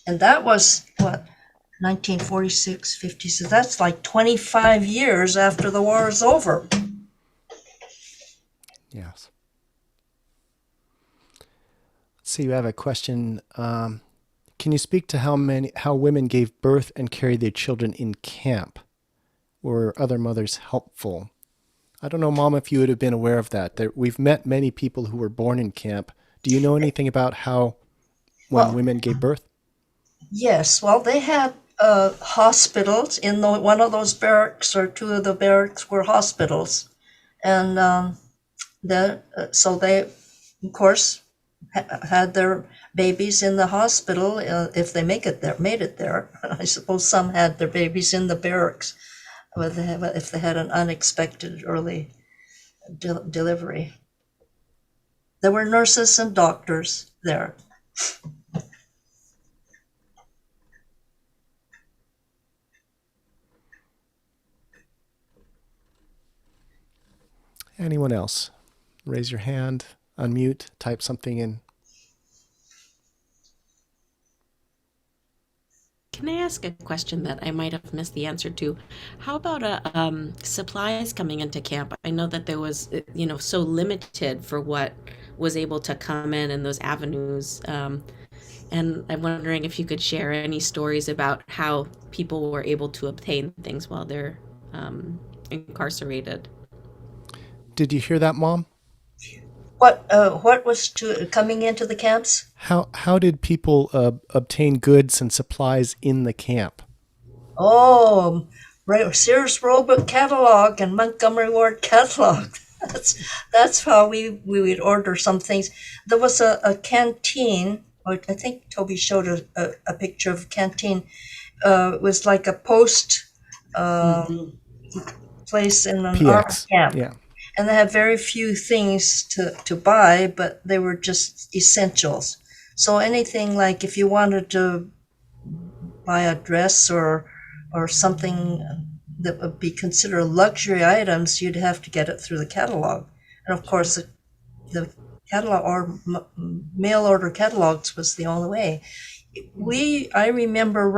And that was, 1946, 50, so that's like 25 years after the war is over. Yes. Let's see, you have a question. Can you speak to how women gave birth and carried their children in camp? Were other mothers helpful? I don't know, Mom, if you would have been aware of that. We've met many people who were born in camp. Do you know anything about how when women gave birth? Yes, well, they had hospitals in one of those barracks, or 2 of the barracks were hospitals. And so they, of course, had their babies in the hospital if they made it there. I suppose some had their babies in the barracks if they had an unexpected early delivery. There were nurses and doctors there. Anyone else? Raise your hand, unmute, type something in. Can I ask a question that I might have missed the answer to? How about supplies coming into camp? I know that there was, so limited for what was able to come in and those avenues. And I'm wondering if you could share any stories about how people were able to obtain things while they're incarcerated. Did you hear that, Mom? What was coming into the camps? How did people obtain goods and supplies in the camp? Oh, Sears Roebuck catalog and Montgomery Ward catalog. That's how we would order some things. There was a canteen. I think Toby showed a picture of a canteen. It was like a post place in an army camp. Yeah. And they had very few things to buy, but they were just essentials. So anything like if you wanted to buy a dress or something that would be considered luxury items, you'd have to get it through the catalog. And of course, the catalog or mail order catalogs was the only way. I remember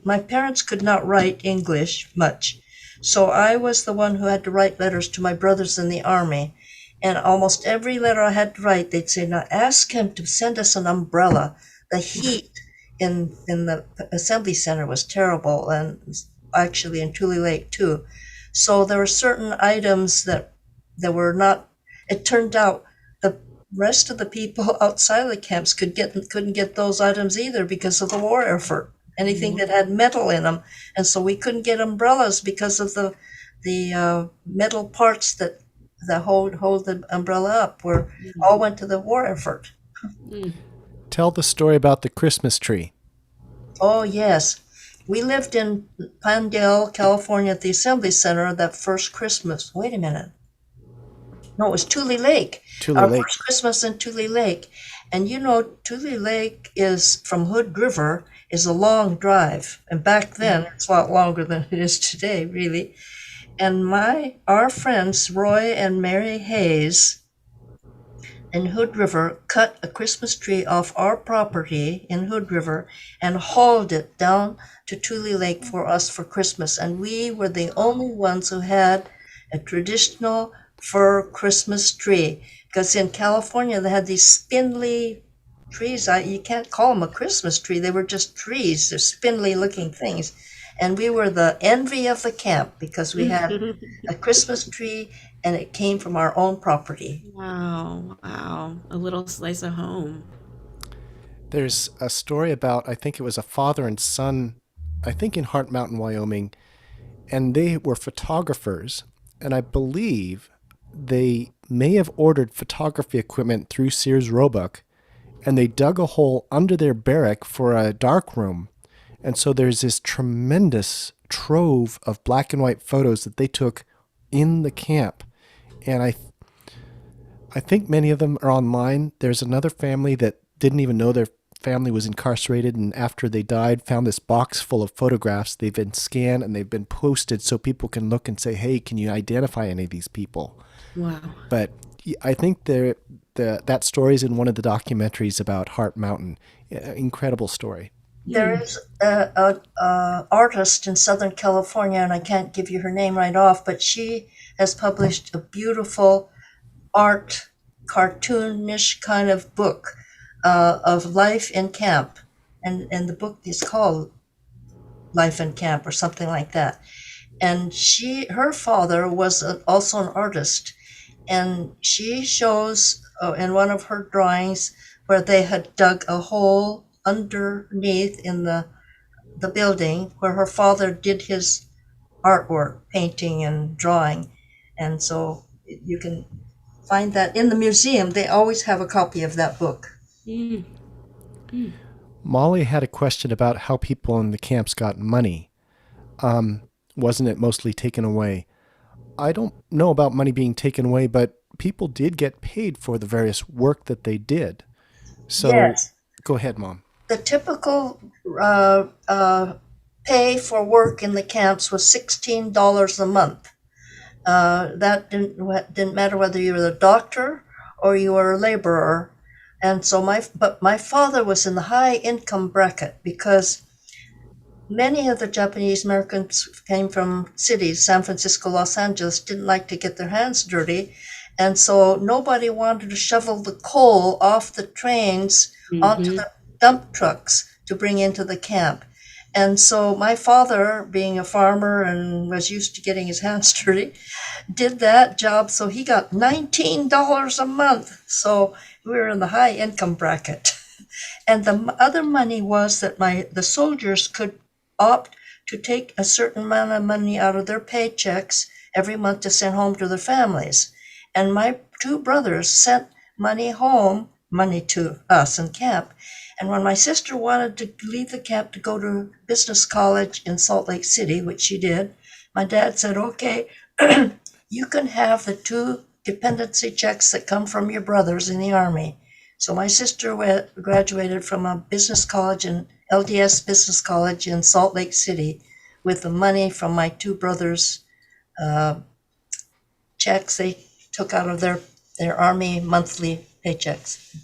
my parents could not write English much. So I was the one who had to write letters to my brothers in the Army. And almost every letter I had to write, they'd say, now ask him to send us an umbrella. The heat in the assembly center was terrible, and actually in Tule Lake too. So there were certain items that were not, it turned out the rest of the people outside of the camps couldn't get those items either because of the war effort. Anything that had metal in them, and so we couldn't get umbrellas because of the metal parts that hold the umbrella up. All went to the war effort. Tell the story about the Christmas tree. Oh yes, we lived in Pinedale, California, at the Assembly Center that first Christmas. Wait a minute. No, it was Tule Lake. Our first Christmas in Tule Lake, and Tule Lake is from Hood River. Is a long drive, and back then it's a lot longer than it is today, really. And our friends Roy and Mary Hayes in Hood River cut a Christmas tree off our property in Hood River and hauled it down to Tule Lake for us for Christmas. And we were the only ones who had a traditional fir Christmas tree, because in California they had these spindly trees. You can't call them a Christmas tree. They were just trees. They're spindly looking things. And we were the envy of the camp because we had a Christmas tree and it came from our own property. Wow. A little slice of home. There's a story about, I think it was a father and son, I think in Heart Mountain, Wyoming, and they were photographers. And I believe they may have ordered photography equipment through Sears Roebuck, and they dug a hole under their barrack for a dark room. And so there's this tremendous trove of black and white photos that they took in the camp. And I think many of them are online. There's another family that didn't even know their family was incarcerated, and after they died, found this box full of photographs. They've been scanned and they've been posted so people can look and say, hey, can you identify any of these people? Wow. But I think that story is in one of the documentaries about Heart Mountain. Incredible story. There is an artist in Southern California, and I can't give you her name right off, but she has published a beautiful art, cartoonish kind of book of life in camp. And the book is called Life in Camp or something like that. And her father was also an artist. And she shows in one of her drawings where they had dug a hole underneath in the building where her father did his artwork, painting and drawing. And so you can find that in the museum. They always have a copy of that book. Molly had a question about how people in the camps got money. Wasn't it mostly taken away? I don't know about money being taken away, but people did get paid for the various work that they did. So yes. Go ahead, Mom. The typical pay for work in the camps was $16 a month. That didn't matter whether you were a doctor or you were a laborer. And so my father was in the high income bracket because many of the Japanese Americans came from cities, San Francisco, Los Angeles, didn't like to get their hands dirty. And so nobody wanted to shovel the coal off the trains onto the dump trucks to bring into the camp. And so my father, being a farmer and was used to getting his hands dirty, did that job. So he got $19 a month. So we were in the high income bracket. And the other money was that the soldiers could opt to take a certain amount of money out of their paychecks every month to send home to their families. And my two brothers sent money home, money to us in camp. And when my sister wanted to leave the camp to go to business college in Salt Lake City, which she did, my dad said, okay, you can have the 2 dependency checks that come from your brothers in the Army. So my sister graduated from a business college in LDS Business College in Salt Lake City with the money from my 2 brothers' checks they took out of their Army monthly paychecks.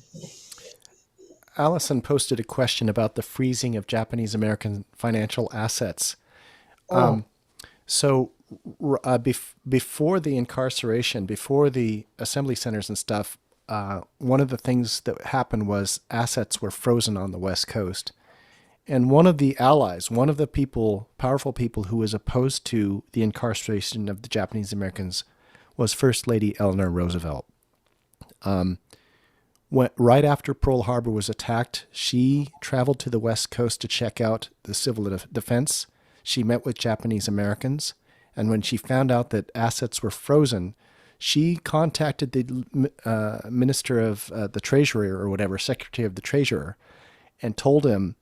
Allison posted a question about the freezing of Japanese American financial assets. Before the incarceration, before the assembly centers and stuff, one of the things that happened was assets were frozen on the West Coast. And one of the allies, one of the powerful people who was opposed to the incarceration of the Japanese Americans was First Lady Eleanor Roosevelt. Right after Pearl Harbor was attacked, she traveled to the West Coast to check out the civil defense. She met with Japanese Americans, and when she found out that assets were frozen, she contacted the Minister of the Treasury or whatever, Secretary of the Treasurer, and told him,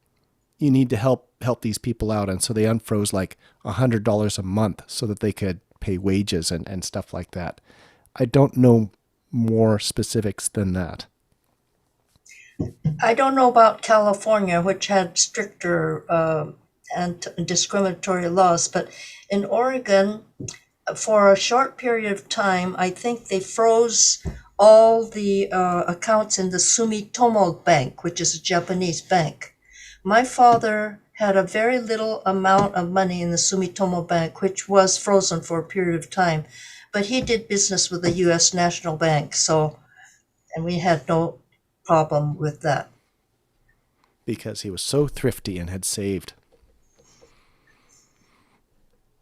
you need to help these people out. And so they unfroze like $100 a month so that they could pay wages and stuff like that. I don't know more specifics than that. I don't know about California, which had stricter and discriminatory laws, but in Oregon, for a short period of time, I think they froze all the accounts in the Sumitomo Bank, which is a Japanese bank. My father had a very little amount of money in the Sumitomo Bank, which was frozen for a period of time, but he did business with the U.S. National Bank, and we had no problem with that. Because he was so thrifty and had saved.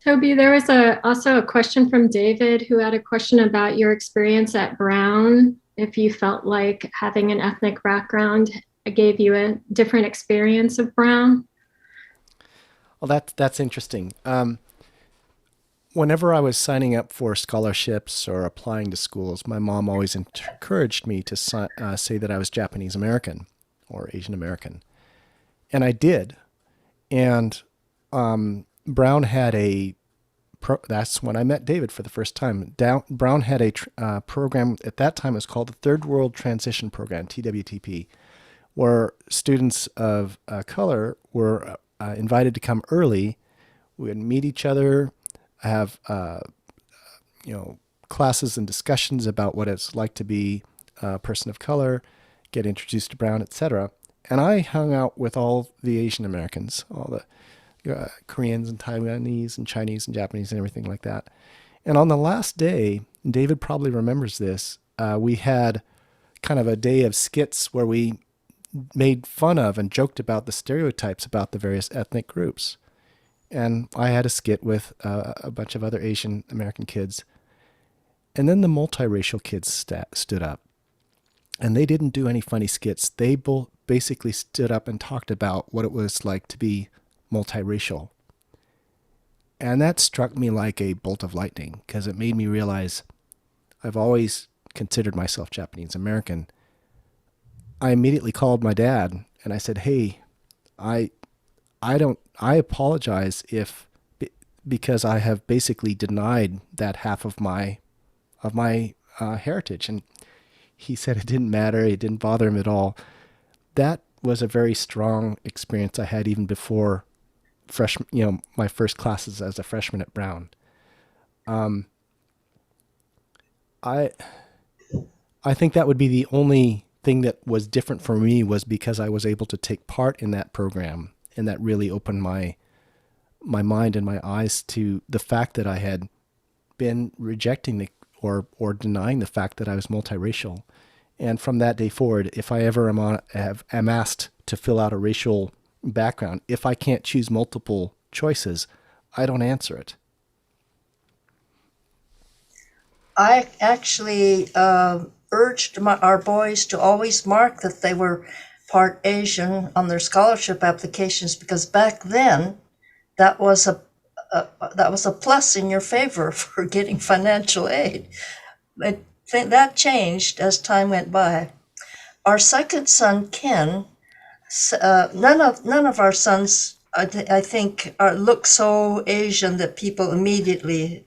Toby, there was also a question from David who had a question about your experience at Brown. If you felt like having an ethnic background gave you a different experience of Brown. Well, that's interesting. Whenever I was signing up for scholarships or applying to schools, my mom always encouraged me to say that I was Japanese American or Asian American. And I did. And Brown had that's when I met David for the first time. Brown had a program, at that time it was called the Third World Transition Program, TWTP, where students of color were invited to come early. We would meet each other, have classes and discussions about what it's like to be a person of color, get introduced to Brown, etc. And I hung out with all the Asian Americans, all the Koreans and Taiwanese and Chinese and Japanese and everything like that. And on the last day, David probably remembers this, we had kind of a day of skits where we made fun of and joked about the stereotypes about the various ethnic groups. And I had a skit with a bunch of other Asian American kids. And then the multiracial kids stood up. And they didn't do any funny skits. They both basically stood up and talked about what it was like to be multiracial. And that struck me like a bolt of lightning, because it made me realize I've always considered myself Japanese American. I immediately called my dad and I said, hey, I apologize because I have basically denied that half of my heritage. And he said it didn't matter. It didn't bother him at all. That was a very strong experience I had even before my first classes as a freshman at Brown. I think that would be the only thing that was different for me, was because I was able to take part in that program, and that really opened my my mind and my eyes to the fact that I had been rejecting or denying the fact that I was multiracial. And from that day forward, if I ever am asked to fill out a racial background, if I can't choose multiple choices, I don't answer it. I actually urged our boys to always mark that they were part Asian on their scholarship applications, because back then that was a plus in your favor for getting financial aid. I think that changed as time went by. Our second son, Ken, none of our sons, I think, look so Asian that people immediately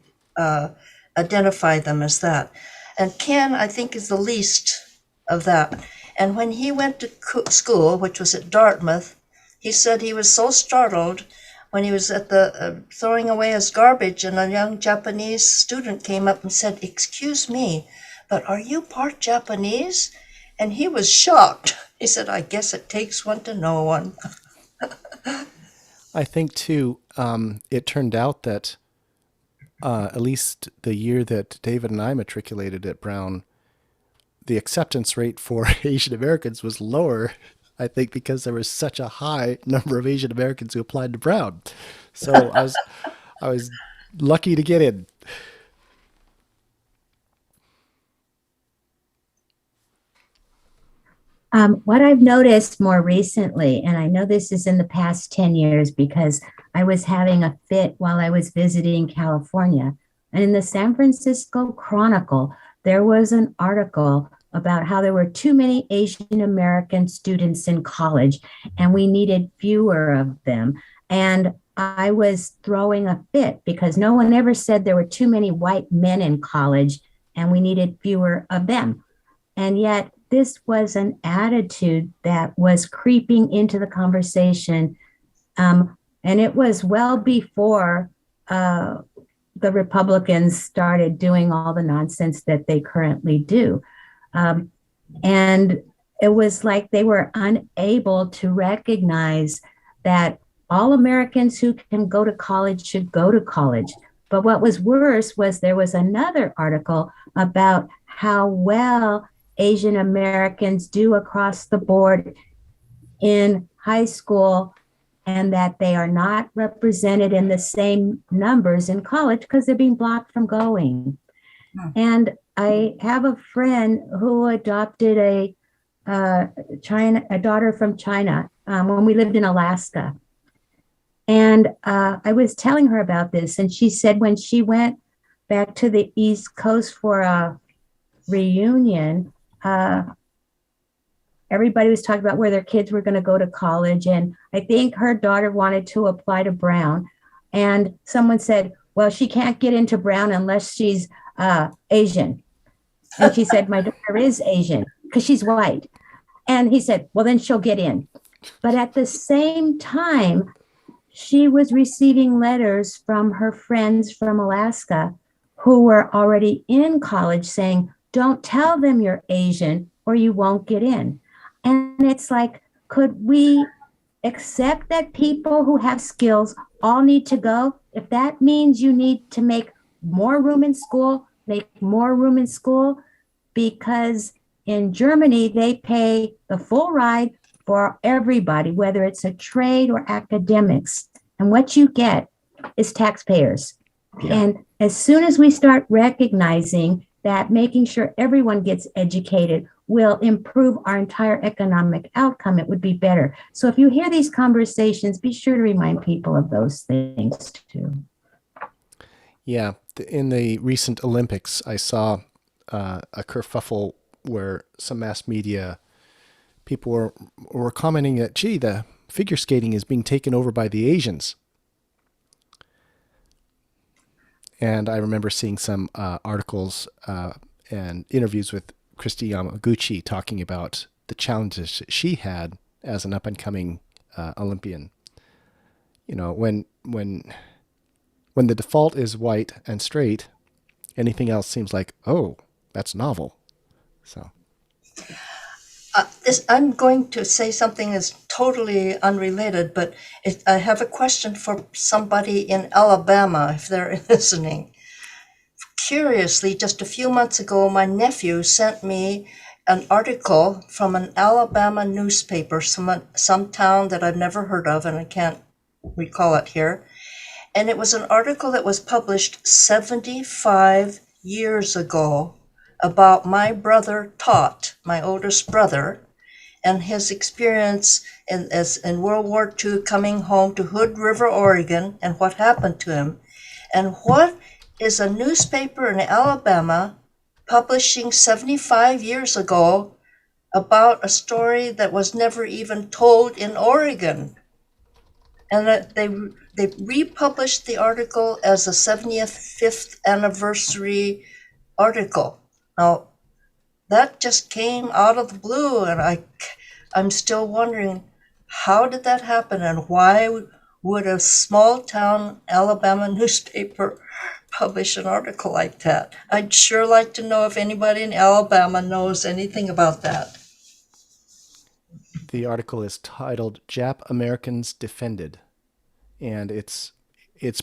identify them as that. And Ken, I think, is the least of that. And when he went to school, which was at Dartmouth, he said he was so startled when he was at the throwing away his garbage, and a young Japanese student came up and said, "Excuse me, but are you part Japanese?" And he was shocked. He said, "I guess it takes one to know one." I think, too, it turned out that at least the year that David and I matriculated at Brown, the acceptance rate for Asian Americans was lower, I think, because there was such a high number of Asian Americans who applied to Brown. So I was lucky to get in. What I've noticed more recently, and I know this is in the past 10 years because I was having a fit while I was visiting California. And in the San Francisco Chronicle, there was an article about how there were too many Asian American students in college and we needed fewer of them. And I was throwing a fit because no one ever said there were too many white men in college and we needed fewer of them. And yet this was an attitude that was creeping into the conversation. And it was well before the Republicans started doing all the nonsense that they currently do. And it was like they were unable to recognize that all Americans who can go to college should go to college. But what was worse was there was another article about how well Asian Americans do across the board in high school, and that they are not represented in the same numbers in college because they're being blocked from going. And I have a friend who adopted a daughter from China when we lived in Alaska. And I was telling her about this, and she said when she went back to the East Coast for a reunion, everybody was talking about where their kids were going to go to college. And I think her daughter wanted to apply to Brown. And someone said, well, she can't get into Brown unless she's Asian. And she said, my daughter is Asian because she's white. And he said, well, then she'll get in. But at the same time, she was receiving letters from her friends from Alaska who were already in college saying, don't tell them you're Asian or you won't get in. And it's like, could we accept that people who have skills all need to go? If that means you need to make more room in school, make more room in school, because in Germany, they pay the full ride for everybody, whether it's a trade or academics. And what you get is taxpayers. Yeah. And as soon as we start recognizing that making sure everyone gets educated will improve our entire economic outcome, it would be better. So if you hear these conversations, be sure to remind people of those things too. Yeah, in the recent Olympics, I saw a kerfuffle where some mass media people were commenting that, gee, the figure skating is being taken over by the Asians. And I remember seeing some articles and interviews with Christy Yamaguchi talking about the challenges she had as an up-and-coming Olympian. You know, when the default is white and straight, anything else seems like, oh, that's novel. So, I'm going to say something that's totally unrelated, but I have a question for somebody in Alabama, if they're listening. Curiously, just a few months ago, my nephew sent me an article from an Alabama newspaper, some town that I've never heard of, and I can't recall it here. And it was an article that was published 75 years ago about my brother Todd, my oldest brother, and his experience in World War II coming home to Hood River, Oregon, and what happened to him. And what is a newspaper in Alabama publishing 75 years ago about a story that was never even told in Oregon? And that they republished the article as a 75th anniversary article. Now, that just came out of the blue, and I'm still wondering, how did that happen, and why would a small town Alabama newspaper publish an article like that? I'd sure like to know if anybody in Alabama knows anything about that. The article is titled "Jap Americans Defended," and it's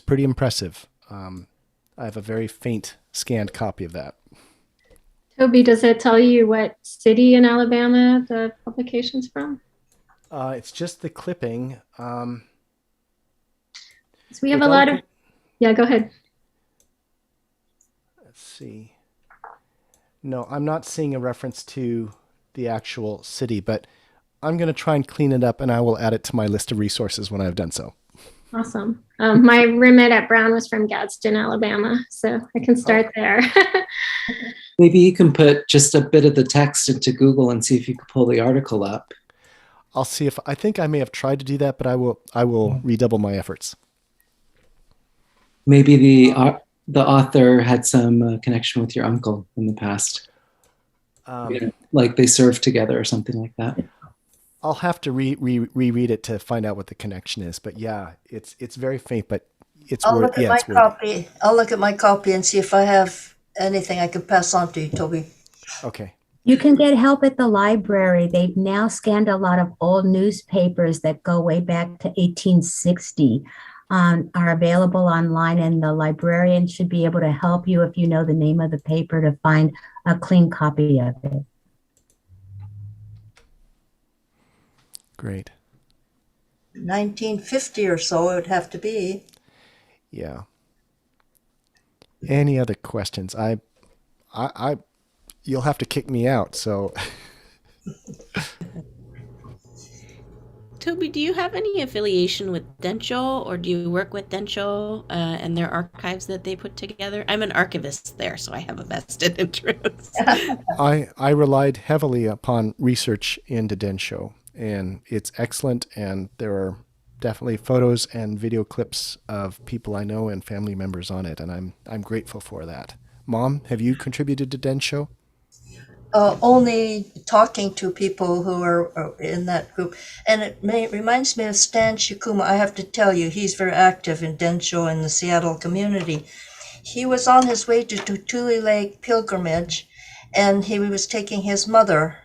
pretty impressive. I have a very faint scanned copy of that. Toby, does it tell you what city in Alabama the publication's from? It's just the clipping. So we have a lot of... Yeah, go ahead. Let's see. No, I'm not seeing a reference to the actual city, but I'm going to try and clean it up, and I will add it to my list of resources when I've done so. Awesome. My roommate at Brown was from Gadsden, Alabama, so I can start there. Maybe you can put just a bit of the text into Google and see if you can pull the article up. I'll see if I think I may have tried to do that, but I will redouble my efforts. Maybe the author had some connection with your uncle in the past, like they served together or something like that. I'll have to reread it to find out what the connection is. But yeah, it's very faint, but it's I'll word. look at my copy. I'll look at my copy and see if I have anything I can pass on to you, Toby. Okay. You can get help at the library. They've now scanned a lot of old newspapers that go way back to 1860, are available online, and the librarian should be able to help you if you know the name of the paper to find a clean copy of it. Great. 1950 or so it would have to be. Yeah. Any other questions? You'll have to kick me out, so. Toby, do you have any affiliation with Densho, or do you work with Densho and their archives that they put together? I'm an archivist there, so I have a vested interest. I relied heavily upon research into Densho, and it's excellent, and there are definitely photos and video clips of people I know and family members on it, and I'm grateful for that. Mom, have you contributed to Densho? Only talking to people who are in that group. And it reminds me of Stan Shikuma. I have to tell you, he's very active in Densho and the Seattle community. He was on his way to Tule Lake pilgrimage, and he was taking his mother,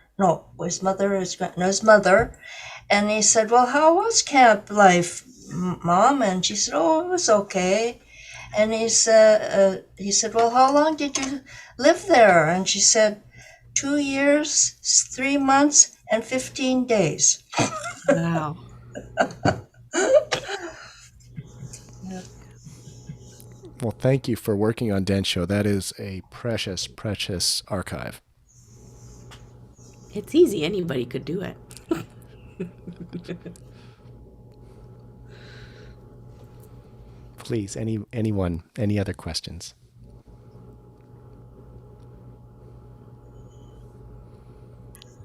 and he said, "Well, how was camp life, Mom?" And she said, "Oh, it was okay." And he said, "Well, how long did you live there?" And she said, 2 years, 3 months, and 15 days. Wow. Well, thank you for working on Densho. That is a precious, precious archive. It's easy. Anybody could do it. Please, anyone, any other questions?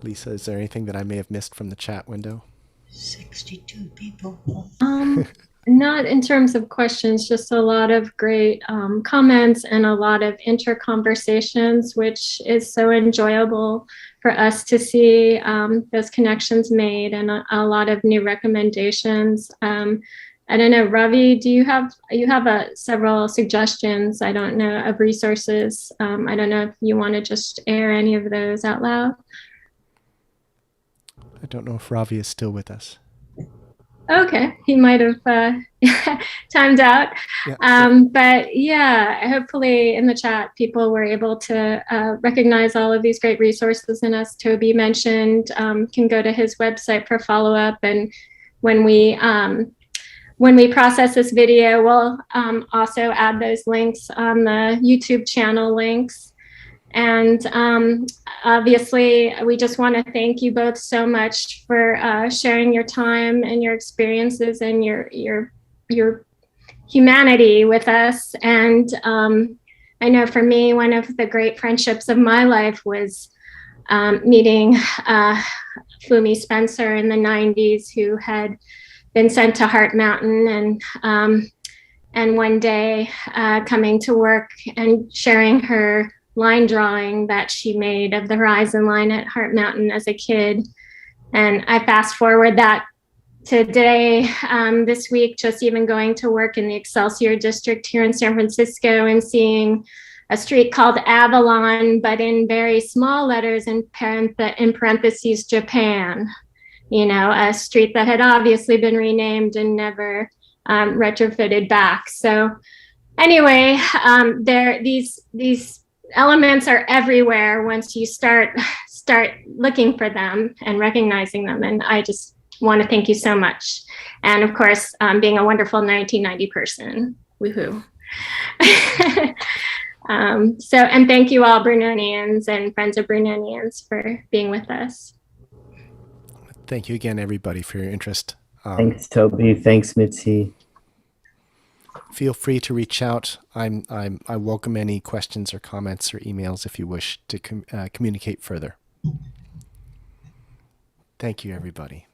Lisa, is there anything that I may have missed from the chat window? 62 people. Not in terms of questions, just a lot of great comments and a lot of interconversations, which is so enjoyable for us to see those connections made, and a lot of new recommendations. I don't know, Ravi, do you have several suggestions, I don't know, of resources? I don't know if you want to just air any of those out loud. I don't know if Ravi is still with us. Okay, he might have timed out. But yeah, hopefully in the chat, people were able to recognize all of these great resources. And as Toby mentioned, can go to his website for follow-up. And when we process this video, we'll also add those links on the YouTube channel links. And obviously, we just want to thank you both so much for sharing your time and your experiences and your humanity with us. And I know for me, one of the great friendships of my life was meeting Fumi Spencer in the 90s, who had been sent to Heart Mountain, and one day coming to work and sharing her line drawing that she made of the horizon line at Heart Mountain as a kid. And I fast forward that today, this week, just even going to work in the Excelsior district here in San Francisco and seeing a street called Avalon, but in very small letters in parentheses, Japan. You know, a street that had obviously been renamed and never retrofitted back. So anyway, these elements are everywhere once you start looking for them and recognizing them. And I just want to thank you so much. And of course, being a wonderful 1990 person. Woohoo. And thank you all Brunonians and friends of Brunonians for being with us. Thank you again, everybody, for your interest. Thanks, Toby. Thanks, Mitzi. Feel free to reach out. I welcome any questions or comments or emails if you wish to communicate further. Thank you, everybody.